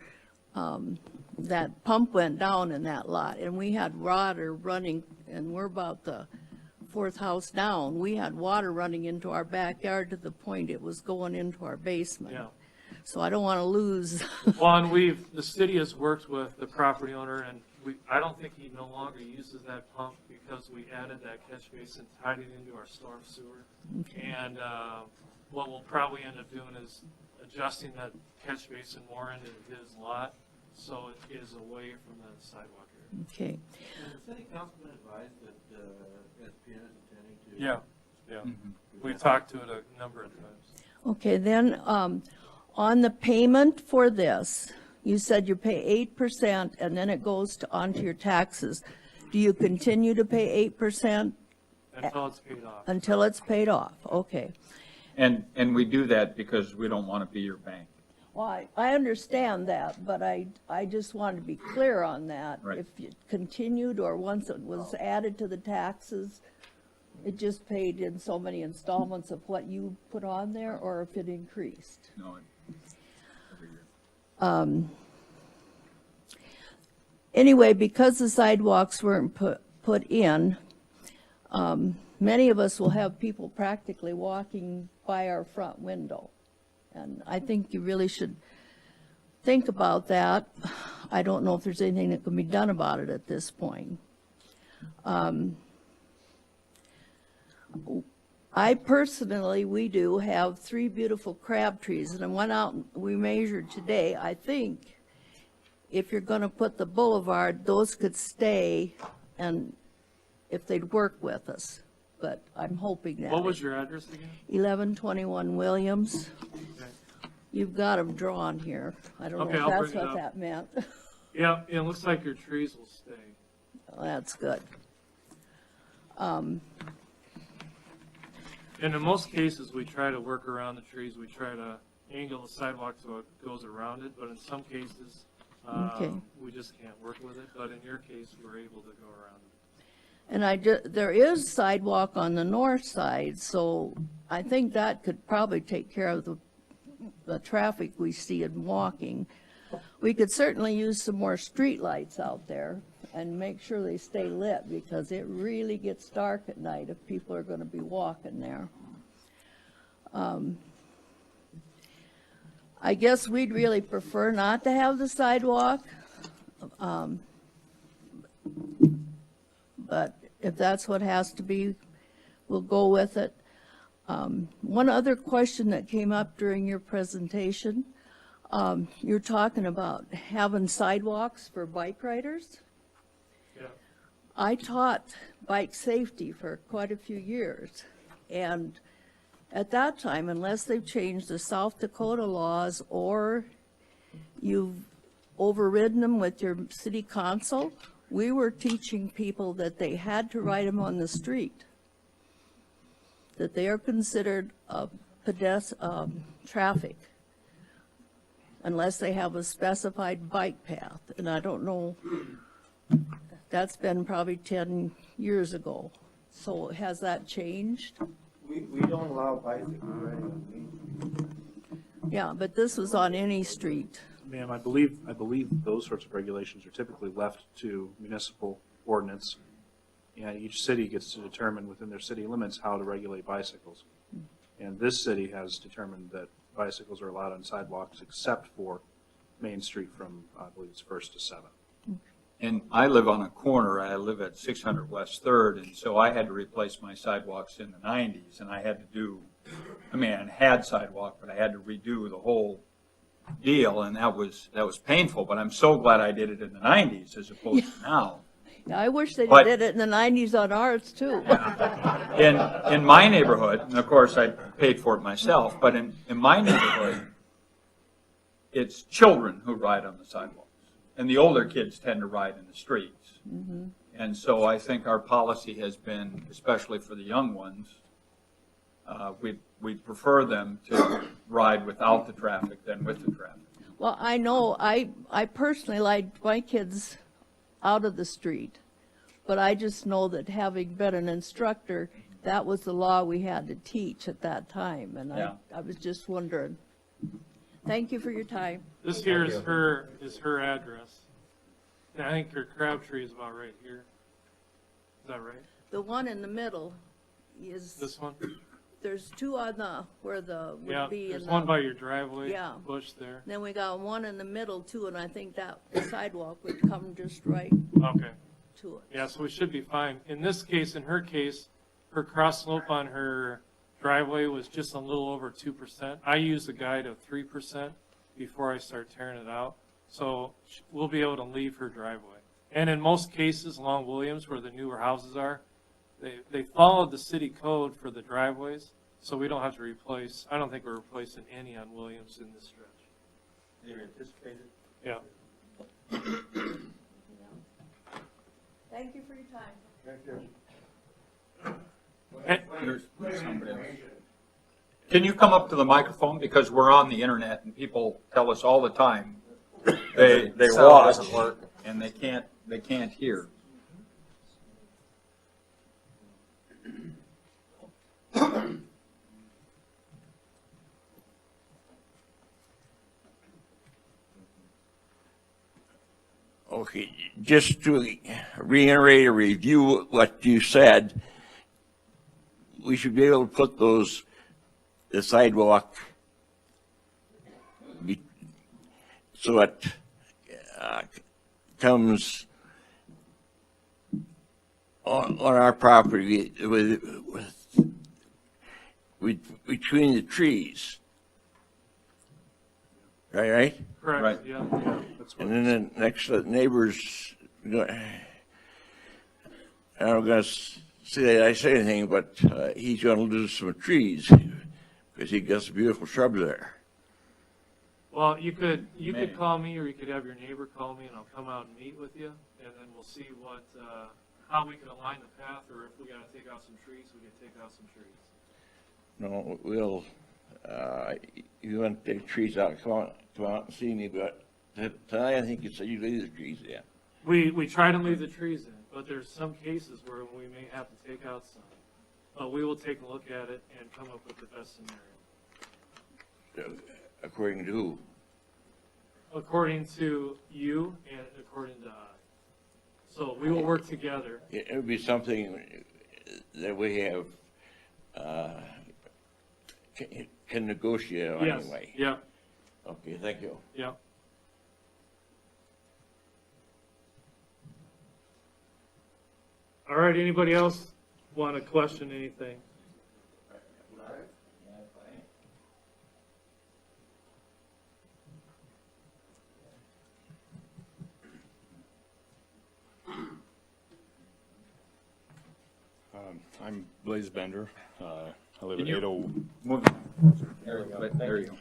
Speaker 17: that pump went down in that lot, and we had water running, and we're about the 4th house down. We had water running into our backyard to the point it was going into our basement.
Speaker 1: Yeah.
Speaker 17: So I don't want to lose.
Speaker 1: Well, and the city has worked with the property owner, and I don't think he no longer uses that pump because we added that catch basin, tied it into our storm sewer. And what we'll probably end up doing is adjusting that catch basin more into his lot, so it is away from the sidewalk area.
Speaker 17: Okay.
Speaker 11: The city councilman advised that, SPN is intending to.
Speaker 1: Yeah, yeah. We talked to it a number of times.
Speaker 17: Okay, then, on the payment for this, you said you pay 8% and then it goes onto your taxes. Do you continue to pay 8%?
Speaker 1: Until it's paid off.
Speaker 17: Until it's paid off, okay.
Speaker 2: And we do that because we don't want to be your bank.
Speaker 17: Well, I understand that, but I just wanted to be clear on that.
Speaker 2: Right.
Speaker 17: If it continued or once it was added to the taxes, it just paid in so many installments of what you put on there, or if it increased?
Speaker 2: No, every year.
Speaker 17: Anyway, because the sidewalks weren't put in, many of us will have people practically walking by our front window. And I think you really should think about that. I don't know if there's anything that can be done about it at this point. I personally, we do have 3 beautiful crab trees, and I went out and we measured today. I think if you're going to put the boulevard, those could stay, and if they'd work with us. But I'm hoping that.
Speaker 1: What was your address again?
Speaker 17: 1121 Williams.
Speaker 1: Okay.
Speaker 17: You've got them drawn here. I don't know
Speaker 1: Okay,
Speaker 17: if
Speaker 1: I'll
Speaker 17: that's
Speaker 1: bring it
Speaker 17: what
Speaker 1: up.
Speaker 17: that meant.
Speaker 1: Yeah, it looks like your trees will stay.
Speaker 17: Well, that's good.
Speaker 1: And in most cases, we try to work around the trees. We try to angle the sidewalk so it goes around it, but in some cases,
Speaker 17: Okay.
Speaker 1: we just can't work with it. But in your case, we're able to go around it.
Speaker 17: And there is sidewalk on the north side, so I think that could probably take care of the traffic we see in walking. We could certainly use some more streetlights out there and make sure they stay lit, because it really gets dark at night if people are gonna be walking there. I guess we'd really prefer not to have the sidewalk. But if that's what has to be, we'll go with it. One other question that came up during your presentation, you're talking about having sidewalks for bike riders.
Speaker 1: Yeah.
Speaker 17: I taught bike safety for quite a few years, and at that time, unless they've changed the South Dakota laws or you've overridden them with your city council, we were teaching people that they had to ride them on the street, that they are considered traffic unless they have a specified bike path. And I don't know, that's been probably 10 years ago. So has that changed?
Speaker 11: We don't allow bicycle riding on Main Street.
Speaker 17: Yeah, but this was on any street.
Speaker 3: Ma'am, I believe those sorts of regulations are typically left to municipal ordinance. And each city gets to determine within their city limits how to regulate bicycles. And this city has determined that bicycles are allowed on sidewalks except for Main Street from, I believe it's 1st to 7th.
Speaker 2: And I live on a corner, I live at 600 West 3rd, and so I had to replace my sidewalks in the 90s, and I had to do, I had sidewalk, but I had to redo the whole deal, and that was painful, but I'm so glad I did it in the 90s as opposed to now.
Speaker 17: I wish they
Speaker 2: But-
Speaker 17: did it in the 90s on ours too.
Speaker 2: In my neighborhood, and of course I paid for it myself, but in my neighborhood, it's children who ride on the sidewalks. And the older kids tend to ride in the streets.
Speaker 17: Mhm.
Speaker 2: And so I think our policy has been, especially for the young ones, we prefer them to ride without the traffic than with the traffic.
Speaker 17: Well, I know, I personally like my kids out of the street, but I just know that having been an instructor, that was the law we had to teach at that time, and
Speaker 2: Yeah.
Speaker 17: I was just wondering. Thank you for your time.
Speaker 1: This here is her address. And I think her crab tree is about right here. Is that right?
Speaker 17: The one in the middle is,
Speaker 1: This one?
Speaker 17: there's two on the, where the,
Speaker 1: Yeah,
Speaker 17: would be in
Speaker 1: there's
Speaker 17: the.
Speaker 1: one by your driveway,
Speaker 17: Yeah.
Speaker 1: bush there.
Speaker 17: Then we got one in the middle too, and I think that sidewalk would come just right
Speaker 1: Okay.
Speaker 17: to it.
Speaker 1: Yeah, so we should be fine. In this case, in her case, her cross slope on her driveway was just a little over 2%. I use a guide of 3% before I start tearing it out. So we'll be able to leave her driveway. And in most cases along Williams, where the newer houses are, they followed the city code for the driveways, so we don't have to replace, I don't think we're replacing any on Williams in this stretch.
Speaker 2: They're anticipated.
Speaker 1: Yeah.
Speaker 17: Thank you for your time.
Speaker 4: Thank you.
Speaker 2: There's somebody else. Can you come up to the microphone, because we're on the internet and people tell us all the time they
Speaker 6: Sound
Speaker 2: watch
Speaker 6: doesn't work.
Speaker 2: and they can't hear.
Speaker 18: Okay, just to reiterate or review what you said, we should be able to put the sidewalk so it comes on our property between the trees. Right?
Speaker 1: Correct,
Speaker 2: Right.
Speaker 1: yeah.
Speaker 18: And then the next neighbors, I'm not gonna say that I say anything, but he's gonna lose some trees because he got some beautiful shrubs there.
Speaker 1: Well, you could
Speaker 2: Maybe.
Speaker 1: call me, or you could have your neighbor call me, and I'll come out and meet with you, and then we'll see what, how we can align the path, or if we gotta take out some trees, we can take out some trees.
Speaker 18: No, we'll, you want to take trees out, come out and see me, but tonight I think you said you leave the trees in.
Speaker 1: We try to leave the trees in, but there's some cases where we may have to take out some. But we will take a look at it and come up with the best scenario.
Speaker 18: According to who?
Speaker 1: According to you and according to I. So we will work together.
Speaker 18: It would be something that we have, can negotiate on
Speaker 1: Yes,
Speaker 18: anyway.
Speaker 1: yeah,
Speaker 18: Okay, thank you.
Speaker 1: yeah. All right, anybody else want to question anything?
Speaker 19: I'm Blaze Bender. I live
Speaker 2: Can
Speaker 19: at
Speaker 2: you
Speaker 19: 80.
Speaker 2: move? There you go. There you go.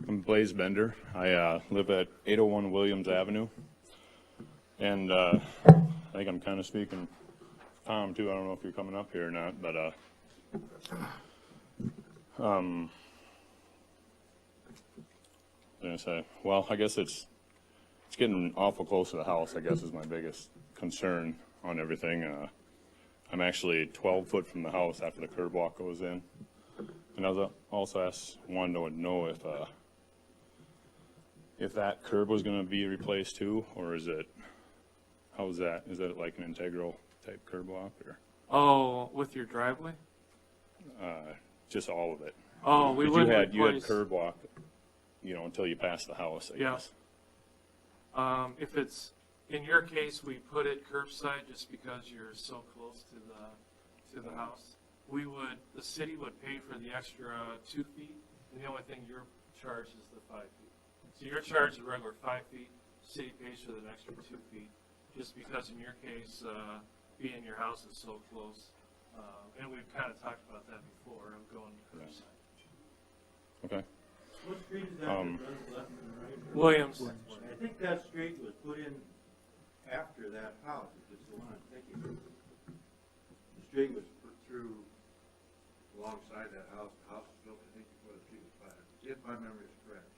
Speaker 19: I'm Blaze Bender. I live at 801 Williams Avenue, and I think I'm kind of speaking for Tom too. I don't know if you're coming up here or not, but what was I gonna say? Well, I guess it's getting awful close to the house, I guess, is my biggest concern on everything. I'm actually 12 foot from the house after the curb walk goes in. And I was also wanted to know if that curb was going to be replaced too, or is it, how is that? Is that like an integral type curb walk, or
Speaker 1: Oh, with your driveway?
Speaker 19: just all of it?
Speaker 1: Oh, we
Speaker 19: 'Cause
Speaker 1: wouldn't
Speaker 19: you had
Speaker 1: replace-
Speaker 19: curb walk, until you pass the house, I
Speaker 1: Yeah.
Speaker 19: guess.
Speaker 1: If it's, in your case, we put it curbside just because you're so close to the house. The city would pay for the extra 2 feet, and the only thing you're charged is the 5 feet. So you're charged a regular 5 feet, city pays for the extra 2 feet, just because in your case, being your house is so close. And we've kind of talked about that before, of going curbside.
Speaker 19: Okay.
Speaker 11: What street is that that runs left and right?
Speaker 1: Williams.
Speaker 11: I think that street was put in after that house, if it's the one I'm thinking of. The street was put through alongside that house. The house was built, I think, before the street was platted, if my memory is correct.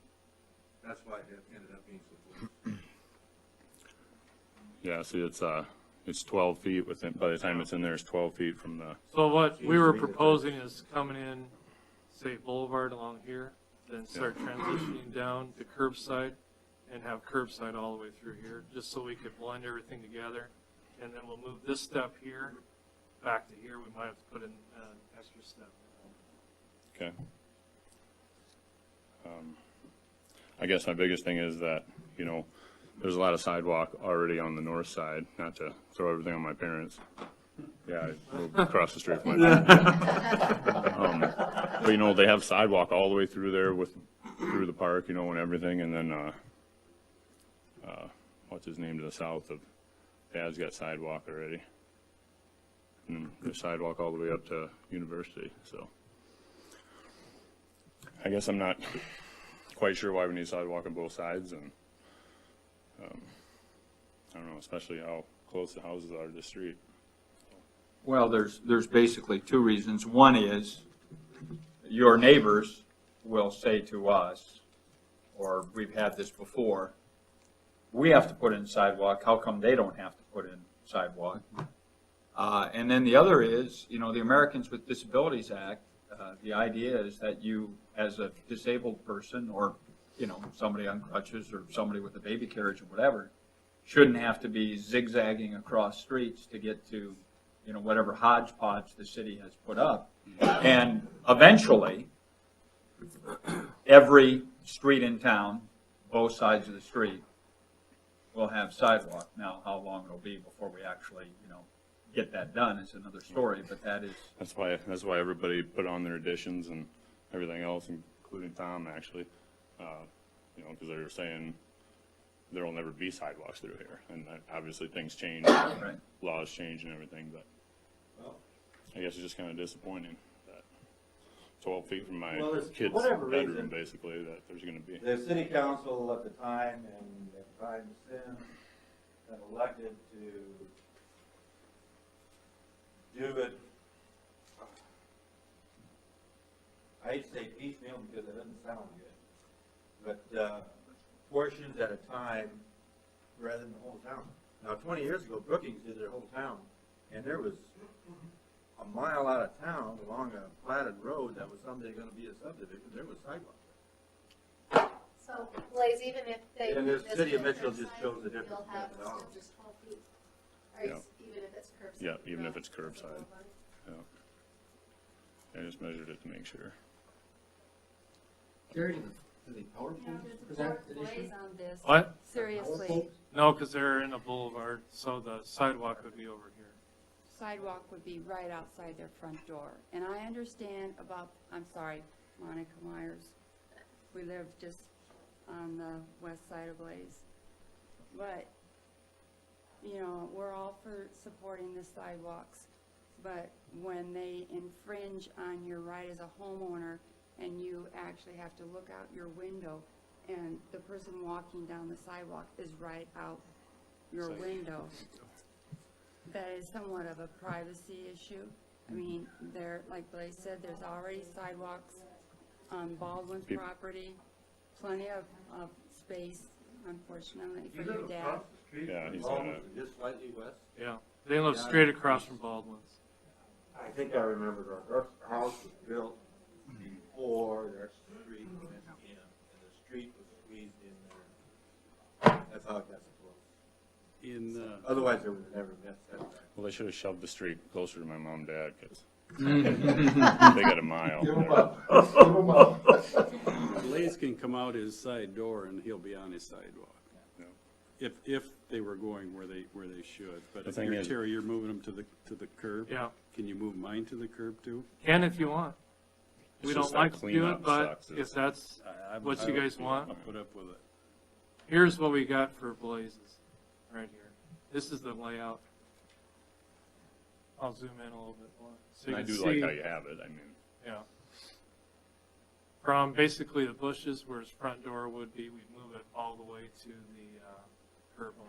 Speaker 11: That's why it ended up being so close.
Speaker 19: Yeah, see, it's 12 feet within, by the time it's in there, it's 12 feet from the,
Speaker 1: So what we were proposing is coming in, say Boulevard along here, then start transitioning down to curbside and have curbside all the way through here, just so we could blend everything together. And then we'll move this step here back to here. We might have to put in an extra step.
Speaker 19: Okay. I guess my biggest thing is that, you know, there's a lot of sidewalk already on the north side, not to throw everything on my parents. Yeah, I moved across the street from my parents. But, you know, they have sidewalk all the way through there through the park, you know, and everything, and then, what's his name to the south of, Dad's got sidewalk already. And there's sidewalk all the way up to University, so. I guess I'm not quite sure why we need sidewalk on both sides, and, I don't know, especially how close the houses are to the street.
Speaker 2: Well, there's basically two reasons. One is your neighbors will say to us, or we've had this before, we have to put in sidewalk, how come they don't have to put in sidewalk? And then the other is, you know, the Americans with Disabilities Act, the idea is that you, as a disabled person, or, you know, somebody on crutches, or somebody with a baby carriage or whatever, shouldn't have to be zigzagging across streets to get to, you know, whatever hodgepodge the city has put up. And eventually, every street in town, both sides of the street, will have sidewalk. Now, how long it'll be before we actually, you know, get that done is another story, but that is.
Speaker 19: That's why everybody put on their additions and everything else, including Tom, actually. You know, because they were saying there will never be sidewalks through here, and obviously things change,
Speaker 2: right.
Speaker 19: Laws change and everything, but I guess it's just kind of disappointing that 12 feet from my kid's bedroom, basically, that there's going to be.
Speaker 11: The city council at the time, and at the time since, have elected to do it, I hate to say piecemeal because it doesn't sound good, but portions at a time rather than the whole town. Now, 20 years ago, Brookings did their whole town, and there was a mile out of town along a platted road that was someday going to be a subdivision. There was sidewalks.
Speaker 8: So, Blaze, even if they.
Speaker 11: And the
Speaker 8: do this
Speaker 11: city of
Speaker 8: with
Speaker 11: Mitchell just
Speaker 8: curbside,
Speaker 11: chose a different
Speaker 8: you'll have
Speaker 11: methodology.
Speaker 8: still just 12 feet. Or even if it's curbside.
Speaker 19: Yeah, even if it's curbside. Yeah. I just measured it to make sure.
Speaker 5: Jerry, do the power poles present an issue?
Speaker 16: On this.
Speaker 1: What?
Speaker 16: Seriously,
Speaker 1: No, because they're in a boulevard, so the sidewalk would be over here.
Speaker 16: sidewalk would be right outside their front door. And I understand about, I'm sorry, Monica Myers. We live just on the west side of Blaze. But, you know, we're all for supporting the sidewalks. But when they infringe on your right as a homeowner and you actually have to look out your window and the person walking down the sidewalk is right out your window, that is somewhat of a privacy issue. I mean, there, like Blaze said, there's already sidewalks on Baldwin's property, plenty of space, unfortunately, for your dad.
Speaker 19: Yeah, he's
Speaker 11: just slightly west.
Speaker 1: Yeah, they live straight across from Baldwin's.
Speaker 11: I think I remember our house was built before their street went in, and the street was squeezed in there. That's how it got so close. Otherwise, there would have never been setback.
Speaker 19: Well, they should have shoved the street closer to my mom and dad, because they got a mile.
Speaker 4: Give 'em up. Give 'em up.
Speaker 20: Blaze can come out his side door and he'll be on his sidewalk. If they were going where they should, but
Speaker 19: The
Speaker 20: if
Speaker 19: thing
Speaker 20: you're,
Speaker 19: is-
Speaker 20: Terry, you're moving them to the curb.
Speaker 1: Yeah.
Speaker 20: Can you move mine to the curb too?
Speaker 1: Can if you want.
Speaker 19: It's
Speaker 1: We
Speaker 19: just
Speaker 1: don't like
Speaker 19: that
Speaker 1: to do
Speaker 19: cleanup
Speaker 1: it, but
Speaker 19: sucks,
Speaker 1: if that's what you guys want,
Speaker 20: I'll put up with it.
Speaker 1: here's what we got for Blazes, right here. This is the layout. I'll zoom in a little bit more. So you
Speaker 19: I
Speaker 1: can
Speaker 19: do
Speaker 1: see,
Speaker 19: like how you have it, I mean.
Speaker 1: yeah. From basically the bushes where his front door would be, we move it all the way to the curb line.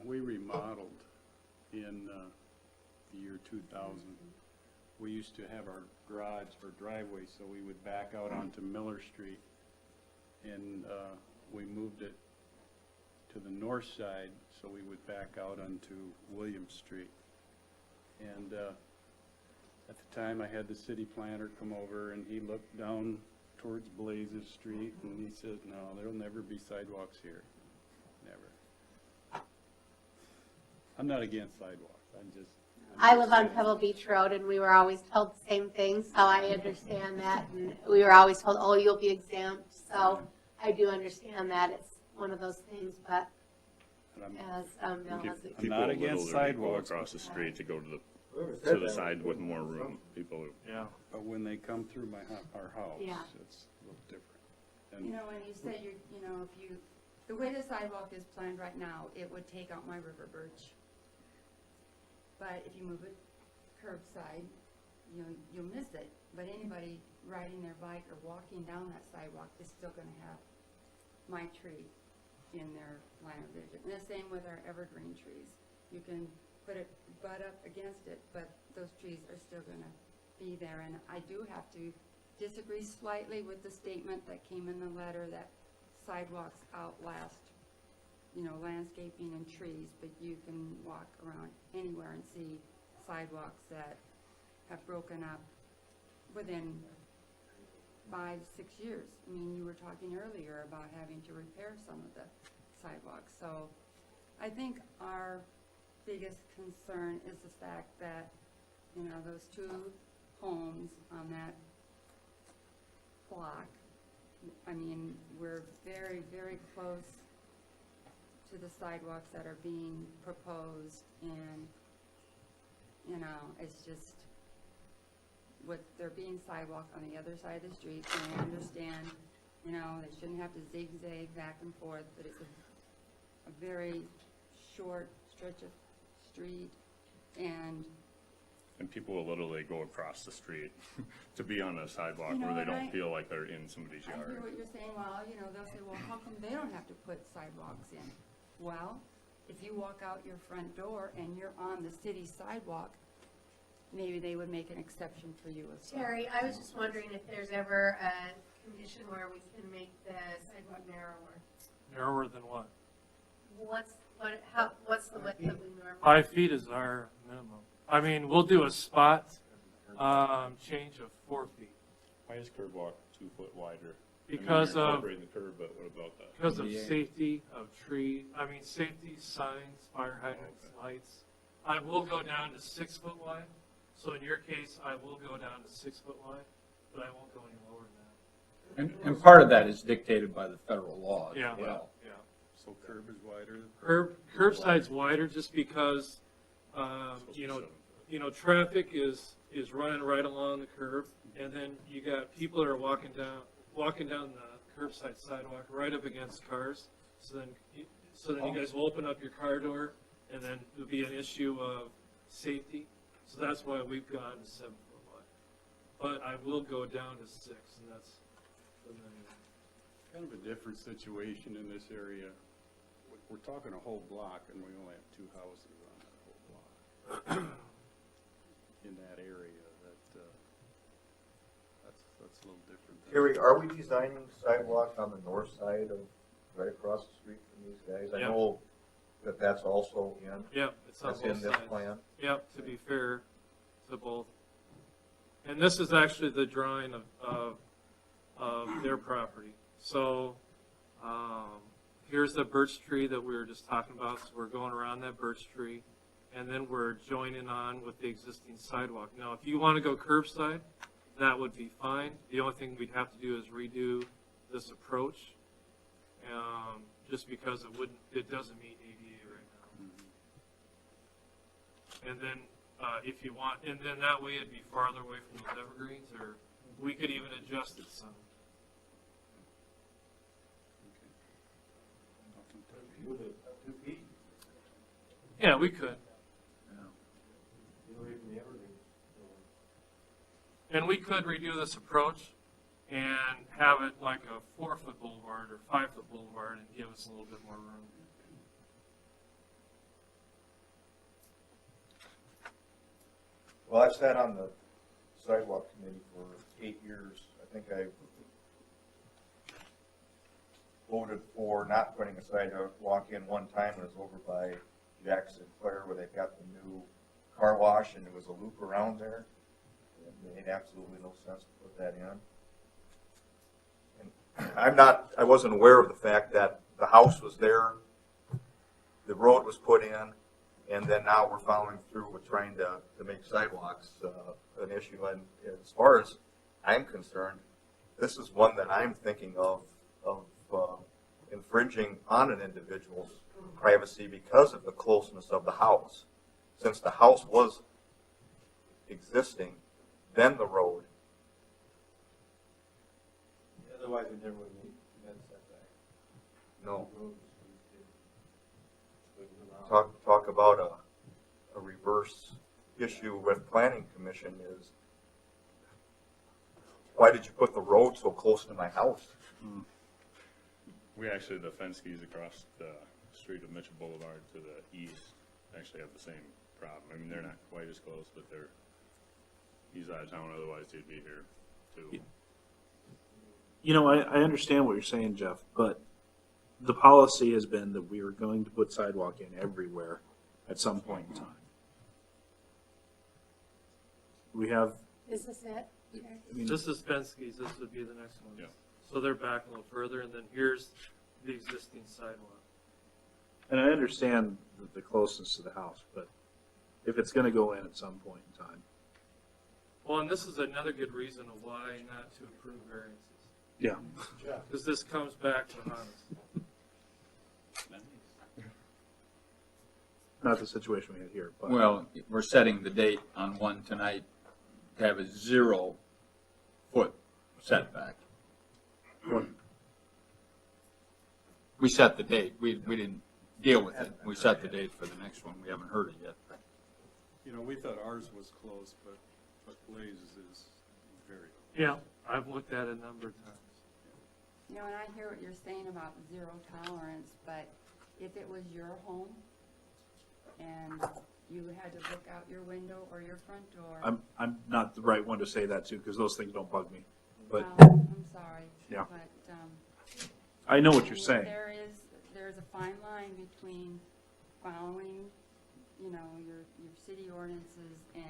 Speaker 20: We remodeled in the year 2000. We used to have our garage or driveway, so we would back out onto Miller Street. And we moved it to the north side, so we would back out onto William Street. And at the time, I had the city planner come over, and he looked down towards Blazes Street, and he said, no, there'll never be sidewalks here. Never. I'm not against sidewalks, I'm just,
Speaker 8: I live on Pebble Beach Road, and we were always told the same thing, so I understand that. And we were always told, oh, you'll be exempt. So I do understand that. It's one of those things, but as Bill has
Speaker 19: People
Speaker 20: I'm not against
Speaker 19: literally go
Speaker 20: sidewalks.
Speaker 19: across the street to go to the side with more room. People,
Speaker 1: Yeah.
Speaker 20: But when they come through our house,
Speaker 8: Yeah.
Speaker 20: it's a little different. And
Speaker 16: You know, when you say the way the sidewalk is planned right now, it would take out my river birch. But if you move it curbside, you'll miss it. But anybody riding their bike or walking down that sidewalk is still gonna have my tree in their line of vision. And the same with our evergreen trees. You can butt up against it, but those trees are still gonna be there. And I do have to disagree slightly with the statement that came in the letter that sidewalks outlast, landscaping and trees, but you can walk around anywhere and see sidewalks that have broken up within 5-6 years. I mean, you were talking earlier about having to repair some of the sidewalks. So I think our biggest concern is the fact that, those two homes on that block, I mean, we're very, very close to the sidewalks that are being proposed, and, it's just, with there being sidewalk on the other side of the street, and I understand, they shouldn't have to zigzag back and forth, but it's a very short stretch of street, and
Speaker 19: people will literally go across the street to be on a sidewalk
Speaker 16: You know,
Speaker 19: where they
Speaker 16: and
Speaker 19: don't
Speaker 16: I-
Speaker 19: feel like they're in somebody's
Speaker 16: I
Speaker 19: yard.
Speaker 16: hear what you're saying. Well, they'll say, well, how come they don't have to put sidewalks in? Well, if you walk out your front door and you're on the city sidewalk, maybe they would make an exception for you as well.
Speaker 8: Terry, I was just wondering if there's ever a condition where we can make the sidewalk narrower.
Speaker 1: Narrower than what?
Speaker 8: What's the width that we normally?
Speaker 1: 5 feet is our minimum. I mean, we'll do a spot change of 4 feet.
Speaker 19: Why is curb walk 2 foot wider?
Speaker 1: Because
Speaker 19: you're
Speaker 1: of-
Speaker 19: incorporating the curb, but what about that?
Speaker 1: Because of safety of safety, signs, fire hydrants, lights. I will go down to 6 foot wide. So in your case, I will go down to 6 foot wide, but I won't go any lower than that.
Speaker 2: And part of that is dictated by the federal law as
Speaker 1: Yeah.
Speaker 2: well.
Speaker 1: Yeah.
Speaker 20: So curb is wider?
Speaker 1: Curbside's wider just because, traffic is running right along the curb, and then you got people that are walking down the curbside sidewalk right up against cars. So then you guys will open up your car door, and then it'll be an issue of safety. So that's why we've gone to 7 foot wide. But I will go down to 6, and that's the minimum.
Speaker 20: Kind of a different situation in this area. We're talking a whole block, and we only have 2 houses on that whole block. In that area, that's a little different.
Speaker 7: Terry, are we designing sidewalk on the north side of, right across the street from these guys? I
Speaker 1: Yeah.
Speaker 7: know that that's also in.
Speaker 1: Yep, it's on
Speaker 7: That's in
Speaker 1: both
Speaker 7: this
Speaker 1: sides.
Speaker 7: plan.
Speaker 1: Yep, to be fair to both. And this is actually the drawing of their property. So, here's the birch tree that we were just talking about, so we're going around that birch tree, and then we're joining on with the existing sidewalk. Now, if you want to go curbside, that would be fine. The only thing we'd have to do is redo this approach, just because it doesn't meet ADA right now. And then, if you want, and then that way it'd be farther away from those evergreens, or we could even adjust it some. Yeah, we could. And we could redo this approach and have it like a 4 foot boulevard or 5 foot boulevard and give us a little bit more room.
Speaker 7: Well, I've sat on the sidewalk committee for 8 years. I think I voted for not putting a sidewalk in one time. It was over by Jack Sinclair where they've got the new car wash, and there was a loop around there. It made absolutely no sense to put that in. And I wasn't aware of the fact that the house was there, the road was put in, And then now we're following through with trying to make sidewalks an issue. And as far as I'm concerned, this is one that I'm thinking of infringing on an individual's privacy because of the closeness of the house. Since the house was existing, then the road.
Speaker 11: Otherwise, we never would meet that setback.
Speaker 7: No. Talk about a reverse issue with planning commission is, why did you put the road so close to my house?
Speaker 19: We actually, the Fenskys across the street of Mitchell Boulevard to the east actually have the same problem. I mean, they're not quite as close, but he's out of town, otherwise he'd be here too.
Speaker 3: You know, I understand what you're saying, Jeff, but the policy has been that we are going to put sidewalk in everywhere at some point in time. We have,
Speaker 8: Is this it?
Speaker 3: I mean,
Speaker 1: This is Fenske's, this would be the next one.
Speaker 19: Yeah.
Speaker 1: So they're back a little further, and then here's the existing sidewalk.
Speaker 3: and I understand the closeness to the house, but if it's going to go in at some point in time.
Speaker 1: Well, and this is another good reason of why not to approve variances.
Speaker 3: Yeah.
Speaker 1: Because this comes back to haunt us.
Speaker 3: Not the situation we had here, but.
Speaker 2: Well, we're setting the date on one tonight to have a 0-foot setback. We set the date. We didn't deal with it. We set the date for the next one. We haven't heard it yet.
Speaker 20: You know, we thought ours was close, but Blaze's is very.
Speaker 1: Yeah, I've looked at it a number of times.
Speaker 16: You know, and I hear what you're saying about zero tolerance, but if it was your home and you had to look out your window or your front door.
Speaker 3: I'm not the right one to say that to, because those things don't bug me, but.
Speaker 16: I'm sorry.
Speaker 3: Yeah.
Speaker 16: But,
Speaker 3: I know what
Speaker 16: I
Speaker 3: you're
Speaker 16: mean,
Speaker 3: saying.
Speaker 16: There's a fine line between following, you know, your city ordinances and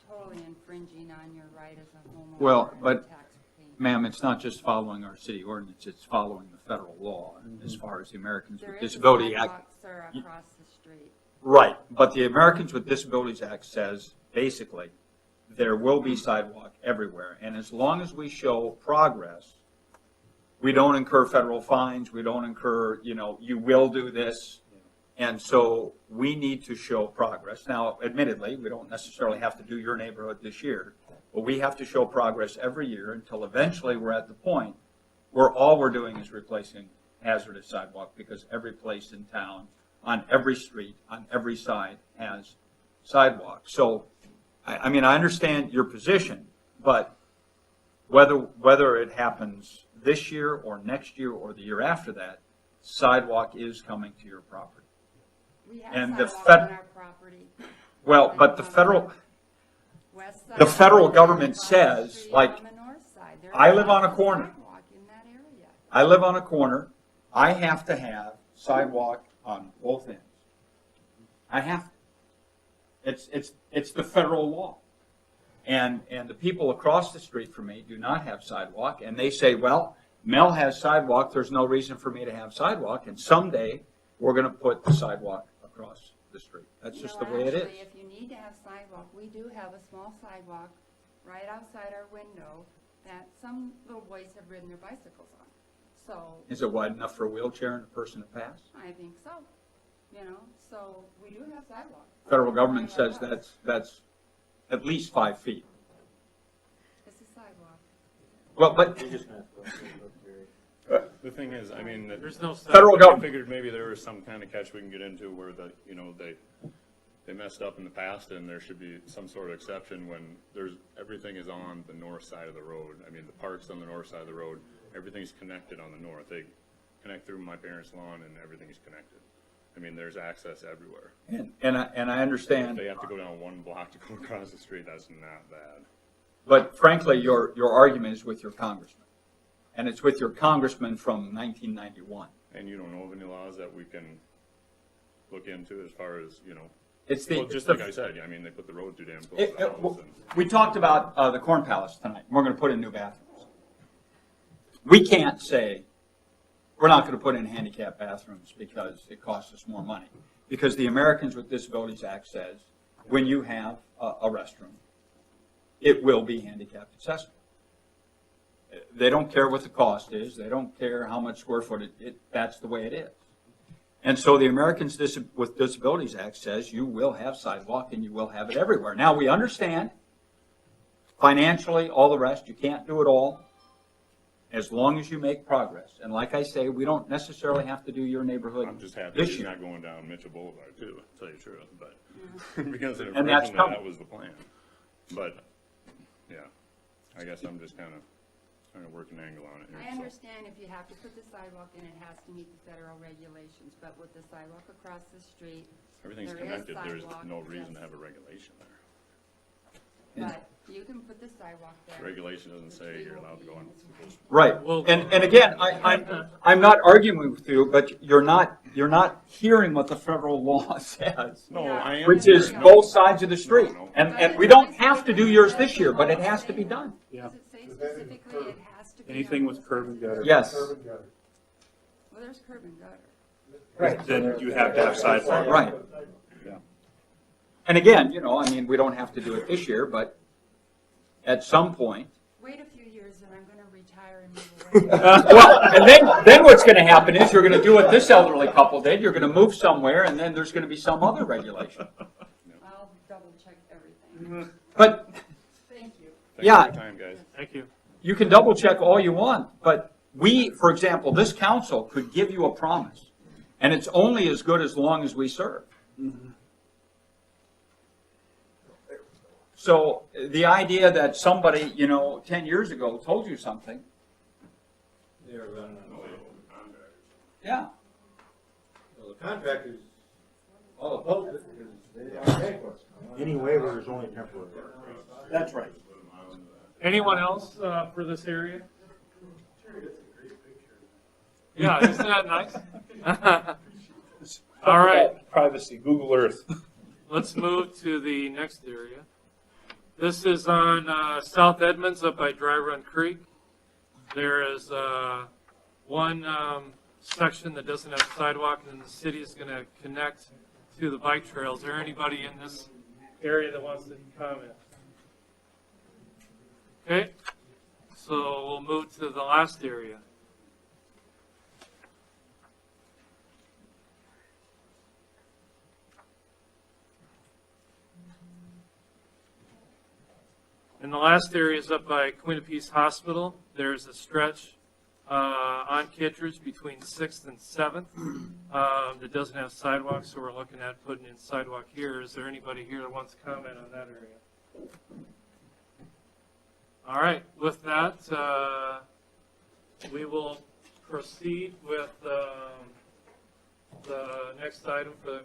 Speaker 16: totally infringing on your right as a homeowner.
Speaker 2: Well,
Speaker 16: and
Speaker 2: but,
Speaker 16: taxpayer.
Speaker 2: ma'am, it's not just following our city ordinance, it's following the federal law as far as the Americans
Speaker 16: There
Speaker 2: with
Speaker 16: is a
Speaker 2: Disability Act.
Speaker 16: sidewalk, sir, across the street.
Speaker 2: Right, but the Americans with Disabilities Act says, basically, there will be sidewalk everywhere, and as long as we show progress, we don't incur federal fines, we don't incur, you know, you will do this, and so we need to show progress. Now, admittedly, we don't necessarily have to do your neighborhood this year, but we have to show progress every year until eventually we're at the point where all we're doing is replacing hazardous sidewalk, because every place in town, on every street, on every side, has sidewalk. So, I mean, I understand your position, but whether it happens this year or next year or the year after that, sidewalk is coming to your property.
Speaker 16: We have
Speaker 2: And the
Speaker 16: sidewalk on our property.
Speaker 2: Well, but the federal government says, like, I live on a corner. I live on a corner. I have to have sidewalk on both ends. I have to. It's the federal law. And the people across the street from me do not have sidewalk, and they say, well, Mel has sidewalk, there's no reason for me to have sidewalk, and someday we're going to put the sidewalk across the street. That's just the way it is.
Speaker 16: Actually, if you need to have sidewalk, we do have a small sidewalk right outside our window that some little boys have ridden their bicycles on. So.
Speaker 2: Is it wide enough for a wheelchair and a person to pass?
Speaker 16: I think so, you know, so we do have sidewalk.
Speaker 2: Federal government says that's at least 5 feet.
Speaker 16: It's a sidewalk.
Speaker 2: Well, but
Speaker 19: The thing is, I mean,
Speaker 1: There's no
Speaker 2: federal
Speaker 19: I
Speaker 2: government.
Speaker 19: figured maybe there was some kind of catch we can get into where they messed up in the past, and there should be some sort of exception when everything is on the north side of the road. I mean, the park's on the north side of the road, everything's connected on the north. They connect through my parents' lawn, and everything's connected. I mean, there's access everywhere.
Speaker 2: And I understand.
Speaker 19: If they have to go down one block to go across the street, that's not bad.
Speaker 2: But frankly, your argument is with your congressman. And it's with your congressman from 1991.
Speaker 19: And you don't know of any laws that we can look into as far as, you know,
Speaker 2: It's the-
Speaker 19: well, just
Speaker 2: it's
Speaker 19: like
Speaker 2: the-
Speaker 19: I said, I mean, they put the road too damn close to the house.
Speaker 2: We talked about the Corn Palace tonight. We're going to put in new bathrooms. We can't say, we're not going to put in handicap bathrooms because it costs us more money. Because the Americans with Disabilities Act says, when you have a restroom, it will be handicapped accessible. They don't care what the cost is. They don't care how much square footage. That's the way it is. And so the Americans with Disabilities Act says you will have sidewalk and you will have it everywhere. Now, we understand financially, all the rest, you can't do it all as long as you make progress. And like I say, we don't necessarily have to do your neighborhood
Speaker 19: I'm just happy
Speaker 2: this
Speaker 19: he's
Speaker 2: year.
Speaker 19: not going down Mitchell Boulevard too, to tell you the truth, but, because
Speaker 2: And that's
Speaker 19: originally
Speaker 2: coming.
Speaker 19: that was the plan. But, yeah, I guess I'm just kind of trying to work an angle on it here.
Speaker 16: I
Speaker 19: so.
Speaker 16: understand if you have to put the sidewalk in, it has to meet the federal regulations, but with the sidewalk across the street,
Speaker 19: Everything's
Speaker 16: there is
Speaker 19: connected, there's
Speaker 16: sidewalk,
Speaker 19: no reason to
Speaker 16: yes.
Speaker 19: have a regulation there.
Speaker 16: But you can put the sidewalk there.
Speaker 19: Regulation doesn't say you're allowed to go on.
Speaker 2: Right. And again, I'm not arguing with you, but you're not hearing what the federal law says.
Speaker 19: No, I am.
Speaker 2: Which is both sides of the street. And we don't have to do yours this year, but it has to be done.
Speaker 3: Yeah.
Speaker 16: Does it say specifically it has to be?
Speaker 3: Anything
Speaker 16: on
Speaker 3: with
Speaker 16: both
Speaker 3: curb and gutter.
Speaker 2: Yes.
Speaker 16: Well, there's curb and gutter.
Speaker 2: Right.
Speaker 3: Then you have to have sidewalk.
Speaker 2: Right.
Speaker 3: Yeah.
Speaker 2: And again, you know, I mean, we don't have to do it this year, but at some point.
Speaker 16: Wait a few years and I'm gonna retire and move away.
Speaker 2: Well, and then what's going to happen is you're going to do what this elderly couple did. You're going to move somewhere, and then there's going to be some other regulation.
Speaker 16: I'll double check everything.
Speaker 2: But
Speaker 16: Thank you.
Speaker 2: yeah,
Speaker 19: Thanks for your time, guys.
Speaker 1: Thank you.
Speaker 2: you can double check all you want, but we, for example, this council could give you a promise, and it's only as good as long as we serve. So the idea that somebody, you know, 10 years ago told you something,
Speaker 7: They're running on oil.
Speaker 2: yeah.
Speaker 7: Well, the contractors all opposed it because they don't pay for it.
Speaker 3: Any waiver is only temporary.
Speaker 10: That's right.
Speaker 1: Anyone else for this area? Yeah, isn't that nice? All right.
Speaker 3: Privacy, Google Earth.
Speaker 1: Let's move to the next area. This is on South Edmonds up by Dry Run Creek. There is one section that doesn't have sidewalk, and the city is going to connect to the bike trails. Is there anybody in this area that wants to comment? Okay, so we'll move to the last area. And the last area is up by Quinnipiac Hospital. There's a stretch on Kittredge between 6th and 7th that doesn't have sidewalks, so we're looking at putting in sidewalk here. Is there anybody here that wants to comment on that area? All right, with that, we will proceed with the next item for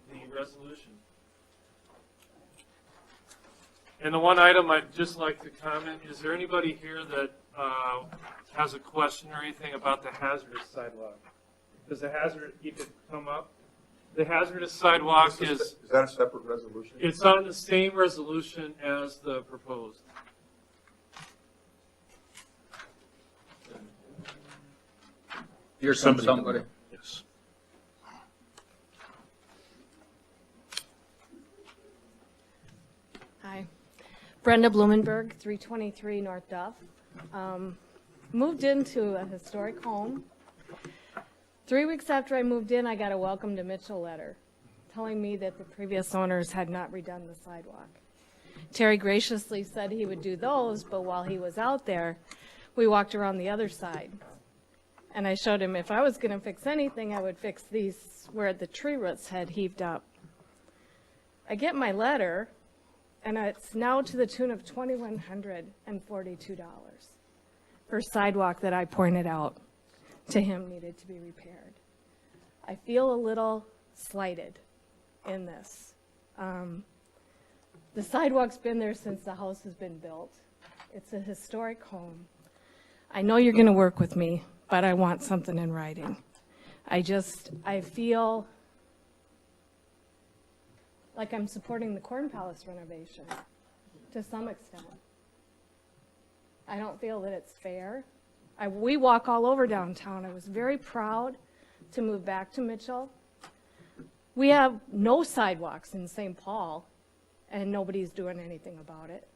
Speaker 1: the resolution. And the one item I'd just like to comment, is there anybody here that has a question or anything about the hazardous sidewalk? Does the hazard, you could come up. The hazardous sidewalk
Speaker 7: Is that a separate resolution?
Speaker 1: it's on the same resolution as the proposed.
Speaker 2: Here comes somebody.
Speaker 3: Yes.
Speaker 21: Hi. Brenda Blumenberg, 323 North Duff. Moved into a historic home. 3 weeks after I moved in, I got a welcome to Mitchell letter telling me that the previous owners had not redone the sidewalk. Terry graciously said he would do those, but while he was out there, we walked around the other side. And I showed him if I was going to fix anything, I would fix these where the tree roots had heaved up. I get my letter, and it's now to the tune of $2,142 for sidewalk that I pointed out to him needed to be repaired. I feel a little slighted in this. The sidewalk's been there since the house has been built. It's a historic home. I know you're going to work with me, but I want something in writing. I feel like I'm supporting the Corn Palace renovation to some extent. I don't feel that it's fair. We walk all over downtown. I was very proud to move back to Mitchell. We have no sidewalks in St. Paul, and nobody's doing anything about it.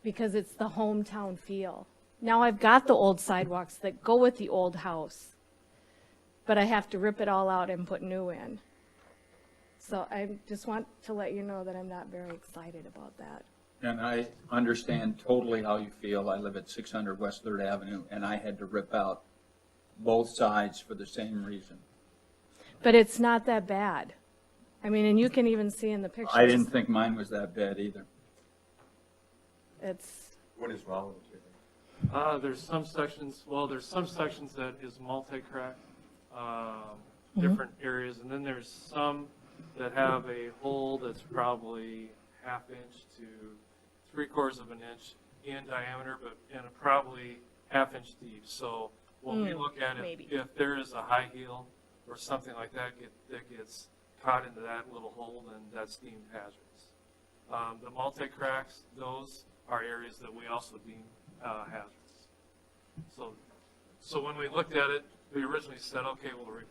Speaker 21: Because it's the hometown feel. Now I've got the old sidewalks that go with the old house, but I have to rip it all out and put new in. So I just want to let you know that I'm not very excited about that.
Speaker 2: And I understand totally how you feel. I live at 600 West 3rd Avenue, and I had to rip out both sides for the same reason.
Speaker 21: But it's not that bad. I mean, and you can even see in the pictures.
Speaker 2: I didn't think mine was that bad either.
Speaker 21: It's,
Speaker 7: What is wrong with you?
Speaker 1: There's some sections, well, there's some sections that is multi-crack, different areas, and then there's some that have a hole that's probably 1/2 inch to 3/4 of an inch in diameter, but and probably 1/2 inch deep. So when we look at it,
Speaker 21: maybe.
Speaker 1: if there is a high heel or something like that that gets caught into that little hole, then that's deemed hazardous. The multi-cracks, those are areas that we also deem hazardous. So when we looked at it, we originally said, okay, we'll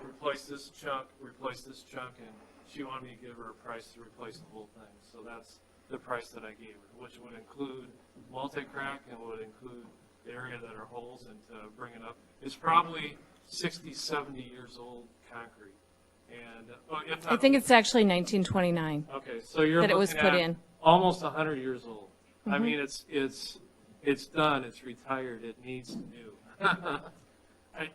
Speaker 1: replace this chunk, and she wanted me to give her a price to replace the whole thing. So that's the price that I gave her, which would include multi-crack and would include the area that are holes, and to bring it up. It's probably 60, 70 years old concrete. And if not,
Speaker 21: I think it's actually 1929.
Speaker 1: okay, so you're
Speaker 21: that it was
Speaker 1: looking
Speaker 21: put
Speaker 1: at
Speaker 21: in.
Speaker 1: almost 100 years old. I
Speaker 21: Mhm.
Speaker 1: mean, it's done, it's retired, it needs new.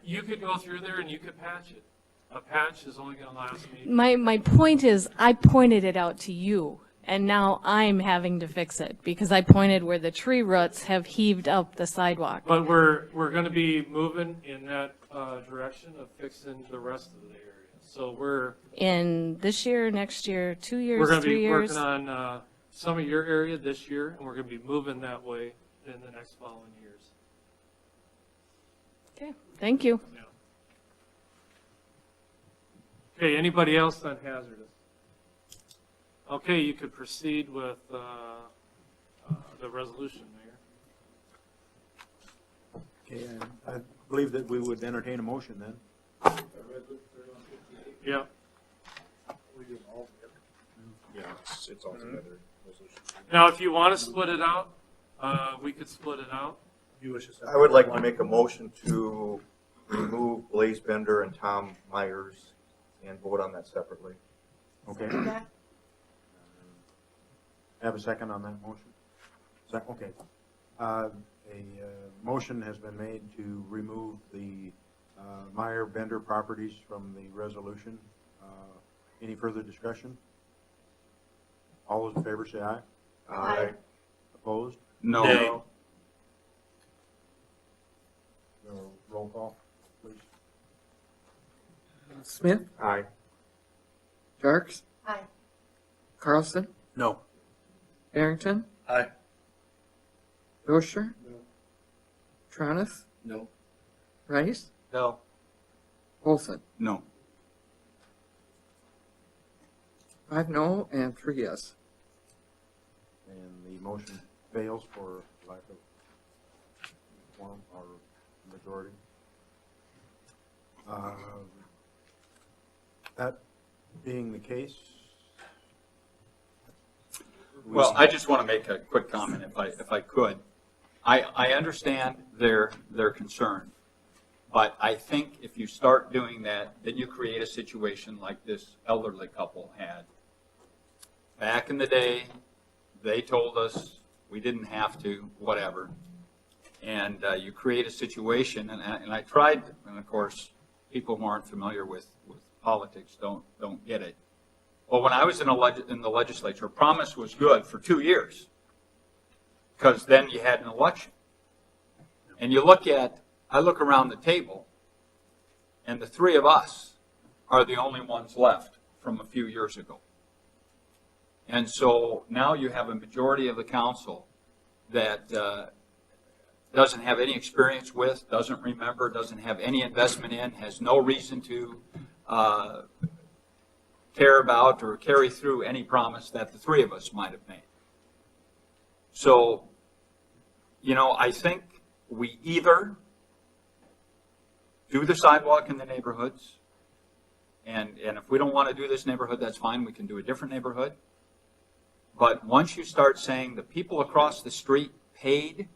Speaker 1: You could go through there and you could patch it. A patch is only going to last me.
Speaker 21: My point is, I pointed it out to you, and now I'm having to fix it because I pointed where the tree roots have heaved up the sidewalk.
Speaker 1: But we're going to be moving in that direction of fixing the rest of the area. So we're
Speaker 21: In this year, next year, 2 years,
Speaker 1: going to
Speaker 21: 3
Speaker 1: be
Speaker 21: years.
Speaker 1: working on some of your area this year, and we're going to be moving that way in the next following years.
Speaker 21: Okay, thank you.
Speaker 1: Yeah. Okay, anybody else on hazardous? Okay, you could proceed with the resolution, Mayor.
Speaker 10: Okay, I believe that we would entertain a motion then.
Speaker 1: Yeah.
Speaker 3: Yeah, it's all together.
Speaker 1: Now, if you want to split it out, we could split it out.
Speaker 7: I would like to make a motion to remove Blaze Bender and Tom Myers and vote on that separately.
Speaker 10: Okay. Have a second on that motion? Okay. A motion has been made to remove the Meyer Bender properties from the resolution. Any further discussion? All those in favor say aye.
Speaker 7: Aye.
Speaker 10: Opposed?
Speaker 2: No.
Speaker 1: Nay.
Speaker 10: Roll call, please.
Speaker 9: Smith,
Speaker 7: Aye.
Speaker 9: Darks,
Speaker 8: Aye.
Speaker 9: Carlson,
Speaker 10: No.
Speaker 9: Barrington,
Speaker 2: Aye.
Speaker 9: Dozier, Tronis,
Speaker 2: No.
Speaker 9: Rice,
Speaker 6: No.
Speaker 9: Olson.
Speaker 2: No.
Speaker 9: 5 no and 3 yes.
Speaker 10: And the motion fails for lack of quorum or majority. That being the case.
Speaker 2: Well, I just want to make a quick comment if I could. I understand their concern, but I think if you start doing that, then you create a situation like this elderly couple had. Back in the day, they told us we didn't have to, whatever. And you create a situation, and I tried, and of course, people who aren't familiar with politics don't get it. Well, when I was in the legislature, promise was good for 2 years, because then you had an election. And I look around the table, and the three of us are the only ones left from a few years ago. And so now you have a majority of the council that doesn't have any experience with, doesn't remember, doesn't have any investment in, has no reason to care about or carry through any promise that the three of us might have made. So, I think we either do the sidewalk in the neighborhoods, And if we don't want to do this neighborhood, that's fine, we can do a different neighborhood. But once you start saying the people across the street paid,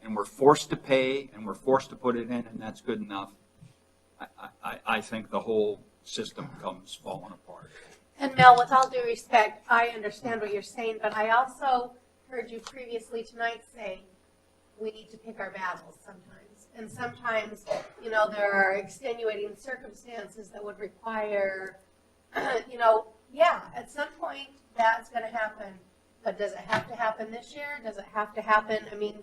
Speaker 2: and we're forced to pay, and we're forced to put it in, and that's good enough, I think the whole system comes falling apart.
Speaker 8: And Mel, with all due respect, I understand what you're saying, but I also heard you previously tonight say we need to pick our battles sometimes. And sometimes, you know, there are extenuating circumstances that would require, you know, yeah, at some point that's going to happen. But does it have to happen this year? Does it have to happen? I mean,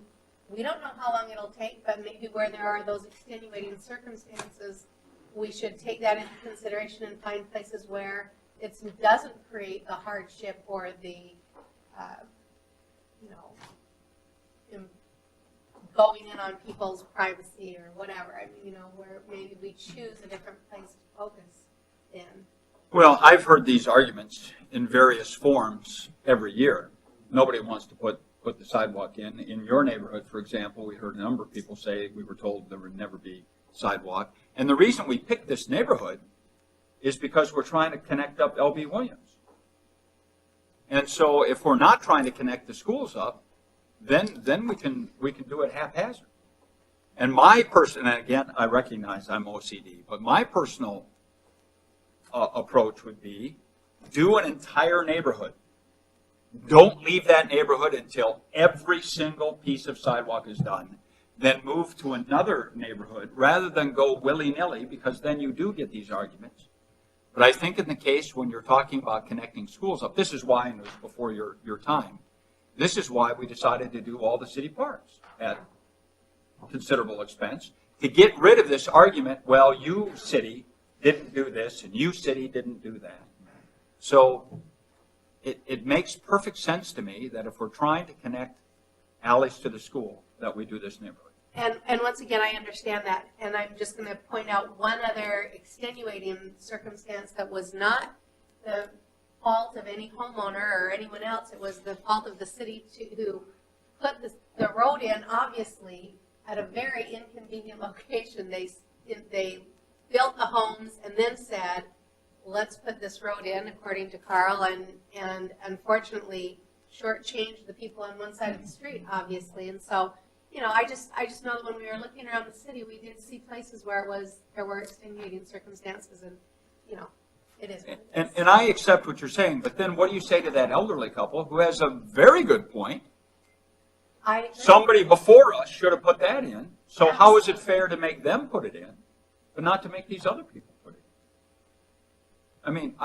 Speaker 8: we don't know how long it'll take, but maybe where there are those extenuating circumstances, we should take that into consideration and find places where it doesn't create the hardship or the, you know, going in on people's privacy or whatever. I mean, you know, where maybe we choose a different place to focus in.
Speaker 2: Well, I've heard these arguments in various forms every year. Nobody wants to put the sidewalk in. In your neighborhood, for example, we heard a number of people say we were told there would never be sidewalk. And the reason we picked this neighborhood is because we're trying to connect up L.B. Williams. And so if we're not trying to connect the schools up, then we can do it haphazard. And my person, and again, I recognize I'm OCD, but my personal approach would be do an entire neighborhood. Don't leave that neighborhood until every single piece of sidewalk is done. Then move to another neighborhood rather than go willy-nilly, because then you do get these arguments. But I think in the case when you're talking about connecting schools up, this is why, and it was before your time, this is why we decided to do all the city parks at considerable expense, to get rid of this argument, well, you city didn't do this and you city didn't do that. So it makes perfect sense to me that if we're trying to connect alleys to the school, that we do this neighborhood.
Speaker 8: And once again, I understand that, and I'm just going to point out one other extenuating circumstance that was not the fault of any homeowner or anyone else. It was the fault of the city who put the road in, obviously, at a very inconvenient location. They built the homes and then said, let's put this road in, according to Carl, and unfortunately shortchanged the people on one side of the street, obviously. And so, you know, I just know that when we were looking around the city, we did see places where there were extenuating circumstances, and, you know, it is.
Speaker 2: And I accept what you're saying, but then what do you say to that elderly couple who has a very good point?
Speaker 8: I agree. Somebody
Speaker 2: before us should have put that in. So how is it fair to make them put it in, but not to make these other people put it in? I mean,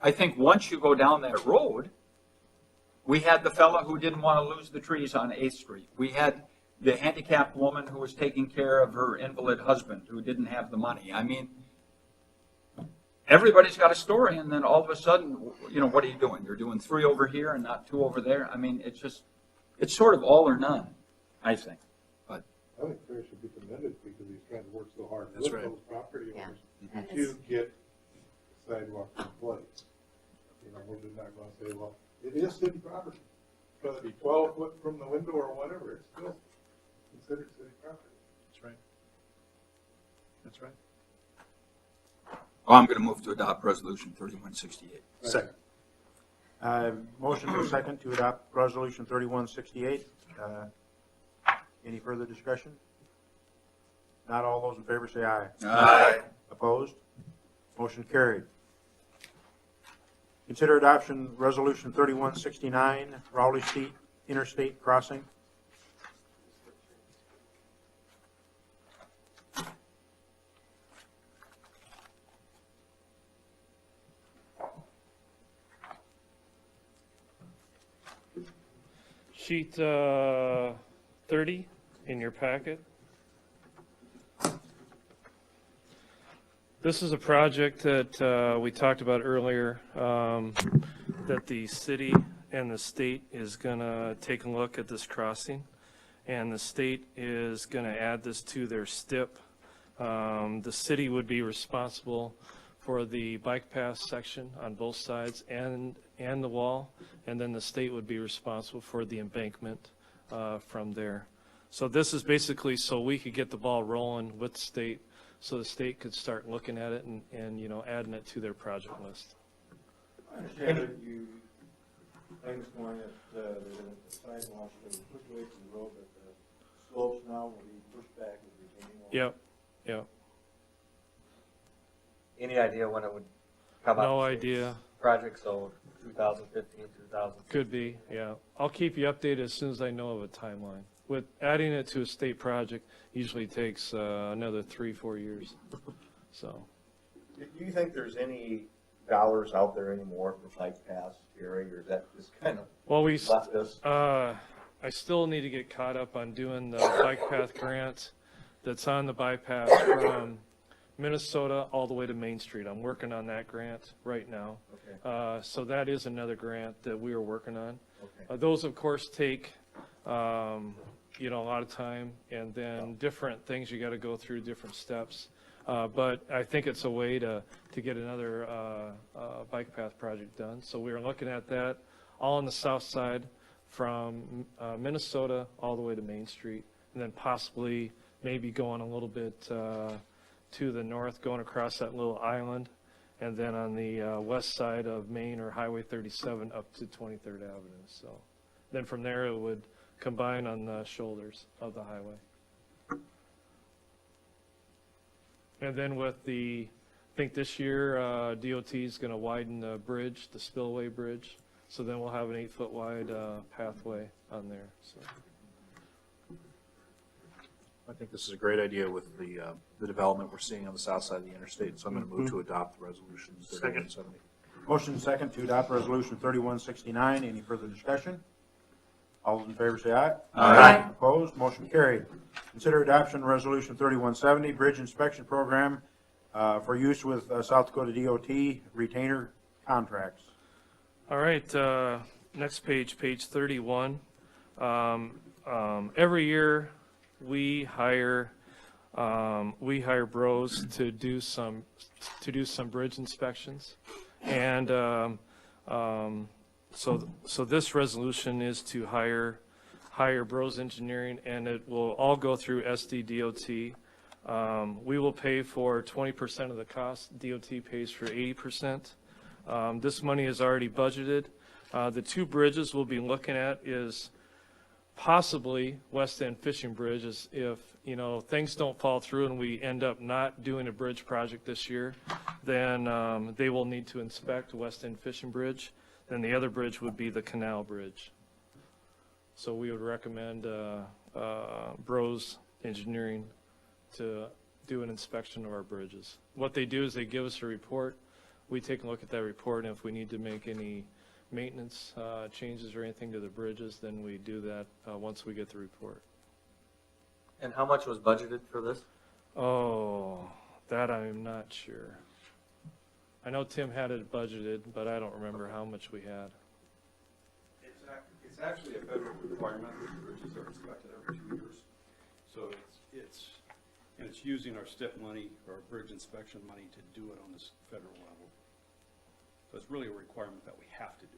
Speaker 2: I think once you go down that road, we had the fella who didn't want to lose the trees on 8th Street. We had the handicapped woman who was taking care of her invalid husband who didn't have the money. I mean, everybody's got a story, and then all of a sudden, you know, what are you doing? You're doing 3 over here and not 2 over there. I mean, it's sort of all or none, I think. But
Speaker 4: I think Terry should be commended because he's trying to work so hard
Speaker 2: That's
Speaker 4: with
Speaker 2: right.
Speaker 4: those property owners
Speaker 8: Yeah.
Speaker 4: to get sidewalks in place. You know, we're just not going to say, well, it is city property. Whether it be 12 foot from the window or whatever, it's still considered city property.
Speaker 3: That's right. That's right.
Speaker 2: Oh, I'm going to move to adopt Resolution 3168.
Speaker 3: Second.
Speaker 10: Motion and second to adopt Resolution 3168. Any further discussion? Not all those in favor say aye.
Speaker 2: Aye.
Speaker 10: Opposed? Motion carried. Consider adoption Resolution 3169, Rowley Street Interstate Crossing.
Speaker 1: Sheet 30 in your packet. This is a project that we talked about earlier, that the city and the state is going to take a look at this crossing, and the state is going to add this to their STIP. The city would be responsible for the bike path section on both sides and the wall, and then the state would be responsible for the embankment from there. So this is basically so we could get the ball rolling with the state, so the state could start looking at it and, you know, adding it to their project list.
Speaker 10: I understand that you, things going at, the sidewalks, that were pushed away from the road, but the slopes now will be pushed back with retaining wall.
Speaker 1: Yep, yep.
Speaker 6: Any idea when it would come up?
Speaker 1: No idea.
Speaker 6: Project, so 2015, 2016?
Speaker 1: Could be, yeah. I'll keep you updated as soon as I know of a timeline. With adding it to a state project usually takes another 3-4 years, so.
Speaker 7: Do you think there's any dollars out there anymore for bike paths, Jerry, or is that just kind of
Speaker 1: Well,
Speaker 7: left us?
Speaker 1: I still need to get caught up on doing the bike path grant that's on the bypass from Minnesota all the way to Main Street. I'm working on that grant right now.
Speaker 7: Okay.
Speaker 1: So that is another grant that we are working on.
Speaker 7: Okay.
Speaker 1: Those, of course, take, you know, a lot of time, and then different things you got to go through, different steps. But I think it's a way to get another bike path project done. So we are looking at that all on the south side from Minnesota all the way to Main Street, and then possibly maybe going a little bit to the north, going across that little island, and then on the west side of Main or Highway 37 up to 23rd Avenue. So then from there it would combine on the shoulders of the highway. And then with the, I think this year DOT is going to widen the bridge, the spillway bridge. So then we'll have an 8-foot wide pathway on there. So.
Speaker 3: I think this is a great idea with the development we're seeing on the south side of the interstate, so I'm going to move to adopt resolution 3170.
Speaker 10: Motion second to adopt resolution 3169. Any further discussion? All those in favor say aye.
Speaker 6: Aye.
Speaker 10: Opposed? Motion carried. Consider adoption resolution 3170, bridge inspection program for use with South Dakota DOT retainer contracts.
Speaker 1: All right, next page, page 31. Every year we hire bros to do some bridge inspections, and so this resolution is to hire Bros Engineering, and it will all go through SDDOT. We will pay for 20% of the cost. DOT pays for 80%. This money is already budgeted. The two bridges we'll be looking at is possibly West End Fishing Bridge. Is if, you know, things don't fall through and we end up not doing a bridge project this year, then they will need to inspect West End Fishing Bridge. Then the other bridge would be the Canal Bridge. So we would recommend Bros Engineering to do an inspection of our bridges. What they do is they give us a report. We take a look at that report, and if we need to make any maintenance changes or anything to the bridges, then we do that once we get the report.
Speaker 6: And how much was budgeted for this?
Speaker 1: Oh, that I'm not sure. I know Tim had it budgeted, but I don't remember how much we had.
Speaker 13: It's actually a federal requirement that bridges are inspected every 2 years. So it's using our STIP money or our bridge inspection money to do it on this federal level. So it's really a requirement that we have to do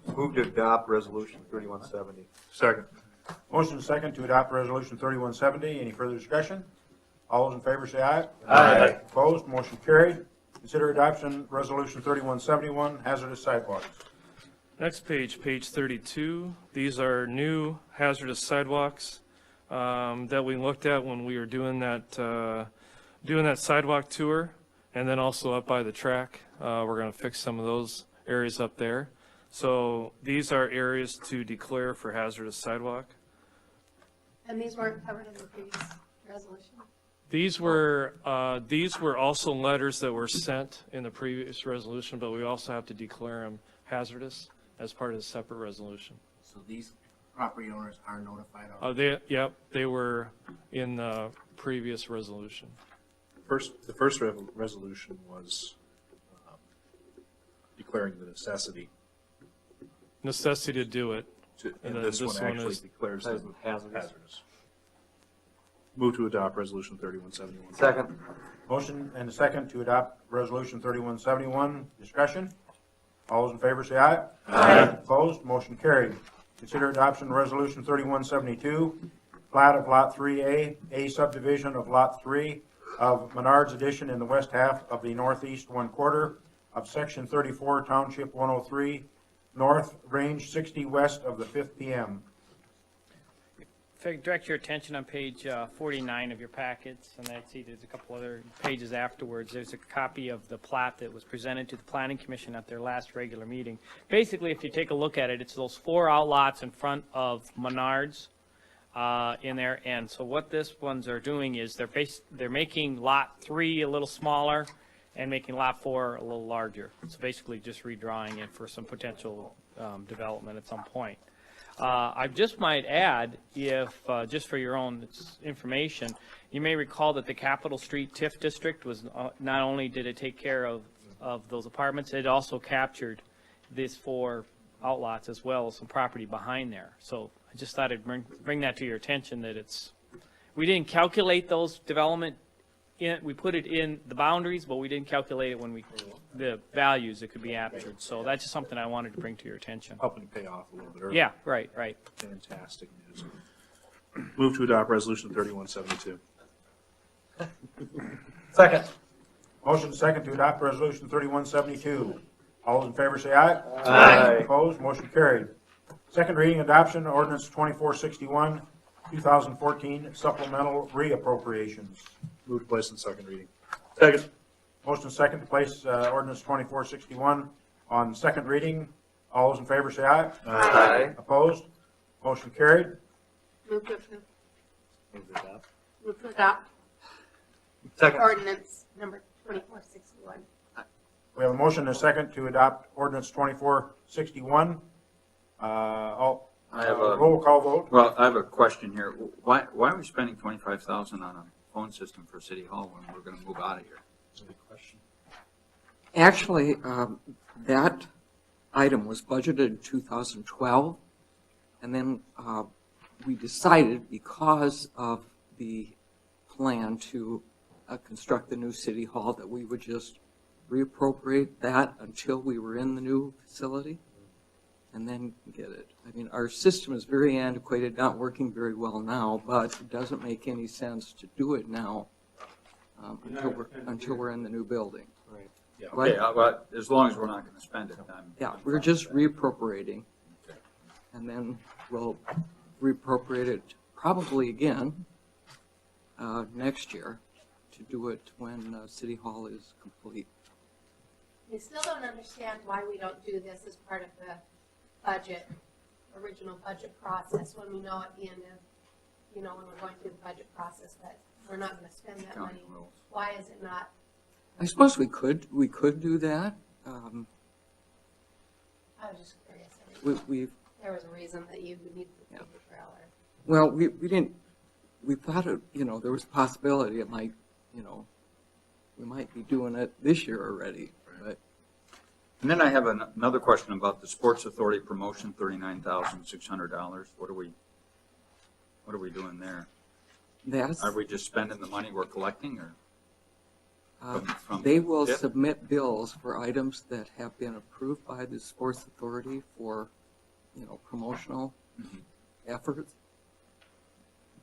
Speaker 13: it.
Speaker 7: Move to adopt resolution 3170.
Speaker 3: Second.
Speaker 10: Motion second to adopt resolution 3170. Any further discussion? All those in favor say aye.
Speaker 6: Aye.
Speaker 10: Opposed? Motion carried. Consider adoption resolution 3171, hazardous sidewalks.
Speaker 1: Next page, page 32. These are new hazardous sidewalks that we looked at when we were doing that sidewalk tour, and then also up by the track. We're going to fix some of those areas up there. So these are areas to declare for hazardous sidewalk.
Speaker 8: And these weren't covered in the previous resolution?
Speaker 1: These were also letters that were sent in the previous resolution, but we also have to declare them hazardous as part of a separate resolution.
Speaker 5: So these property owners are notified already?
Speaker 1: They were in the previous resolution.
Speaker 3: The first resolution was declaring the necessity
Speaker 1: to do it.
Speaker 3: And this one actually declares them hazardous. Move to adopt resolution 3171.
Speaker 6: Second.
Speaker 10: Motion and a second to adopt resolution 3171. Discussion? All those in favor say aye. Aye. Opposed? Motion carried. Consider adoption resolution 3172, plat of Lot 3A, A subdivision of Lot 3 of Menards Addition in the west half of the northeast 1/4 of Section 34, Township 103, north, range 60 west of the 5th PM.
Speaker 14: If I could direct your attention on page 49 of your packets, and I see there's a couple other pages afterwards. There's a copy of the plat that was presented to the Planning Commission at their last regular meeting. Basically, if you take a look at it, it's those 4 outlots in front of Menards in there. And so what this ones are doing is they're making Lot 3 a little smaller and making Lot 4 a little larger. So basically just redrawing it for some potential development at some point. I just might add, if, just for your own information, you may recall that the Capitol Street TIF district was, not only did it take care of those apartments, it also captured these 4 outlots as well as some property behind there. So I just thought I'd bring that to your attention, that we didn't calculate those development we put it in the boundaries, but we didn't calculate it the values that could be captured. So that's just something I wanted to bring to your attention.
Speaker 3: Helping pay off a little bit earlier.
Speaker 14: Yeah, right.
Speaker 3: Fantastic news. Move to adopt resolution 3172.
Speaker 10: Second. Motion second to adopt resolution 3172. All those in favor say aye.
Speaker 3: Aye.
Speaker 10: Opposed, motion carried. Second reading adoption, ordinance 2461, 2014 supplemental reappropriations.
Speaker 3: Move to place on second reading. Second.
Speaker 10: Motion second to place ordinance 2461 on second reading. All those in favor say aye.
Speaker 2: Aye.
Speaker 10: Opposed, motion carried.
Speaker 8: Move to approve.
Speaker 2: Move to adopt.
Speaker 8: Move to adopt.
Speaker 10: Second.
Speaker 8: Ordinance number 2461.
Speaker 10: We have a motion and a second to adopt ordinance 2461.
Speaker 2: I have a
Speaker 10: roll call vote.
Speaker 2: Well, I have a question here. Why are we spending 25,000 on a phone system for City Hall when we're going to move out of here? That's a good question.
Speaker 9: Actually, that item was budgeted in 2012, and then we decided, because of the plan to construct the new City Hall, that we would just reappropriate that until we were in the new facility and then get it. I mean, our system is very antiquated, not working very well now, but it doesn't make any sense to do it now until we're in the new building.
Speaker 2: Right. Yeah, okay, but as long as we're not going to spend it,
Speaker 9: yeah, we're just reappropriating, and then we'll reappropriate it probably again next year to do it when City Hall is complete.
Speaker 8: I still don't understand why we don't do this as part of the original budget process, when we know at the end of, when we're going through the budget process that we're not going to spend that money. Why is it not?
Speaker 9: I suppose we could do that.
Speaker 8: I was just curious. There was a reason that you would need the paper trail.
Speaker 9: Well, we didn't, we thought it, there was a possibility it might, we might be doing it this year already, but.
Speaker 2: And then I have another question about the Sports Authority promotion, $39,600. What are we doing there? Are we just spending the money we're collecting, or?
Speaker 9: They will submit bills for items that have been approved by the Sports Authority for, promotional efforts.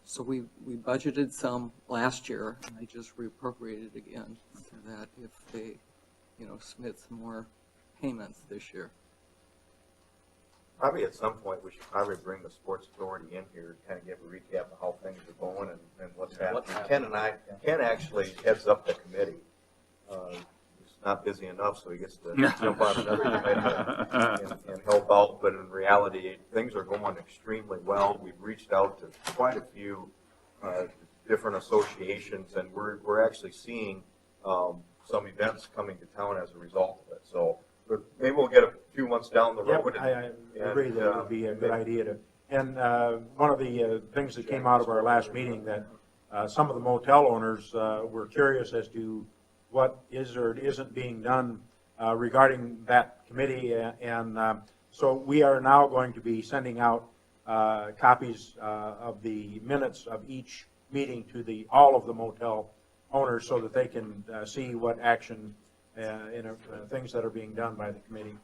Speaker 9: So we budgeted some last year, and I just reappropriated again so that if they, submit some more payments this year.
Speaker 7: Probably at some point, we should probably bring the Sports Authority in here, kind of give a recap of how things are going and what's happening. Ken actually heads up the committee. He's not busy enough, so he gets to jump on another committee and help out, but in reality, things are going extremely well. We've reached out to quite a few different associations, and we're actually seeing some events coming to town as a result of it. So maybe we'll get a few months down the road.
Speaker 10: Yep, I agree that it would be a good idea to. And one of the things that came out of our last meeting, that some of the motel owners were curious as to what is or isn't being done regarding that committee. And so we are now going to be sending out copies of the minutes of each meeting to all of the motel owners, so that they can see what action things that are being done by the committee.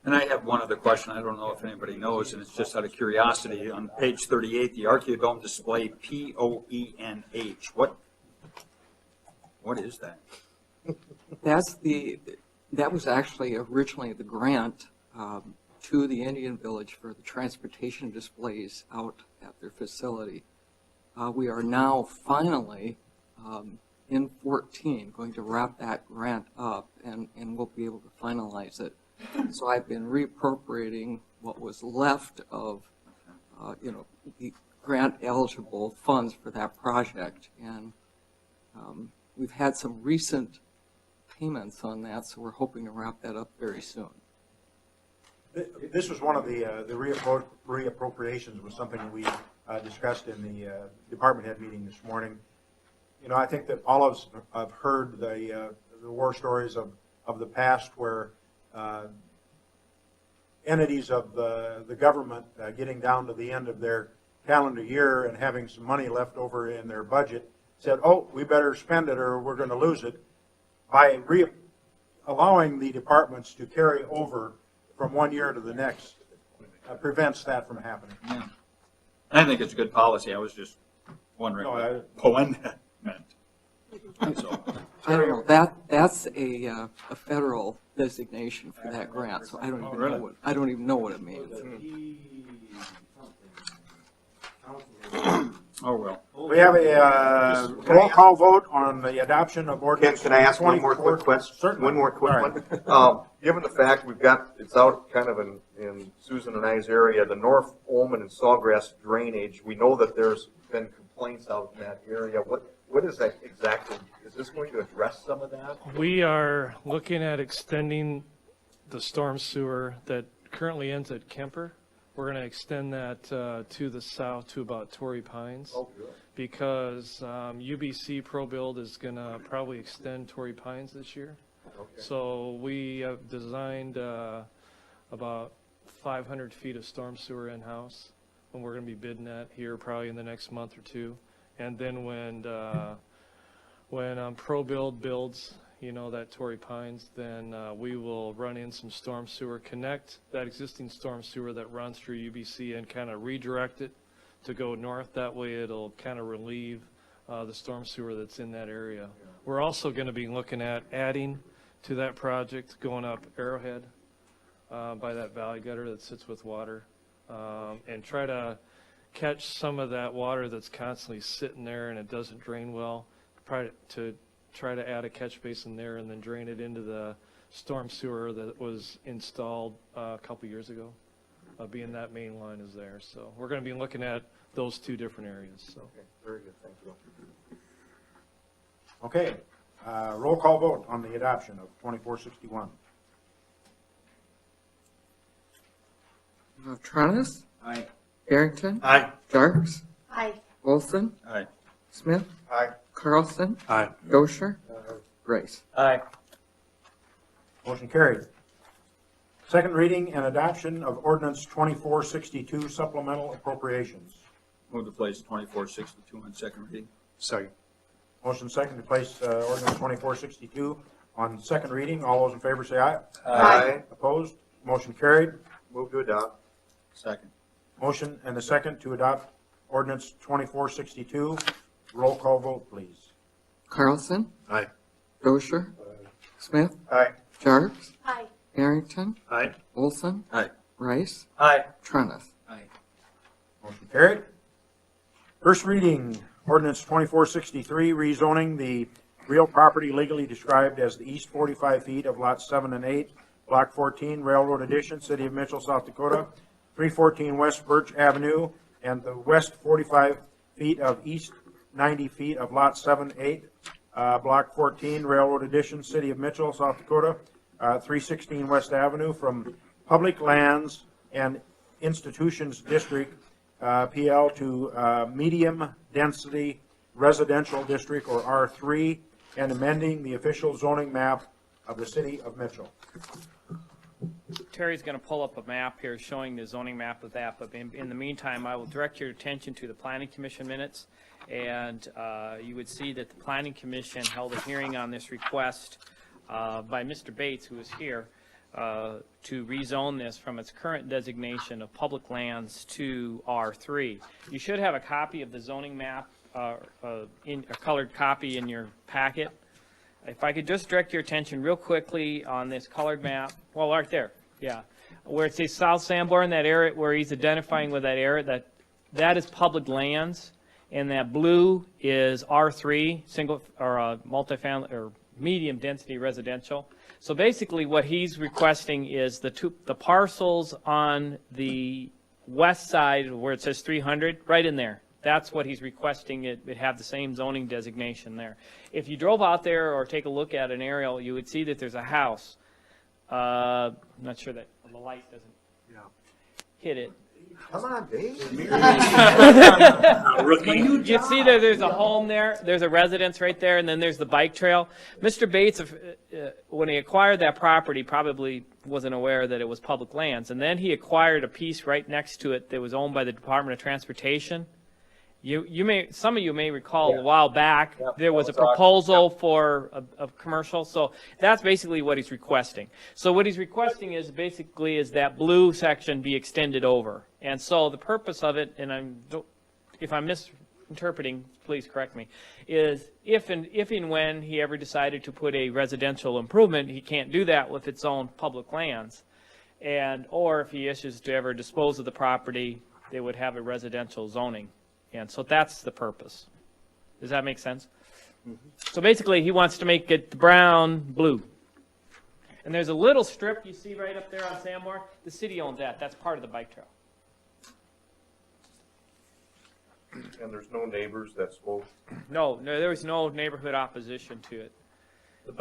Speaker 2: And I have one other question. I don't know if anybody knows, and it's just out of curiosity. On page 38, the Archeodome display, POENH. What is that?
Speaker 9: That was actually originally the grant to the Indian Village for the transportation displays out at their facility. We are now finally, in 14, going to wrap that grant up, and we'll be able to finalize it. So I've been reappropriating what was left of, the grant-eligible funds for that project. And we've had some recent payments on that, so we're hoping to wrap that up very soon.
Speaker 10: This was one of the reappropriations, was something we discussed in the department head meeting this morning. I think that all of us have heard the war stories of the past where entities of the government getting down to the end of their calendar year and having some money left over in their budget said, oh, we better spend it or we're going to lose it. By allowing the departments to carry over from one year to the next prevents that from happening.
Speaker 2: Yeah. I think it's good policy. I was just wondering what POEN meant. So.
Speaker 9: I don't know. That's a federal designation for that grant, so I don't even know what it means.
Speaker 2: Oh, well.
Speaker 10: We have a roll call vote on the adoption of ordinance.
Speaker 7: Can I ask one more quick question?
Speaker 10: Certainly.
Speaker 7: One more quick
Speaker 10: All
Speaker 7: one. Given the fact it's out kind of in Susan and I's area, the North Olman and Sawgrass drainage, we know that there's been complaints out in that area. What is that exactly? Is this going to address some of that?
Speaker 1: We are looking at extending the storm sewer that currently ends at Kemper. We're going to extend that to the south to about Torrey Pines.
Speaker 7: Oh, good.
Speaker 1: Because UBC ProBuild is going to probably extend Torrey Pines this year.
Speaker 7: Okay.
Speaker 1: So we have designed about 500 feet of storm sewer in-house, and we're going to be bidding that here probably in the next month or two. And then when ProBuild builds, that Torrey Pines, then we will run in some storm sewer, connect that existing storm sewer that runs through UBC and kind of redirect it to go north. That way it'll kind of relieve the storm sewer that's in that area. Yeah. We're also going to be looking at adding to that project, going up Arrowhead by that valley gutter that sits with water, and try to catch some of that water that's constantly sitting there and it doesn't drain well, try to add a catch basin there and then drain it into the storm sewer that was installed a couple years ago, being that main line is there. So we're going to be looking at those two different areas. So.
Speaker 7: Okay, very good, thank you.
Speaker 10: Okay, roll call vote on the adoption of 2461.
Speaker 9: Tronis?
Speaker 2: Aye.
Speaker 9: Barrington?
Speaker 3: Aye.
Speaker 9: Jarks?
Speaker 8: Aye.
Speaker 9: Olson?
Speaker 2: Aye.
Speaker 9: Smith?
Speaker 7: Aye.
Speaker 9: Carlson?
Speaker 3: Aye.
Speaker 9: Gosher? Rice?
Speaker 6: Aye.
Speaker 10: Motion carried. Second reading and adoption of ordinance 2462 supplemental appropriations.
Speaker 2: Move to place 2462 on second reading.
Speaker 3: Second.
Speaker 10: Motion second to place ordinance 2462 on second reading. All those in favor say aye.
Speaker 7: Aye.
Speaker 10: Opposed? Motion carried.
Speaker 7: Move to adopt.
Speaker 2: Second.
Speaker 10: Motion and a second to adopt ordinance 2462. Roll call vote, please.
Speaker 9: Carlson?
Speaker 3: Aye.
Speaker 9: Gosher? Smith?
Speaker 7: Aye.
Speaker 9: Jarks?
Speaker 8: Aye.
Speaker 9: Barrington?
Speaker 3: Aye.
Speaker 9: Olson?
Speaker 2: Aye.
Speaker 9: Rice?
Speaker 6: Aye.
Speaker 9: Tronis?
Speaker 2: Aye.
Speaker 10: Motion carried. First reading, ordinance 2463, rezoning the real property legally described as the east 45 feet of lots 7 and 8, block 14, Railroad Addition, City of Mitchell, South Dakota, 314 West Birch Avenue, and the west 45 feet of east 90 feet of lot 7, 8, block 14, Railroad Addition, City of Mitchell, South Dakota, 316 West Avenue, from public lands and institutions district, PL, to medium density residential district, or R3, and amending the official zoning map of the City of Mitchell.
Speaker 14: Terry's going to pull up a map here showing the zoning map of that, but in the meantime, I will direct your attention to the Planning Commission minutes, and you would see that the Planning Commission held a hearing on this request by Mr. Bates, who is here, to rezone this from its current designation of public lands to R3. You should have a copy of the zoning map, in a colored copy in your packet. If I could just direct your attention real quickly on this colored map, well, right there, yeah, where it says South Sanborn, that area where he's identifying with that area, that is public lands, and that blue is R3, single or multifamily or medium density residential. So basically, what he's requesting is the parcels on the west side where it says 300, right in there. That's what he's requesting. It have the same zoning designation there. If you drove out there or take a look at an aerial, you would see that there's a house. I'm not sure that the light doesn't hit it.
Speaker 7: Come on, Dave.
Speaker 14: You see that there's a home there, there's a residence right there, and then there's the bike trail. Mr. Bates, when he acquired that property, probably wasn't aware that it was public lands. And then he acquired a piece right next to it that was owned by the Department of Transportation. Some of you may recall a while back, there was a proposal for a commercial, so that's basically what he's requesting. So what he's requesting is basically that blue section be extended over. And so the purpose of it, and if I'm misinterpreting, please correct me, is if and when he ever decided to put a residential improvement, he can't do that with its own public lands. Or if he issues to ever dispose of the property, they would have a residential zoning. And so that's the purpose. Does that make sense? So basically, he wants to make it brown, blue. And there's a little strip you see right up there on Sanborn. The city owns that. That's part of the bike trail.
Speaker 7: And there's no neighbors that spoke?
Speaker 14: No, there was no neighborhood opposition to it.
Speaker 3: The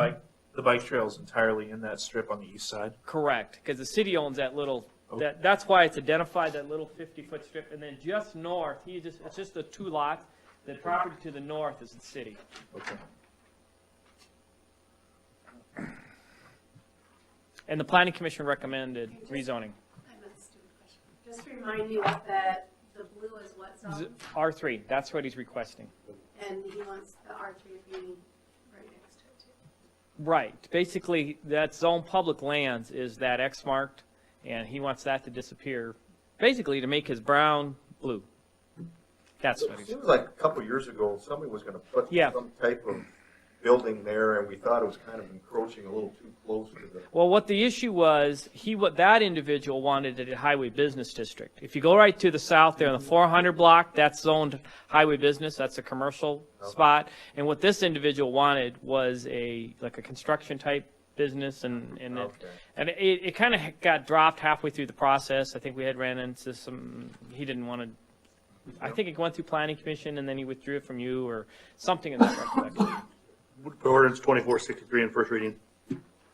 Speaker 3: bike trail is entirely in that strip on the east side?
Speaker 14: Correct, because the city owns that little, that's why it's identified, that little 50-foot strip. And then just north, it's just the two lots. The property to the north is the city.
Speaker 3: Okay.
Speaker 14: And the planning commission recommended rezoning.
Speaker 8: I have a stupid question. Just remind me what the blue is what zone?
Speaker 14: R3, that's what he's requesting.
Speaker 8: And he wants the R3 to be right next to it too.
Speaker 14: Right, basically, that zone public lands is that X marked, and he wants that to disappear, basically to make his brown blue. That's what
Speaker 7: It
Speaker 14: he's.
Speaker 7: seems like a couple of years ago, somebody was gonna put some type of building there, and we thought it was kind of encroaching a little too close to the.
Speaker 14: Well, what the issue was, that individual wanted it a highway business district. If you go right to the south there on the 400 block, that's zoned highway business, that's a commercial spot. And what this individual wanted was like a construction type business, and it kind of got dropped halfway through the process. I think we had ran into he didn't want to, I think it went through planning commission and then he withdrew it from you or something in that recollection.
Speaker 3: Ordinance 2463 on first reading.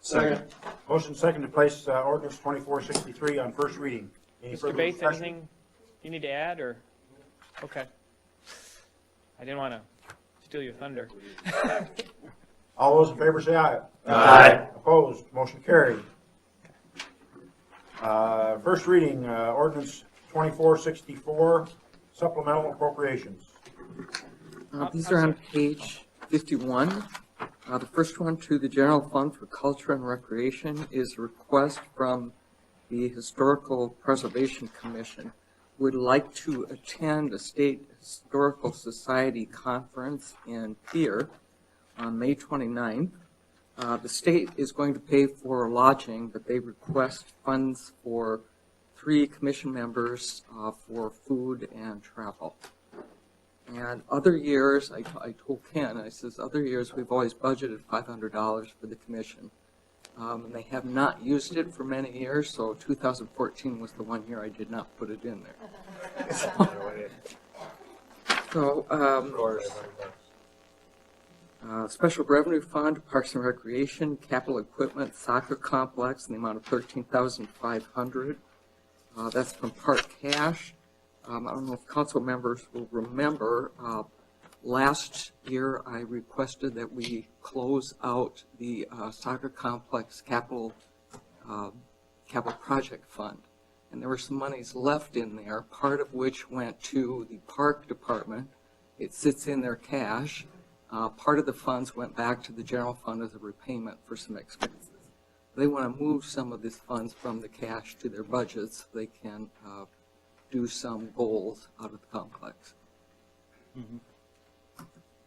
Speaker 10: Second. Motion second to place ordinance 2463 on first reading. Any
Speaker 14: Mr.
Speaker 10: further
Speaker 14: Bates,
Speaker 10: discussion?
Speaker 14: anything you need to add, or? Okay. I didn't want to steal your thunder.
Speaker 10: All those in favor say aye.
Speaker 14: Aye.
Speaker 10: Opposed, motion carried. First reading, ordinance 2464, supplemental appropriations.
Speaker 9: These are on page 51. The first one, to the General Fund for Culture and Recreation, is a request from the Historical Preservation Commission. Would like to attend a State Historical Society conference in Pierre on May 29th. The state is going to pay for lodging, but they request funds for 3 commission members for food and travel. And other years, I told Ken, I says, other years we've always budgeted $500 for the commission. And they have not used it for many years, so 2014 was the one year I did not put it in there. Special Revenue Fund, Parks and Recreation, Capital Equipment, Soccer Complex, in the amount of $13,500. That's from Park Cash. I don't know if council members will remember, last year I requested that we close out the soccer complex capital project fund. And there were some monies left in there, part of which went to the park department. It sits in their cash. Part of the funds went back to the general fund as a repayment for some expenses. they want to move some of these funds from the cash to their budgets so they can do some goals out of the complex.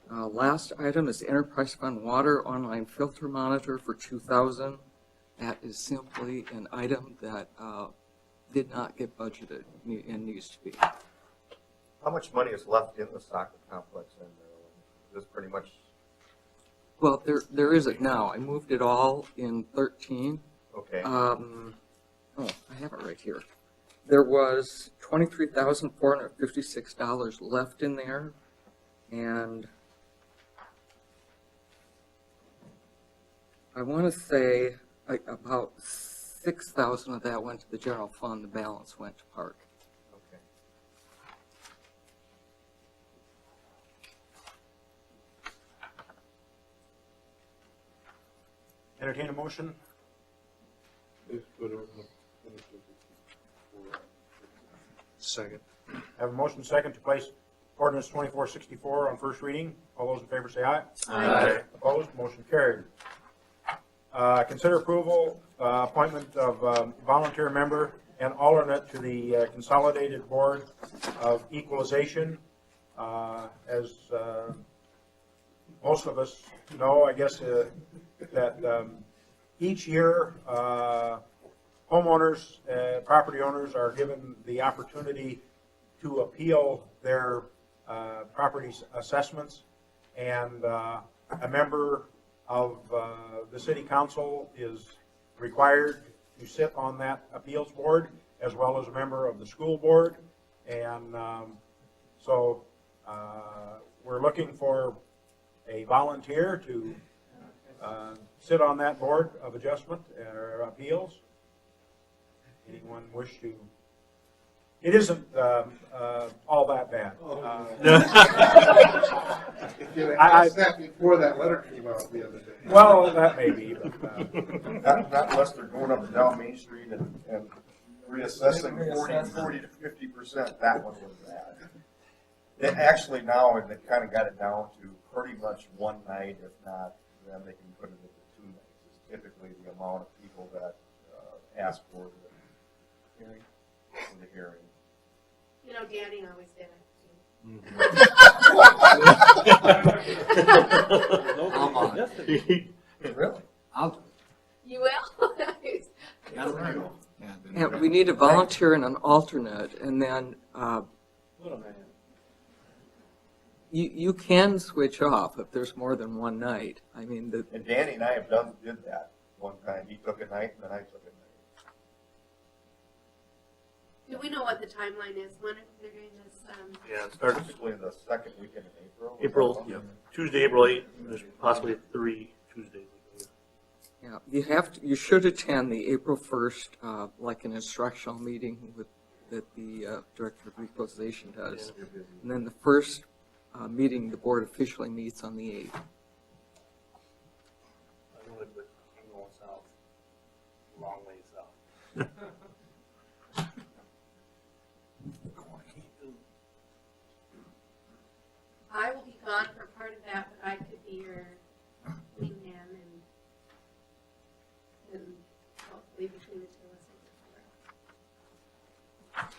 Speaker 9: Last item is Enterprise Fund Water Online Filter Monitor for 2,000. That is simply an item that did not get budgeted and needs to be.
Speaker 7: How much money is left in the soccer complex in there? Is this pretty much?
Speaker 9: Well, there isn't now. I moved it all in 13.
Speaker 7: Okay.
Speaker 9: Oh, I have it right here. There was $23,456 left in there, and I want to say about 6,000 of that went to the general fund. The balance went to park.
Speaker 7: Okay.
Speaker 10: Entertain a motion?
Speaker 3: Second.
Speaker 10: Have a motion second to place ordinance 2464 on first reading. All those in favor say aye.
Speaker 3: Aye.
Speaker 10: Opposed, motion carried. Consider approval, appointment of volunteer member and alternate to the Consolidated Board of Equalization. As most of us know, I guess, that each year homeowners, property owners are given the opportunity to appeal their property assessments, and a member of the city council is required to sit on that appeals board, as well as a member of the school board. And so we're looking for a volunteer to sit on that board of adjustment or appeals. Anyone wish to? It isn't all that bad.
Speaker 4: If you had asked that before that letter came out the other day.
Speaker 10: Well, that may be, but
Speaker 7: Not unless they're going up and down Main Street and reassessing 40 to 50%. That one was bad. It actually now, and they kind of got it down to pretty much one night, if not, then they can put it into 2 nights. It's typically the amount of people that ask for the hearing.
Speaker 8: You know, Danny always did it.
Speaker 7: Really?
Speaker 5: I'll do
Speaker 8: You will?
Speaker 5: it.
Speaker 9: And we need a volunteer and an alternate, and then you can switch off if there's more than one night. I mean,
Speaker 7: And Danny and I did that one time. He took a night and then I took a night.
Speaker 8: Do we know what the timeline is when they're doing this?
Speaker 3: Yeah, it starts
Speaker 7: Typically the second weekend in April.
Speaker 3: April, yeah, Tuesday, April 8th, there's possibly 3 Tuesdays.
Speaker 9: yeah, you should attend the April 1st, like an instructional meeting that the Director of Equalization does. And then the first meeting, the board officially meets on the 8th.
Speaker 3: I'm going south, long way south.
Speaker 8: I will be gone for part of that, but I could be your wingman and hopefully between the two of us.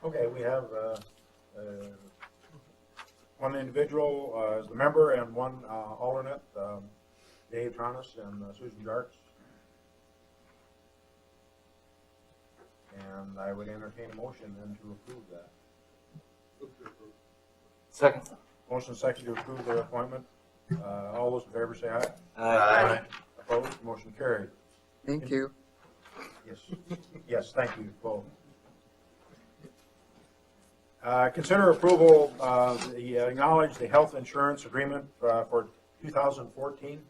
Speaker 10: okay, we have one individual as the member and one alternate, Dave Tronis and Susan Jarks. And I would entertain a motion then to approve that.
Speaker 6: Second.
Speaker 10: Motion second to approve their appointment. All those in favor say aye.
Speaker 6: Aye.
Speaker 10: Opposed, motion carried.
Speaker 9: Thank you.
Speaker 10: Yes, yes, thank you both. Consider approval, acknowledge the health insurance agreement for 2014.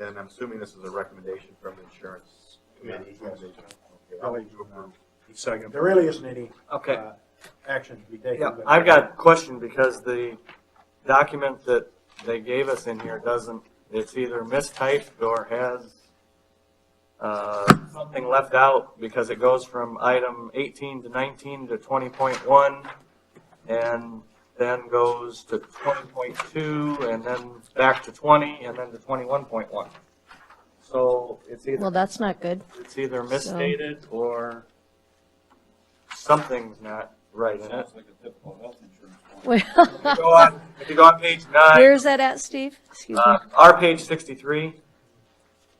Speaker 7: And I'm assuming this is a recommendation from the insurance committee.
Speaker 10: Yes.
Speaker 7: Okay, I'll move to approve.
Speaker 3: Second.
Speaker 10: There really isn't any
Speaker 6: Okay.
Speaker 10: action to be taken.
Speaker 6: Yeah,
Speaker 10: but-
Speaker 6: I've got a question because the document that they gave us in here doesn't, it's either mistyped or has something left out because it goes from item 18 to 19 to 20.1, and then goes to 20.2, and then back to 20, and then to 21.1. So it's
Speaker 21: Well,
Speaker 6: either,
Speaker 21: that's not good.
Speaker 6: it's either misstated or something's not right in it.
Speaker 2: Sounds like a typical health insurance.
Speaker 21: Wait.
Speaker 6: If you go on page 9.
Speaker 21: Where's that at, Steve? Excuse me.
Speaker 6: Our page 63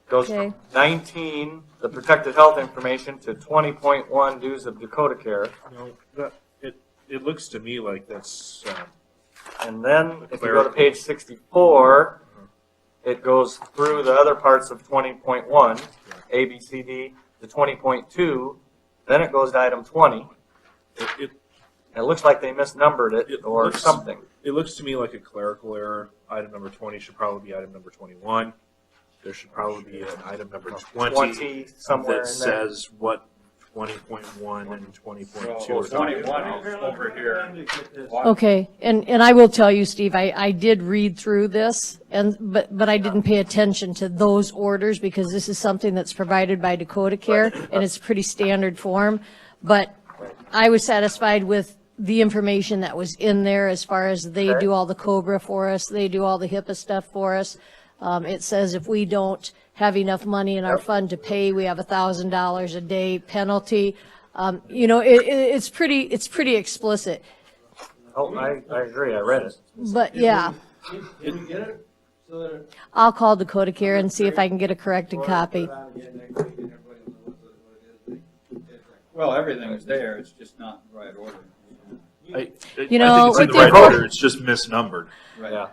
Speaker 6: goes
Speaker 21: Okay.
Speaker 6: from 19, the protected health information, to 20.1 dues of Dakota Care.
Speaker 3: No, it looks to me like that's,
Speaker 6: And then if you go to page 64, it goes through the other parts of 20.1, A, B, C, D, to 20.2, then it goes to item 20. It looks like they misnumbered it or something.
Speaker 3: It looks to me like a clerical error. Item number 20 should probably be item number 21. There should probably be an item number 20
Speaker 6: somewhere
Speaker 3: that
Speaker 6: in there.
Speaker 3: says what 20.1 and 20.2
Speaker 2: Well,
Speaker 3: are talking
Speaker 2: 21
Speaker 3: about.
Speaker 2: is over here.
Speaker 21: Okay, and I will tell you, Steve, I did read through this, but I didn't pay attention to those orders because this is something that's provided by Dakota Care, and it's pretty standard form. But I was satisfied with the information that was in there as far as they do all the COBRA for us, they do all the HIPAA stuff for us. It says if we don't have enough money in our fund to pay, we have $1,000 a day penalty. You know, it's pretty explicit.
Speaker 6: Oh, I agree, I read it.
Speaker 21: But yeah,
Speaker 11: Can we get it so that
Speaker 21: I'll call Dakota Care and see if I can get a corrected copy.
Speaker 2: Well, everything is there, it's just not in the right order.
Speaker 21: You know,
Speaker 3: I think it's in
Speaker 21: with
Speaker 3: the right
Speaker 21: the-
Speaker 3: order, it's just misnumbered.
Speaker 2: Right.
Speaker 6: Yeah.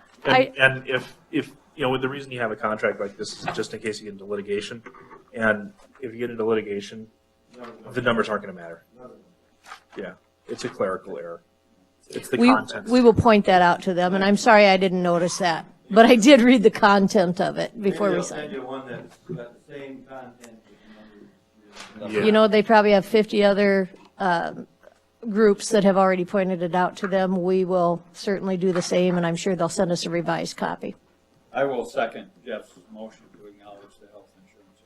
Speaker 3: And if, you know, the reason you have a contract like this is just in case you get into litigation. And if you get into litigation, the numbers aren't going to matter. Yeah, it's a clerical error. It's the content.
Speaker 21: We will point that out to them, and I'm sorry I didn't notice that. But I did read the content of it before we
Speaker 11: Maybe
Speaker 21: signed.
Speaker 11: I'll send you one that's got the same content with the numbers.
Speaker 3: Yeah.
Speaker 21: You know, they probably have 50 other groups that have already pointed it out to them. We will certainly do the same, and I'm sure they'll send us a revised copy.
Speaker 2: I will second Jeff's motion to acknowledge the health insurance.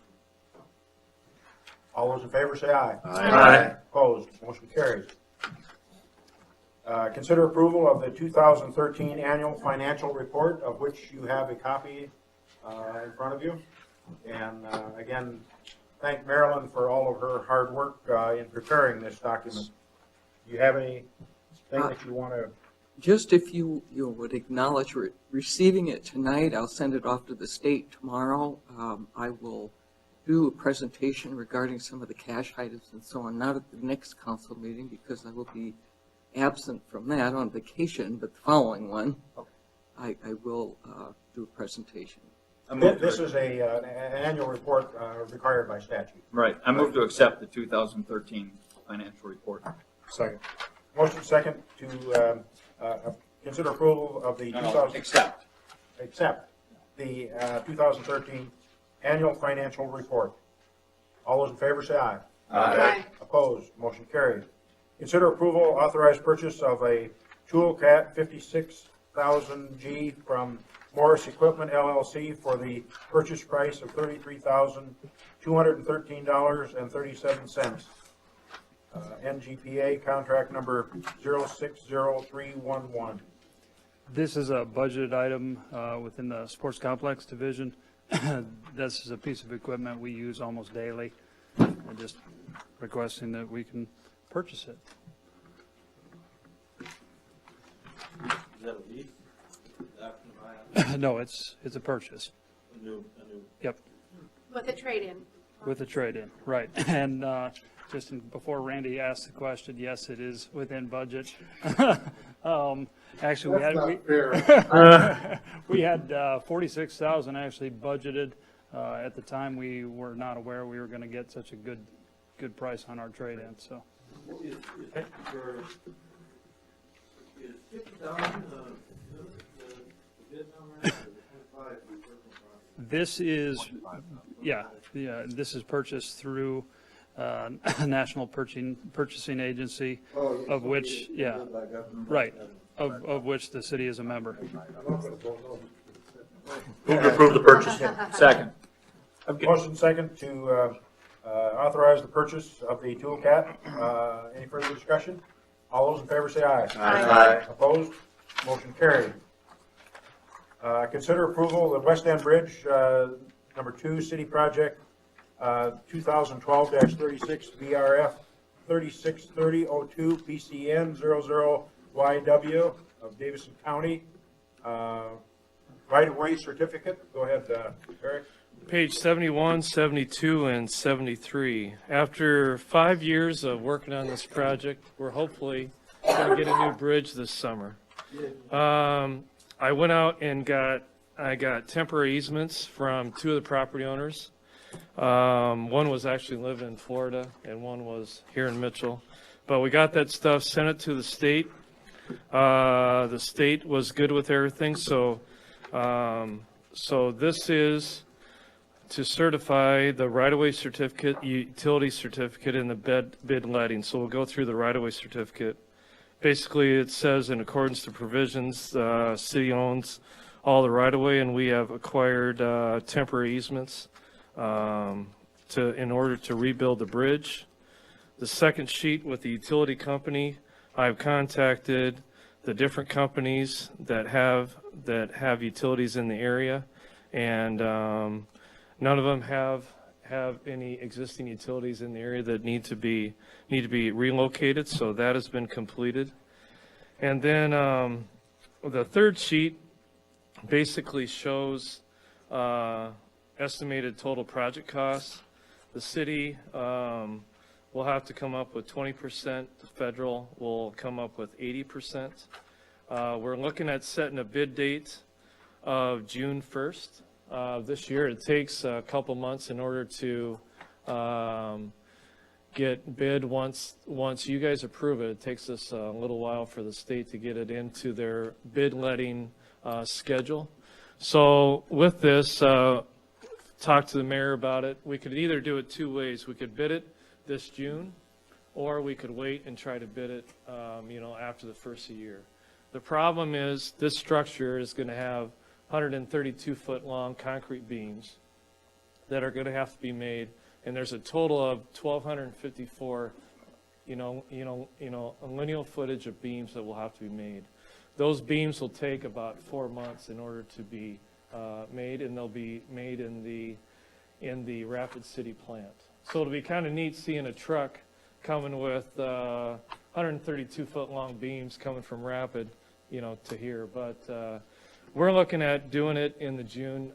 Speaker 10: All those in favor say aye.
Speaker 3: Aye.
Speaker 10: Opposed, motion carries. Consider approval of the 2013 annual financial report, of which you have a copy in front of you. And again, thank Marilyn for all of her hard work in preparing this document. Do you have anything that you want to?
Speaker 9: Just if you would acknowledge receiving it tonight, I'll send it off to the state tomorrow. I will do a presentation regarding some of the cash items and so on, not at the next council meeting because I will be absent from that on vacation, but the following one, I will do a presentation.
Speaker 10: This is an annual report required by statute.
Speaker 2: Right, I move to accept the 2013 financial report.
Speaker 3: Second.
Speaker 10: Motion second to consider approval of the
Speaker 2: Accept.
Speaker 10: accept the 2013 annual financial report. All those in favor say aye.
Speaker 2: Aye.
Speaker 10: Opposed, motion carried. Consider approval authorized purchase of a Toolcat 56,000G from Morris Equipment LLC for the purchase price of $33,213.37. NGPA contract number 060311.
Speaker 20: This is a budgeted item within the sports complex division. This is a piece of equipment we use almost daily. I'm just requesting that we can purchase it.
Speaker 11: Is that a lease? Is that gonna buy
Speaker 20: No, it's a purchase.
Speaker 11: a new?
Speaker 20: Yep,
Speaker 8: With a trade-in.
Speaker 20: with a trade-in, right. And before Randy asked the question, yes, it is within budget. Actually,
Speaker 4: That's not
Speaker 20: we had 46,000 actually budgeted. At the time, we were not aware we were going to get such a good price on our trade-in, so.
Speaker 11: Is 50,000 the bid number, or is it 25 we working on?
Speaker 20: This is, this is purchased through National Purchasing Agency, of which, right, of which the city is a member.
Speaker 3: Move to approve the purchase.
Speaker 2: Second.
Speaker 10: Motion second to authorize the purchase of the Toolcat. Any further discussion? All those in favor say aye.
Speaker 3: Aye.
Speaker 10: Opposed? Motion carried. Consider approval of West End Bridge, number 2, city project, 2012-36 VRF 363002 PCN 00YW of Davison County. Right-of-way certificate. Go ahead, Eric.
Speaker 1: Page 71, 72, and 73. After 5 years of working on this project, we're hopefully going to get a new bridge this summer. I went out and I got temporary easements from 2 of the property owners. One was actually living in Florida and one was here in Mitchell. But we got that stuff, sent it to the state. The state was good with everything, so this is to certify the right-of-way certificate, utility certificate, and the bid letting. So we'll go through the right-of-way certificate. Basically, it says in accordance to provisions, city owns all the right-of-way, and we have acquired temporary easements in order to rebuild the bridge. The second sheet with the utility company, I've contacted the different companies that have utilities in the area, and none of them have any existing utilities in the area that need to be relocated, so that has been completed. And then the third sheet basically shows estimated total project costs. The city will have to come up with 20%. The federal will come up with 80%. We're looking at setting a bid date of June 1st. This year. It takes a couple months in order to get bid. Once you guys approve it, it takes us a little while for the state to get it into their bid letting schedule. So with this, talk to the mayor about it. We could either do it 2 ways. We could bid it this June, or we could wait and try to bid it after the first of the year. The problem is this structure is going to have 132-foot long concrete beams that are going to have to be made, and there's a total of 1,254, lineal footage of beams that will have to be made. Those beams will take about 4 months in order to be made, and they'll be made in the Rapid City plant. So it'll be kind of neat seeing a truck coming with 132-foot long beams coming from Rapid, to here, but. We're looking at doing it in the June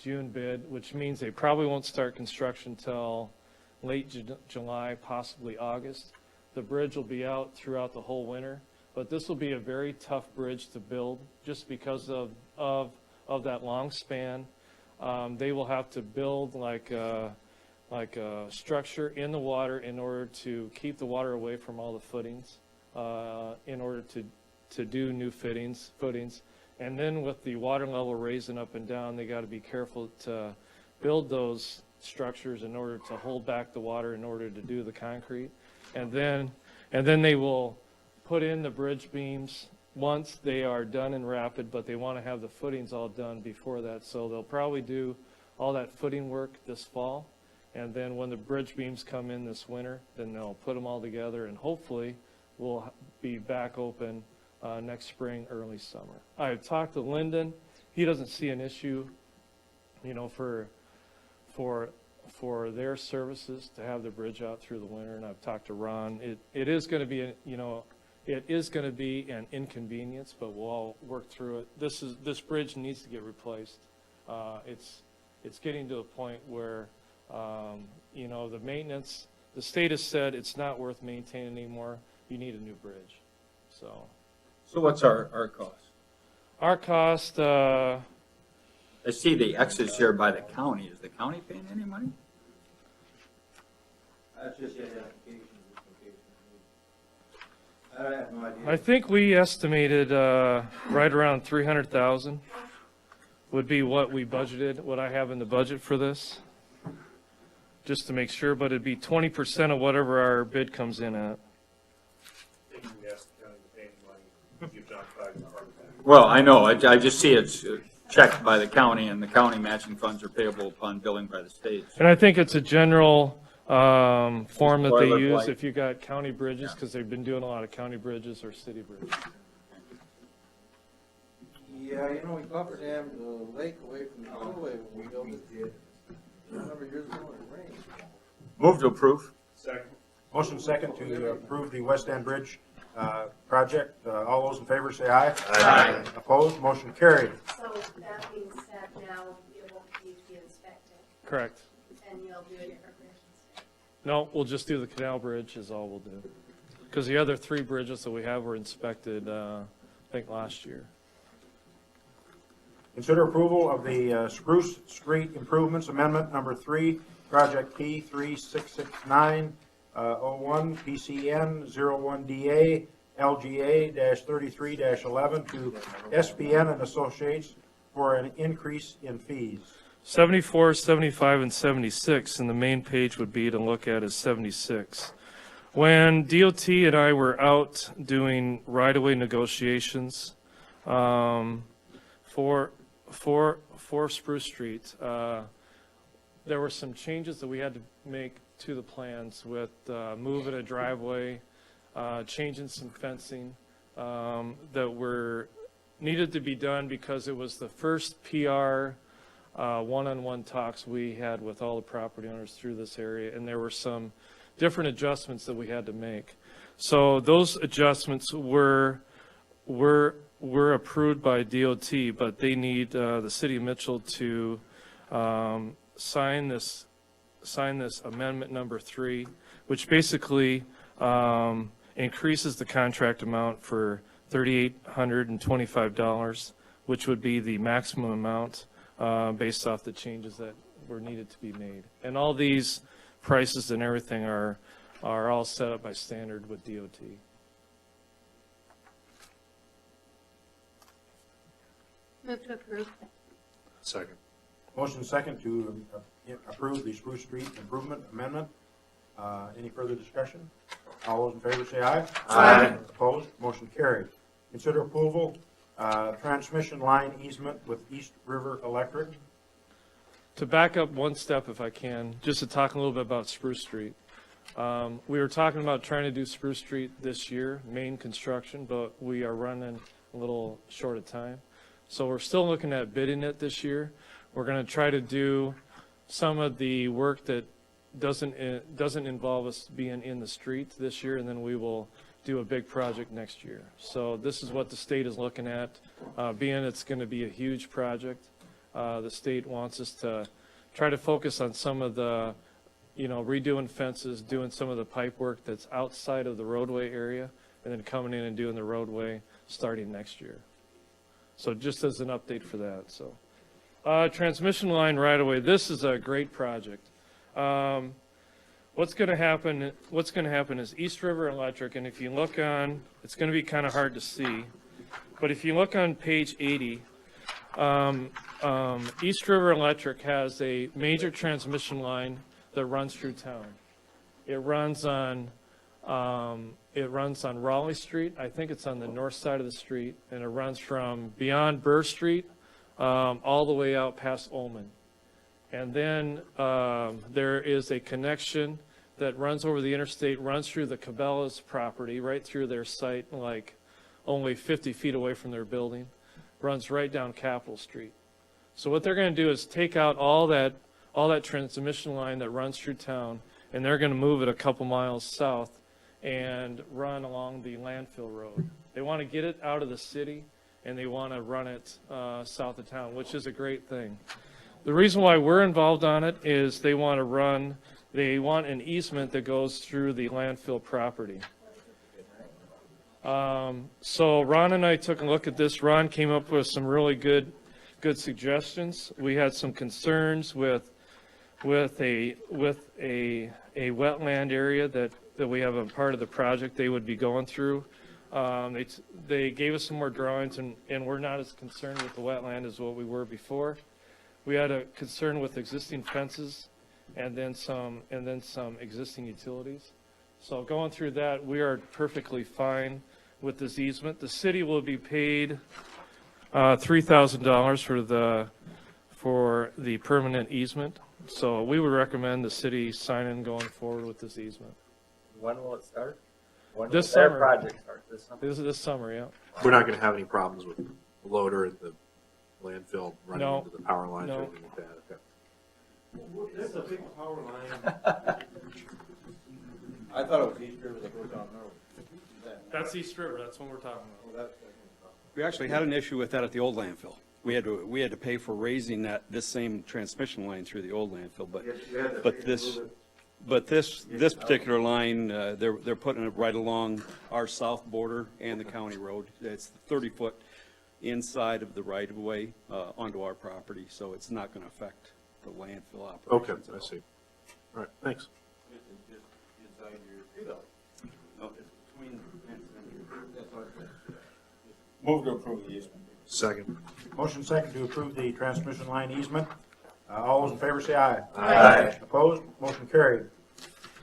Speaker 1: bid, which means they probably won't start construction till late July, possibly August. The bridge will be out throughout the whole winter, but this will be a very tough bridge to build just because of that long span. They will have to build like a structure in the water in order to keep the water away from all the footings, in order to do new footings. And then with the water level raising up and down, they got to be careful to build those structures in order to hold back the water in order to do the concrete. And then they will put in the bridge beams once they are done in Rapid, but they want to have the footings all done before that. So they'll probably do all that footing work this fall. And then when the bridge beams come in this winter, then they'll put them all together, and hopefully we'll be back open next spring, early summer. I've talked to Lyndon. He doesn't see an issue, for their services to have the bridge out through the winter. And I've talked to Ron. It is going to be, it is going to be an inconvenience, but we'll all work through it. This bridge needs to get replaced. It's getting to a point where, the maintenance. The state has said it's not worth maintaining anymore. You need a new bridge.
Speaker 2: So what's our cost?
Speaker 1: Our cost,
Speaker 2: I see the X's here by the county. Is the county paying any money?
Speaker 11: That's just an application. I have no idea.
Speaker 1: I think we estimated right around 300,000 would be what we budgeted, what I have in the budget for this, just to make sure, but it'd be 20% of whatever our bid comes in at.
Speaker 2: Well, I know. I just see it's checked by the county, and the county matching funds are payable upon billing by the state.
Speaker 1: And I think it's a general form that they use
Speaker 2: Boilerplate.
Speaker 1: if you got county bridges, because they've been doing a lot of county bridges or city bridges.
Speaker 11: Yeah, you know, we buffer dammed the lake away from the spillway when we built it. I remember years ago when it rained.
Speaker 2: Move to approve.
Speaker 3: Second.
Speaker 10: Motion second to approve the West End Bridge project. All those in favor say aye.
Speaker 2: Aye.
Speaker 10: Opposed? Motion carried.
Speaker 8: So that being said, now it won't need to be inspected,
Speaker 1: Correct.
Speaker 8: and you'll do a different bridge instead.
Speaker 1: No, we'll just do the canal bridge is all we'll do. Because the other 3 bridges that we have were inspected, I think, last year.
Speaker 10: Consider approval of the Spruce Street Improvements Amendment Number 3, Project P 366901, PCN 01DA, LGA-33-11 to SPN and Associates for an increase in fees.
Speaker 1: 74, 75, and 76, and the main page would be to look at is 76. When DOT and I were out doing right-of-way negotiations for Spruce Street, there were some changes that we had to make to the plans with moving a driveway, changing some fencing that were needed to be done because it was the first PR one-on-one talks we had with all the property owners through this area, and there were some different adjustments that we had to make. So those adjustments were approved by DOT, but they need the city of Mitchell to sign this amendment number 3, which basically increases the contract amount for $3,825, which would be the maximum amount based off the changes that were needed to be made. And all these prices and everything are all set up by standard with DOT.
Speaker 8: Move to approve.
Speaker 3: Second.
Speaker 10: Motion second to approve the Spruce Street Improvement Amendment. Any further discussion? All those in favor say aye.
Speaker 2: Aye.
Speaker 10: Opposed? Motion carried. Consider approval, transmission line easement with East River Electric.
Speaker 1: To back up one step, if I can, just to talk a little bit about Spruce Street. We were talking about trying to do Spruce Street this year, main construction, but we are running a little short of time. So we're still looking at bidding it this year. We're going to try to do some of the work that doesn't involve us being in the street this year, and then we will do a big project next year. So this is what the state is looking at, being it's going to be a huge project. The state wants us to try to focus on some of the, redoing fences, doing some of the pipe work that's outside of the roadway area, and then coming in and doing the roadway starting next year. So just as an update for that. So transmission line right away. This is a great project. What's going to happen is East River Electric, and if you look on, it's going to be kind of hard to see, but if you look on page 80, East River Electric has a major transmission line that runs through town. It runs on Raleigh Street. I think it's on the north side of the street, and it runs from beyond Burr Street all the way out past Ullman. And then there is a connection that runs over the interstate, runs through the Cabela's property, right through their site, like only 50 feet away from their building, runs right down Capitol Street. So what they're going to do is take out all that transmission line that runs through town, and they're going to move it a couple miles south and run along the landfill road. They want to get it out of the city, and they want to run it south of town, which is a great thing. The reason why we're involved on it is they want an easement that goes through the landfill property. So Ron and I took a look at this. Ron came up with some really good suggestions. We had some concerns with a wetland area that we have a part of the project they would be going through. They gave us some more drawings, and we're not as concerned with the wetland as what we were before. We had a concern with existing fences and then some existing utilities. So going through that, we are perfectly fine with this easement. The city will be paid $3,000 for the permanent easement. So we would recommend the city sign in going forward with this easement.
Speaker 6: When will it start? When
Speaker 1: This
Speaker 6: will their
Speaker 1: summer.
Speaker 6: project start? This summer?
Speaker 1: This summer, yeah.
Speaker 3: We're not going to have any problems with loader at the landfill running
Speaker 1: No.
Speaker 3: into the power lines or
Speaker 1: No.
Speaker 3: anything like that? Okay.
Speaker 11: There's a big power line.
Speaker 2: I thought it was East River that goes down there.
Speaker 1: That's East River, that's what we're talking about.
Speaker 20: We actually had an issue with that at the old landfill. We had to pay for raising this same transmission line through the old landfill, but this particular line, they're putting it right along our south border and the county road. It's 30-foot inside of the right-of-way, onto our property, so it's not gonna affect the landfill
Speaker 3: Okay,
Speaker 20: operations.
Speaker 3: I see. All right, thanks.
Speaker 11: Inside your tree belt. No, it's between the fence and that's all it is.
Speaker 2: Move to approve the easement.
Speaker 3: Second.
Speaker 10: Motion second to approve the transmission line easement. All those in favor say aye.
Speaker 3: Aye.
Speaker 10: Opposed? Motion carried.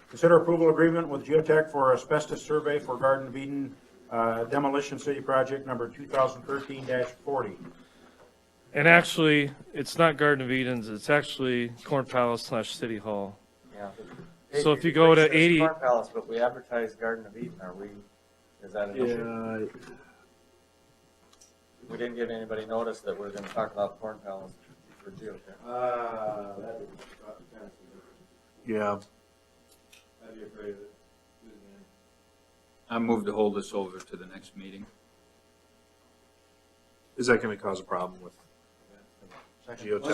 Speaker 10: Consider approval agreement with Geotech for asbestos survey for Garden of Eden demolition city project number 2013-40.
Speaker 1: And actually, it's not Garden of Eden's, it's actually Corn Palace / City Hall.
Speaker 6: Yeah.
Speaker 1: So if you go to 80
Speaker 6: Corn Palace, but we advertise Garden of Eden, is that an issue? We didn't give anybody notice that we're gonna talk about Corn Palace for Geotech.
Speaker 11: That is kind of.
Speaker 3: Yeah.
Speaker 11: I'd be afraid of it.
Speaker 2: I move to hold this over to the next meeting.
Speaker 3: Is that going to cause a problem with Geotech?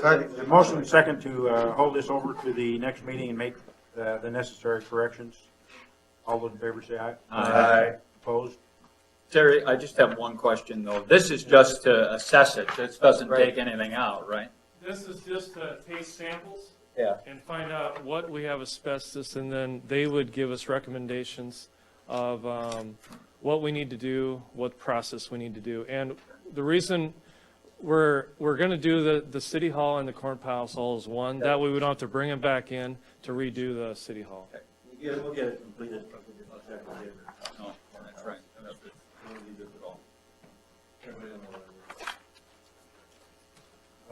Speaker 10: Second. Motion second to hold this over to the next meeting and make the necessary corrections. All those in favor say aye.
Speaker 2: Aye.
Speaker 10: Opposed?
Speaker 2: Terry, I just have one question though. This is just to assess it. This doesn't take anything out, right?
Speaker 1: This is just to taste samples.
Speaker 2: Yeah.
Speaker 1: And find out what we have asbestos, and then they would give us recommendations of what we need to do, what process we need to do. And the reason we're going to do the City Hall and the Corn Palace all as one, that way we don't have to bring them back in to redo the City Hall.
Speaker 11: We'll get it completed. I'll check with you.
Speaker 2: No, that's right.
Speaker 11: Won't be good at all. Everybody will know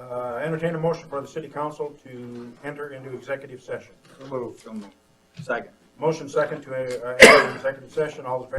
Speaker 11: what
Speaker 10: Entertain a motion for the city council to enter into executive session.
Speaker 2: So moved. Second.
Speaker 10: Motion second to enter executive session. All those in favor